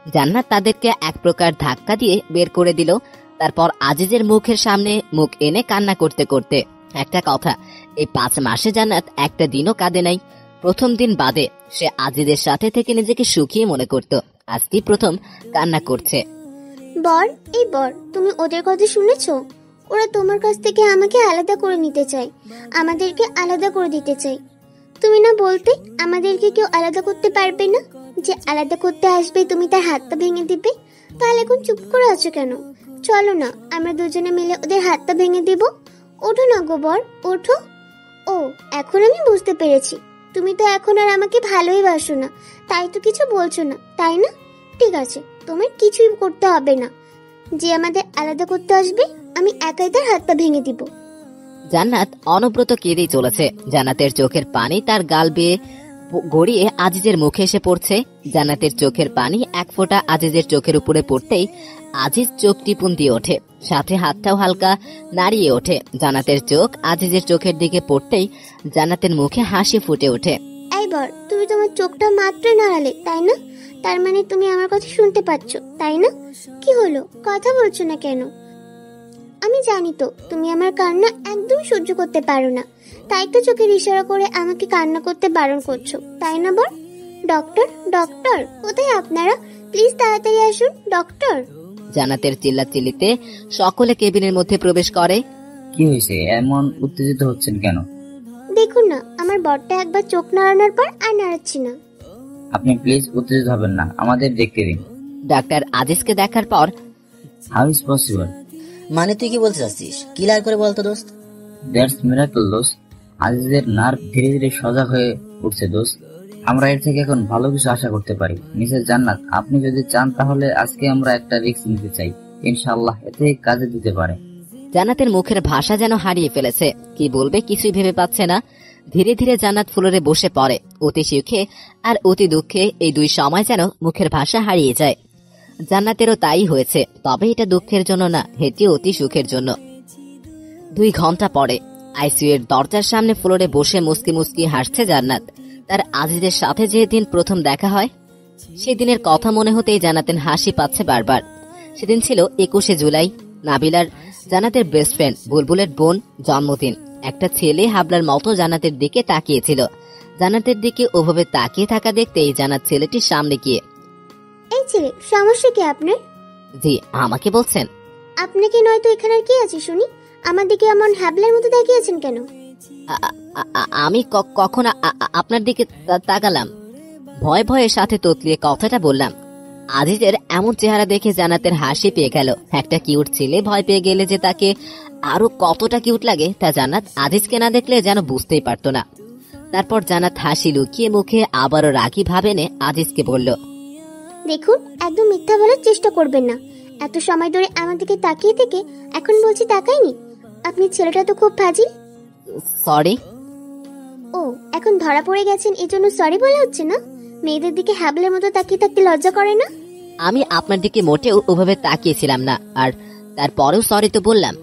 জান্নাত তাদেরকে এক প্রকার ধাক্কা দিয়ে বের করে দিল। তারপর আজিজের মুখের সামনে মুখ এনে কান্না করতে করতে। একটা কথা, এই 5 মাসে জান্নাত একটা দিনও কাঁদে নাই। প্রথম দিন বাদে সে আজিজের সাথে থেকে নিজেকে সুখী মনে করত। আজকে প্রথম কান্না করছে। বর, এই বর, তুমি ওদের কথা শুনেছো? ওরা তোমার কাছ থেকে আমাকে আলাদা করে নিতে চায়, আমাদেরকে আলাদা করে দিতে চায়। তুমি না বলতে আমাদেরকে কেউ আলাদা করতে পারবে না? যে আলাদা করতে আসবে তুমি তার হাতটা ভেঙে দিবে। তাহলে এখন চুপ করে আছো কেন? চলো না, আমরা দুজনে মিলে ওদের হাতটা ভেঙে দিব। ওঠো না গো বর, ওঠো। ও, এখন আমি বুঝতে পেরেছি, তুমি তো এখন আর আমাকে ভালোই বাসো না, তাই তো কিছু বলছো না, তাই না? ঠিক আছে, তোমার কিছুই করতে হবে না। যে আমাদের আলাদা করতে আসবে আমি একাই তার হাতটা ভেঙে দিব। জান্নাত অনবরত কেঁদেই চলেছে। জান্নাতের চোখের পানি তার গাল বেয়ে গড়িয়ে আজিজের মুখে এসে পড়ছে। জান্নাতের চোখের পানি এক ফোঁটা আজিজের চোখের উপরে পড়তেই আজিজ চোখ টিপুন দিয়ে ওঠে, সাথে হাতটাও হালকা নাড়িয়ে ওঠে। জান্নাতের চোখ আজিজের চোখের দিকে পড়তেই জান্নাতের মুখে হাসি ফুটে ওঠে। এই বর, তুমি তোমার চোখটা মাত্রই নাড়ালে, তাই না? তার মানে তুমি আমার কথা শুনতে পাচ্ছ, তাই না? কি হলো, কথা বলছো না কেন? আমি জানি তো তুমি আমার কান্না একদম সহ্য করতে পারো না, তাই তো চোখের ইশারা করে আমাকে কান্না করতে বারণ করছো, তাই না বর? ডক্টর, ডক্টর, কোথায় আপনারা? প্লিজ তাড়াতাড়ি আসুন, ডক্টর। জান্নাতের চিল্লাচিল্লিতে সকলে কেবিনের মধ্যে প্রবেশ করে। কি হয়েছে, এমন উত্তেজিত হচ্ছেন কেন? দেখুন না, আমার বরটা একবার চোখ নাড়ানোর পর আর নাড়াচ্ছি না। আপনি প্লিজ উত্তেজিত হবেন না, আমাদের দেখতে দিন। ডাক্তার আজিজকে দেখার পর, হাউ ইজ পসিবল? মানে তুই কি বলতে চাচ্ছিস? ক্লিয়ার করে বলতো দোস্ত। দ্যাটস মিরাকল দোস্ত। আজিজের নার্ভ ধীরে ধীরে সজাগ হয়ে উঠছে দোস্ত। আমরা এর থেকে এখন ভালো কিছু আশা করতে পারি। মিসেস জান্নাত, আপনি যদি চান তাহলে আজকে আমরা একটা রিস্ক নিতে চাই। ইনশাআল্লাহ এতে কাজে দিতে পারে। জান্নাতের মুখের ভাষা যেন হারিয়ে ফেলেছে, কি বলবে কিছুই ভেবে পাচ্ছে না। ধীরে ধীরে জান্নাত ফ্লোরে বসে পড়ে। অতি সুখে আর অতি দুঃখে এই দুই সময় যেন মুখের ভাষা হারিয়ে যায়। জান্নাতেরও তাই হয়েছে, তবে এটা দুঃখের জন্য না, এটি অতি সুখের জন্য। 2 ঘন্টা পরে আইসিইউ এর দরজার সামনে ফ্লোরে বসে মুস্কি মুস্কি হাসছে জান্নাত। তার আজিজের সাথে যেদিন প্রথম দেখা হয় সেদিনের কথা মনে হতেই জান্নাতের হাসি পাচ্ছে বারবার। সেদিন ছিল 21শে জুলাই। নাবিলার, জান্নাতের বেস্ট ফ্রেন্ড বুলবুলের বোন জন্মদিন। একটা ছেলে হাবলার মতো জান্নাতের দিকে তাকিয়েছিল। জান্নাতের দিকে ওভাবে তাকিয়ে থাকা দেখতেই জান্নাত ছেলেটির সামনে গিয়ে, এই ছেলে, সমস্যা কি আপনার? জি, আমাকে বলছেন? আপনাকে নয়তো এখানে আর কি আছে শুনি? আমার দিকে এমন হ্যাবলার মতো তাকিয়েছেন কেন? আমি কখন আপনার দিকে তাকালাম? ভয় ভয়ের সাথে ততলিয়ে কথাটা বললাম। আজিজের এমন চেহারা দেখে জান্নাতের হাসি পেয়ে গেল। একটা কিউট ছেলে ভয় পেয়ে গেলে যে তাকে আরো কতটা কিউট লাগে তা জান্নাত আজিজকে না দেখলে যেন বুঝতেই পারতো না। তারপর জান্নাত হাসি লুকিয়ে মুখে আবারও রাগী ভাবে নে আজিজকে বলল, দেখুন, একদম মিথ্যা বলার চেষ্টা করবেন না। এত সময় ধরে আমার দিকে তাকিয়ে থেকে এখন বলছি তাকাইনি? আপনি ছেলেটা তো খুব ফাজিল। সরি। ও, এখন ধরা পড়ে গেছেন এজন্য সরি বলা হচ্ছে না? মেয়েদের দিকে হ্যাবলের মতো তাকিয়ে থাকতে লজ্জা করে না? আমি আপনার দিকে মোটেও ওভাবে তাকিয়েছিলাম না, আর তারপরেও সরি তো বললাম।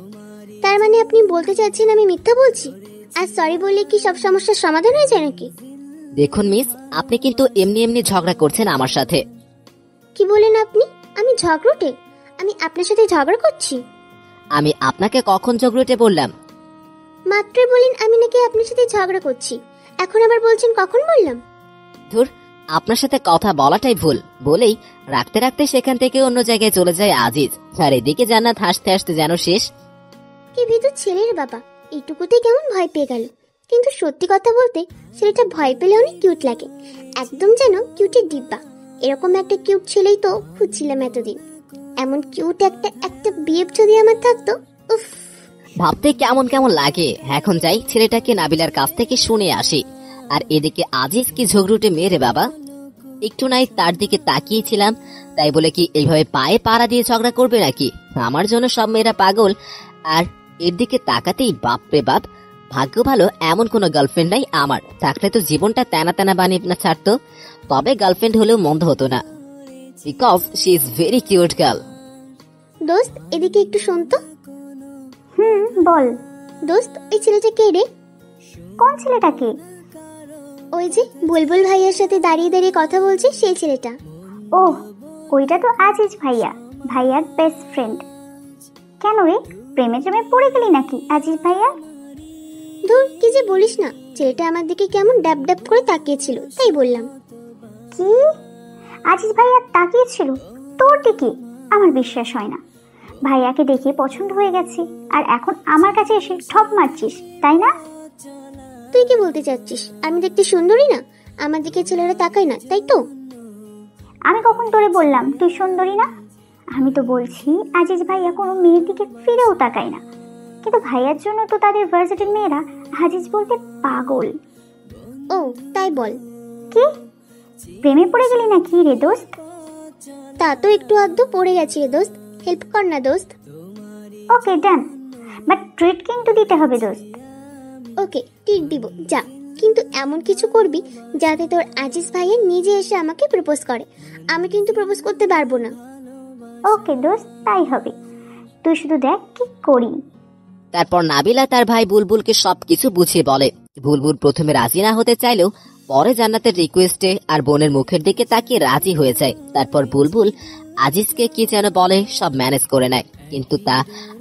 তার মানে আপনি বলতে চাচ্ছেন আমি মিথ্যা বলছি? আর সরি বললে কি সব সমস্যার সমাধান হয়ে যায় নাকি? দেখুন মিস, আপনি কিন্তু এমনি এমনি ঝগড়া করছেন আমার সাথে। কি বলেন আপনি? আমি ঝগড়ুটে? আমি আপনার সাথে ঝগড়া করছি? আমি আপনাকে কখন ঝগড়ুটে বললাম? মাত্রই বলেন আমি নাকি আপনার সাথে ঝগড়া করছি, এখন আবার বলছেন কখন বললাম? ধুর, আপনার সাথে কথা বলাটাই ভুল বলেই রাখতে রাখতে সেখান থেকে অন্য জায়গায় চলে যায় আজিজ। আর এদিকে জান্নাত হাসতে হাসতে যেন শেষ। কি ভিতর ছেলের বাবা, এইটুকুতে কেমন ভয় পেয়ে গেল। কিন্তু সত্যি কথা বলতে ছেলেটা ভয় পেলে অনেক কিউট লাগে, একদম যেন কিউটের ডিব্বা। এরকম একটা কিউট ছেলেই তো খুঁজছিলাম এতদিন। এমন কিউট একটা বিয়েব যদি আমার থাকতো, উফ। ভাবতে কেমন কেমন লাগে। এখন যাই ছেলেটাকে নাবিলার কাছ থেকে শুনে আসি। আর এদিকে আজিজ কি ঝগড়ুটে মেয়ে রে বাবা, একটু নাই তার দিকে তাকিয়েছিলাম, তাই বলে কি এইভাবে পায়ে পাড়া দিয়ে ঝগড়া করবে নাকি? আমার জন্য সব মেয়েরা পাগল। আর এর দিকে তাকাতেই বাপরে বাপ, ভাগ্য ভালো এমন কোনো গার্লফ্রেন্ড নাই আমার, থাকলে তো জীবনটা তেনা তেনা বানিয়ে না ছাড়তো। তবে গার্লফ্রেন্ড হলেও মন্দ হতো না, because she is very cute girl. দোস্ত এদিকে একটু শোন তো। বল। দোস্ত এই ছেলেটা কে রে? কোন ছেলেটাকে? ওই যে বুলবুল ভাইয়ার সাথে দাঁড়িয়ে দাঁড়িয়ে কথা বলছে সেই ছেলেটা। ও, ওইটা তো আজিজ ভাইয়া, ভাইয়ার বেস্ট ফ্রেন্ড। কেন রে, প্রেমে প্রেমে পড়ে গেলি নাকি আজিজ ভাইয়া? ধুর, কি যে বলিস না, ছেলেটা আমার দিকে কেমন ড্যাব ড্যাব করে তাকিয়েছিল, তাই বললাম। কি? আজিজ ভাইয়া তাকিয়েছিল তোর দিকে? আমার বিশ্বাস হয় না। ভাইয়াকে দেখে পছন্দ হয়ে গেছে, আর এখন আমার কাছে এসে ঠপ মারছিস, তাই না? তুই কি বলতে চাচ্ছিস? আমি দেখতে সুন্দরী না? আমার দিকে ছেলেরা তাকায় না, তাই তো? আমি কখন তোরে বললাম তুই সুন্দরী না? আমি তো বলছি আজিজ ভাইয়া কোনো মেয়ের দিকে ফিরেও তাকায় না, কিন্তু ভাইয়ার জন্য তো তাদের ভার্সিটির মেয়েরা আজিজ বলতে পাগল। ও তাই বল। কি, প্রেমে পড়ে গেলি নাকি রে দোস্ত? তা তো একটু আধটু পড়ে গেছি রে দোস্ত, হেল্প কর না দোস্ত। ওকে ডান, বাট ট্রিট কিন্তু দিতে হবে দোস্ত। ওকে ট্রিট দিব, যা, কিন্তু এমন কিছু করবি যাতে তোর আজিজ ভাইয়া নিজে এসে আমাকে প্রপোজ করে। আমি কিন্তু প্রপোজ করতে পারবো না। ওকে দোস্ত, তাই হবে, তুই শুধু দেখ কি করি। তারপর নাবিলা তার ভাই বুলবুলকে সবকিছু বুঝিয়ে বলে। বুলবুল প্রথমে রাজি না হতে চাইলেও পরে জান্নাতের রিকোয়েস্টে আর বোনের মুখের দিকে তাকিয়ে রাজি হয়ে যায়। তারপর বুলবুল আজিজকে কি যেন বলে, সব ম্যানেজ করে নেয়। কিন্তু তা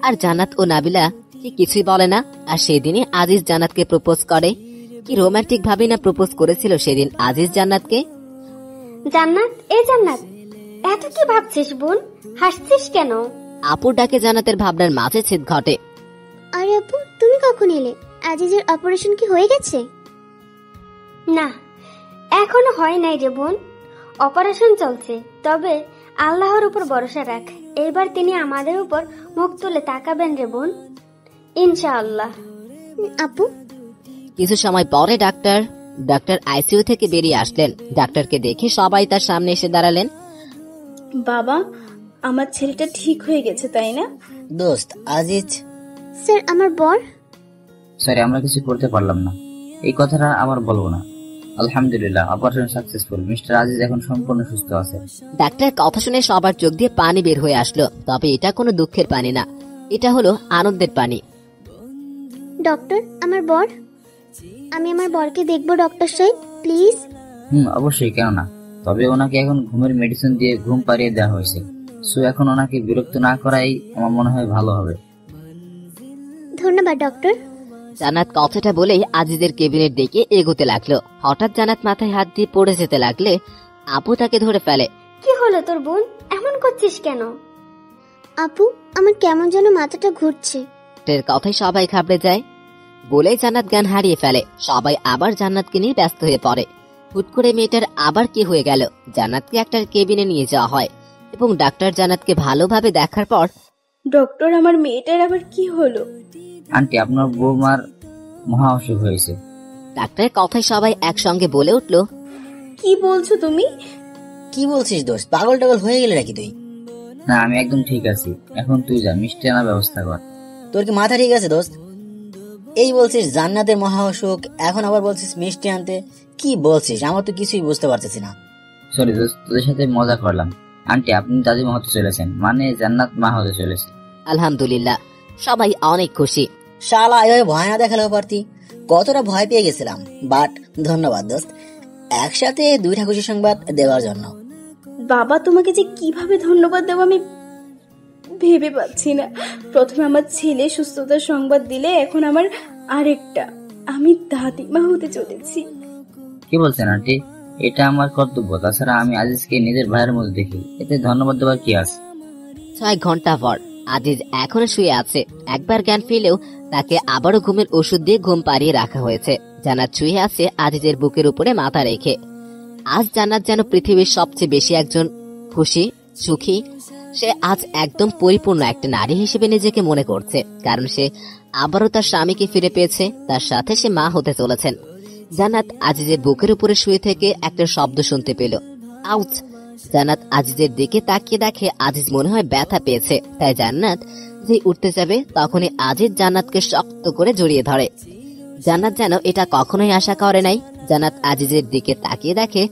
আর জান্নাত ও নাবিলা কি কিছুই বলে না। আর সেদিনই আজিজ জান্নাতকে প্রপোজ করে। কি রোমান্টিক ভাবে না প্রপোজ করেছিল সেদিন আজিজ জান্নাতকে। জান্নাত, এ জান্নাত, এত কি ভাবছিস বোন? হাসছিস কেন? আপুর ডাকে জান্নাতের ভাবনার মাঝে ছেদ ঘটে। আরে আপু, তুমি কখন এলে? আজিজের অপারেশন কি হয়ে গেছে? না, এখনো হয় নাই রে বোন, অপারেশন চলছে। তবে আল্লাহর উপর ভরসা রাখ, এবার তিনি আমাদের উপর মুখ তুলে তাকাবেন রে বোন, ইনশাআল্লাহ। আপু, কিছু সময় পরে ডাক্তার আইসিইউ থেকে বেরিয়ে আসলেন। ডাক্তারকে দেখে সবাই তার সামনে এসে দাঁড়ালেন। বাবা, আমার ছেলেটা ঠিক হয়ে গেছে তাই না? দোস্ত আজিজ। স্যার আমার বর। সরি, আমরা কিছু করতে পারলাম না, এই কথাটা আবার বলবো না। আলহামদুলিল্লাহ, অপারেশন সাকসেসফুল। মিস্টার আজিজ এখন সম্পূর্ণ সুস্থ আছে। ডাক্তার কথা শুনে সবার চোখ দিয়ে পানি বের হয়ে আসলো। তবে এটা কোনো দুঃখের পানি না, এটা হলো আনন্দের পানি। ডক্টর, আমার বর, আমি আমার বরকে দেখবো ডক্টর সাহেব, প্লিজ। অবশ্যই, কেন না। তবে ওনাকে এখন ঘুমের মেডিসিন দিয়ে ঘুম পাড়িয়ে দেওয়া হয়েছে, সো এখন ওনাকে বিরক্ত না করাই আমার মনে হয় ভালো হবে। ধন্যবাদ ডক্টর। জান্নাত কথাটা বলেই আজিজের কেবিনের দিকে এগোতে লাগলো। হঠাৎ জান্নাত মাথায় হাত দিয়ে পড়ে যেতে লাগলে আপু তাকে ধরে ফেলে। কি হলো তোর বোন, এমন করছিস কেন? আপু, আমার কেমন যেন মাথাটা ঘুরছে। এর কথাই সবাই ঘাবড়ে যায় বলেই জান্নাত জ্ঞান হারিয়ে ফেলে। সবাই আবার জান্নাতকে নিয়ে ব্যস্ত হয়ে পড়ে। হুট করে মেয়েটার আবার কি হয়ে গেল? জান্নাতকে একটা কেবিনে নিয়ে যাওয়া হয় এবং ডাক্তার জান্নাতকে ভালোভাবে দেখার পর, ডক্টর, আমার মেয়েটার আবার কি হলো? আন্টি, আপনার বৌমার মহা অসুখ হয়েছে। ডাক্তারের কথাই সবাই একসঙ্গে বলে উঠলো। কি বলছো তুমি? কি বলছিস দোস্ত, পাগল টাগল হয়ে গেলে নাকি তুই? না, আমি একদম ঠিক আছি। এখন তুই যা, মিষ্টি আনার ব্যবস্থা কর। তোর কি মাথা ঠিক আছে দোস্ত? এই বলছিস জান্নাতের মহা অসুখ, এখন আবার বলছিস মিষ্টি আনতে। কি বলছিস? আমার তো কিছুই বুঝতে পারতেছি না। সরি দোস্ত, তোদের সাথে মজা করলাম। আন্টি, আপনি দাদিমা হতে চলেছেন, মানে জান্নাত মা হতে চলেছে। আলহামদুলিল্লাহ, সবাই অনেক খুশি। শালা, এভাবে ভয় না দেখালেও পারতি। কতটা ভয় পেয়ে গেছিলাম। বাট ধন্যবাদ দোস্ত, একসাথে দুইটা খুশি সংবাদ দেওয়ার জন্য। বাবা, তোমাকে যে কিভাবে ধন্যবাদ দেবো আমি ভেবে পাচ্ছি না। প্রথমে আমার ছেলে সুস্থতার সংবাদ দিলে, এখন আমার আরেকটা, আমি দাদিমা হতে চলেছি। কি বলছেন আন্টি? এটা আমার কর্তব্য। তাছাড়া আমি আজিজকে নিজের ভাইয়ের মধ্যে দেখি, এতে ধন্যবাদ দেওয়ার কি আছে? 6 ঘন্টা পর আজিজ এখনো শুয়ে আছে। একবার জ্ঞান ফিরলেও তাকে আবারও ঘুমের ওষুধ দিয়ে ঘুম পাড়িয়ে রাখা হয়েছে। জান্নাত শুয়ে আছে আজিজের বুকের উপরে মাথা রেখে। আজ জান্নাত যেন পৃথিবীর সবচেয়ে বেশি একজন খুশি, সুখী। সে আজ একদম পরিপূর্ণ একটা নারী হিসেবে নিজেকে মনে করছে, কারণ সে আবারও তার স্বামীকে ফিরে পেয়েছে। তার সাথে সে মা হতে চলেছেন। জান্নাত আজিজের বুকের উপরে শুয়ে থেকে একটা শব্দ শুনতে পেল, আউচ। জান্নাত আজিজের দিকে তাকিয়ে দেখে আজিজ মনে হয় ব্যথা পেয়েছে। তাই জান্নাত যে উঠতে যাবে তখনই আজিজ জান্নাতকে শক্ত করে জড়িয়ে ধরে। জান্নাত যেন এটা কখনোই আশা করে নাই। জান্নাত আজিজের দিকে তাকিয়ে দেখে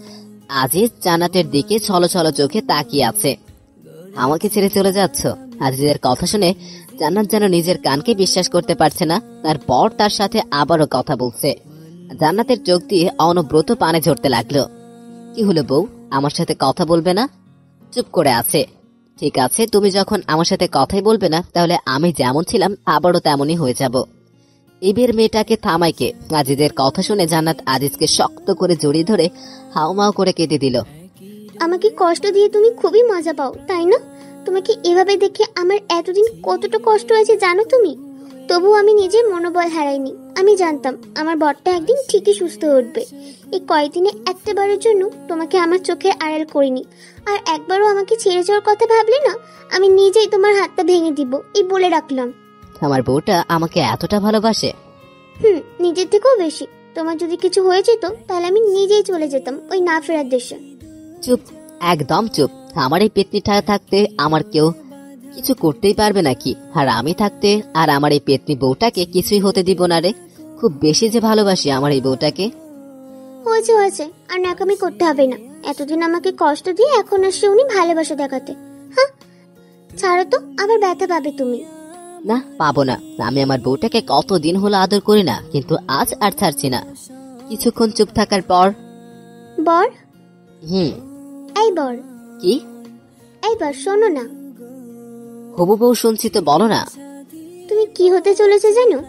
আজিজ জান্নাতের দিকে ছলছল চোখে তাকিয়ে আছে। আমাকে ছেড়ে চলে যাচ্ছ? আজিজের কথা শুনে জান্নাত যেন নিজের কানকে বিশ্বাস করতে পারছে না। তারপর তার সাথে আবারও কথা বলছে। জান্নাতের চোখ দিয়ে অনবরত পানি ঝরতে লাগলো। কি হলো বউ, আমার সাথে কথা বলবে না? চুপ করে আছে। ঠিক আছে, তুমি যখন আমার সাথে কথাই বলবে না, তাহলে আমি যেমন ছিলাম আবারও তেমনই হয়ে যাব। এবের মেয়েটাকে থামাইকে। আজিজের কথা শুনে জান্নাত আজিজকে শক্ত করে জড়িয়ে ধরে হাউমাউ করে কেঁদে দিল। আমাকে কষ্ট দিয়ে তুমি খুবই মজা পাও, তাই না? তোমাকে এভাবে দেখে আমার এতদিন কতটা কষ্ট হয়েছে জানো তুমি? তবু আমি নিজের মনোবল হারাইনি। আমি জানতাম আমার বরটা একদিন ঠিকই সুস্থ হয়ে উঠবে। এই কয়েকদিনে একটাবারের জন্য তোমাকে আমার চোখের আড়াল করিনি। আর একবারও আমাকে ছেড়ে যাওয়ার কথা ভাবলে না, আমি নিজেই তোমার হাতটা ভেঙে দিব, এই বলে রাখলাম। আমার বউটা আমাকে এতটা ভালোবাসে? নিজের থেকেও বেশি। তোমার যদি কিছু হয়ে যেত তাহলে আমি নিজেই চলে যেতাম ওই না ফেরার দেশে। চুপ, একদম চুপ। আমার এই পেতনিটা থাকতে আমার কেউ কিছু করতেই পারবে নাকি? আর আমি থাকতে আর আমার এই পেতনি বউটাকে কিছুই হতে দিব না রে। খুব বেশি যে ভালোবাসি আমার এই বউটাকে। হয়েছে হয়েছে, আর নাকামি করতে হবে না। এতদিন আমাকে কষ্ট দিয়ে এখন আসছে উনি ভালোবাসা দেখাতে। হ্যাঁ, ছাড়ো তো, আবার ব্যথা পাবে তুমি। না, পাবো না। আমি আমার বউটাকে কতদিন হলো আদর করি না, কিন্তু আজ আর ছাড়ছি না। কিছুক্ষণ চুপ থাকার পর, বর? এই বর। কি? এই বর, শোনো না। হবু বউ শুনছি তো, বলো না। তুমি কি হতে চলেছো জানো?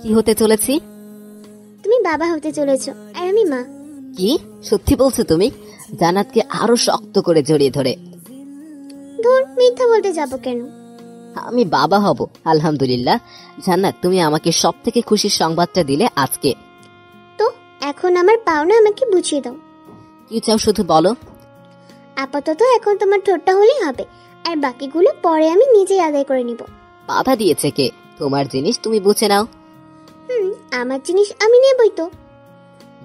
কি হতে চলেছি? তুমি বাবা হতে চলেছো, আর আমি মা। কি সত্যি বলছো তুমি? জান্নাতকে আরো শক্ত করে জড়িয়ে ধরে। ধুর, মিথ্যা বলতে যাবো কেন? আমি বাবা হব, আলহামদুলিল্লাহ। জান্নাত, তুমি আমাকে সব থেকে খুশির সংবাদটা দিলে আজকে। তো এখন আমার পাওনা আমাকে বুঝিয়ে দাও। কি চাও শুধু বলো। আপাতত এখন তোমার ঠোঁটটা হলেই হবে, আর বাকিগুলো পরে আমি নিজেই আদায় করে নিব। বাধা দিয়েছে কে? তোমার জিনিস তুমি বুঝে নাও। আমার জিনিস আমি নেবই তো।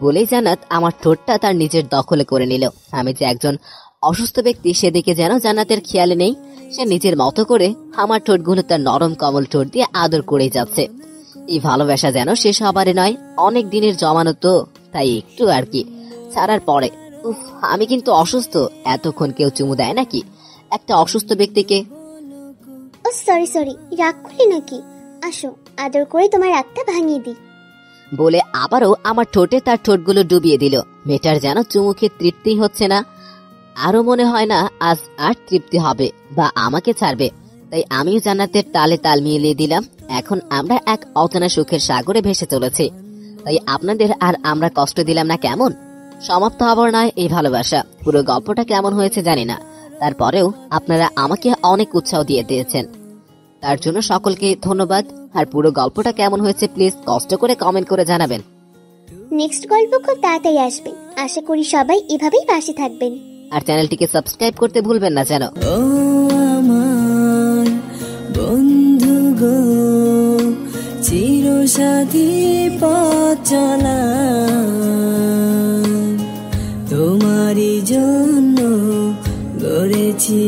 বলেই জান্নাত আমার ঠোঁটটা তার নিজের দখলে করে নিল। আমি যে একজন অসুস্থ ব্যক্তি সেদিকে যেন জান্নাতের খেয়ালে নেই। সে নিজের মতো করে আমার ঠোঁটগুলো তার নরম কমল ঠোঁট দিয়ে আদর করেই যাচ্ছে। এই ভালোবাসা যেন শেষ হবারে নয়, অনেক দিনের জমানো তো, তাই একটু আর কি। ছাড়ার পরে আমি কিন্তু অসুস্থ। এতক্ষণ কেউ চুমু দেয় নাকি একটা অসুস্থ ব্যক্তিকে? ও সরি সরি, রাগ করলে নাকি? আসো, আদর করে তোমার রাগটা ভাঙিয়ে দিই। বলে আবারও আমার ঠোঁটে তার ঠোঁটগুলো ডুবিয়ে দিল। মেয়েটার যেন চুমুখে তৃপ্তি হচ্ছে না। আরো মনে হয় না আজ আর তৃপ্তি হবে বা আমাকে ছাড়বে। তাই আমিও জান্নাতের তালে তাল মিলিয়ে দিলাম। এখন আমরা এক অজানা সুখের সাগরে ভেসে চলেছি। তাই আপনাদের আর আমরা কষ্ট দিলাম না। কেমন সমাপ্ত হবার নয় এই ভালোবাসা। পুরো গল্পটা কেমন হয়েছে জানি না, তারপরেও আপনারা আমাকে অনেক উৎসাহ দিয়ে দিয়েছেন, তার জন্য সকলকে ধন্যবাদ। আর পুরো গল্পটা কেমন হয়েছে প্লিজ কষ্ট করে কমেন্ট করে জানাবেন। নেক্সট গল্প খুব তাড়াতাড়ি আসবে। আশা করি সবাই এভাবেই পাশে থাকবেন। আর চ্যানেলটিকে সাবস্ক্রাইব করতে ভুলবেন না যেন। ও আমার বন্ধু গো, চিরসাথী পথ চলা, তোমারই জন্য গড়েছি।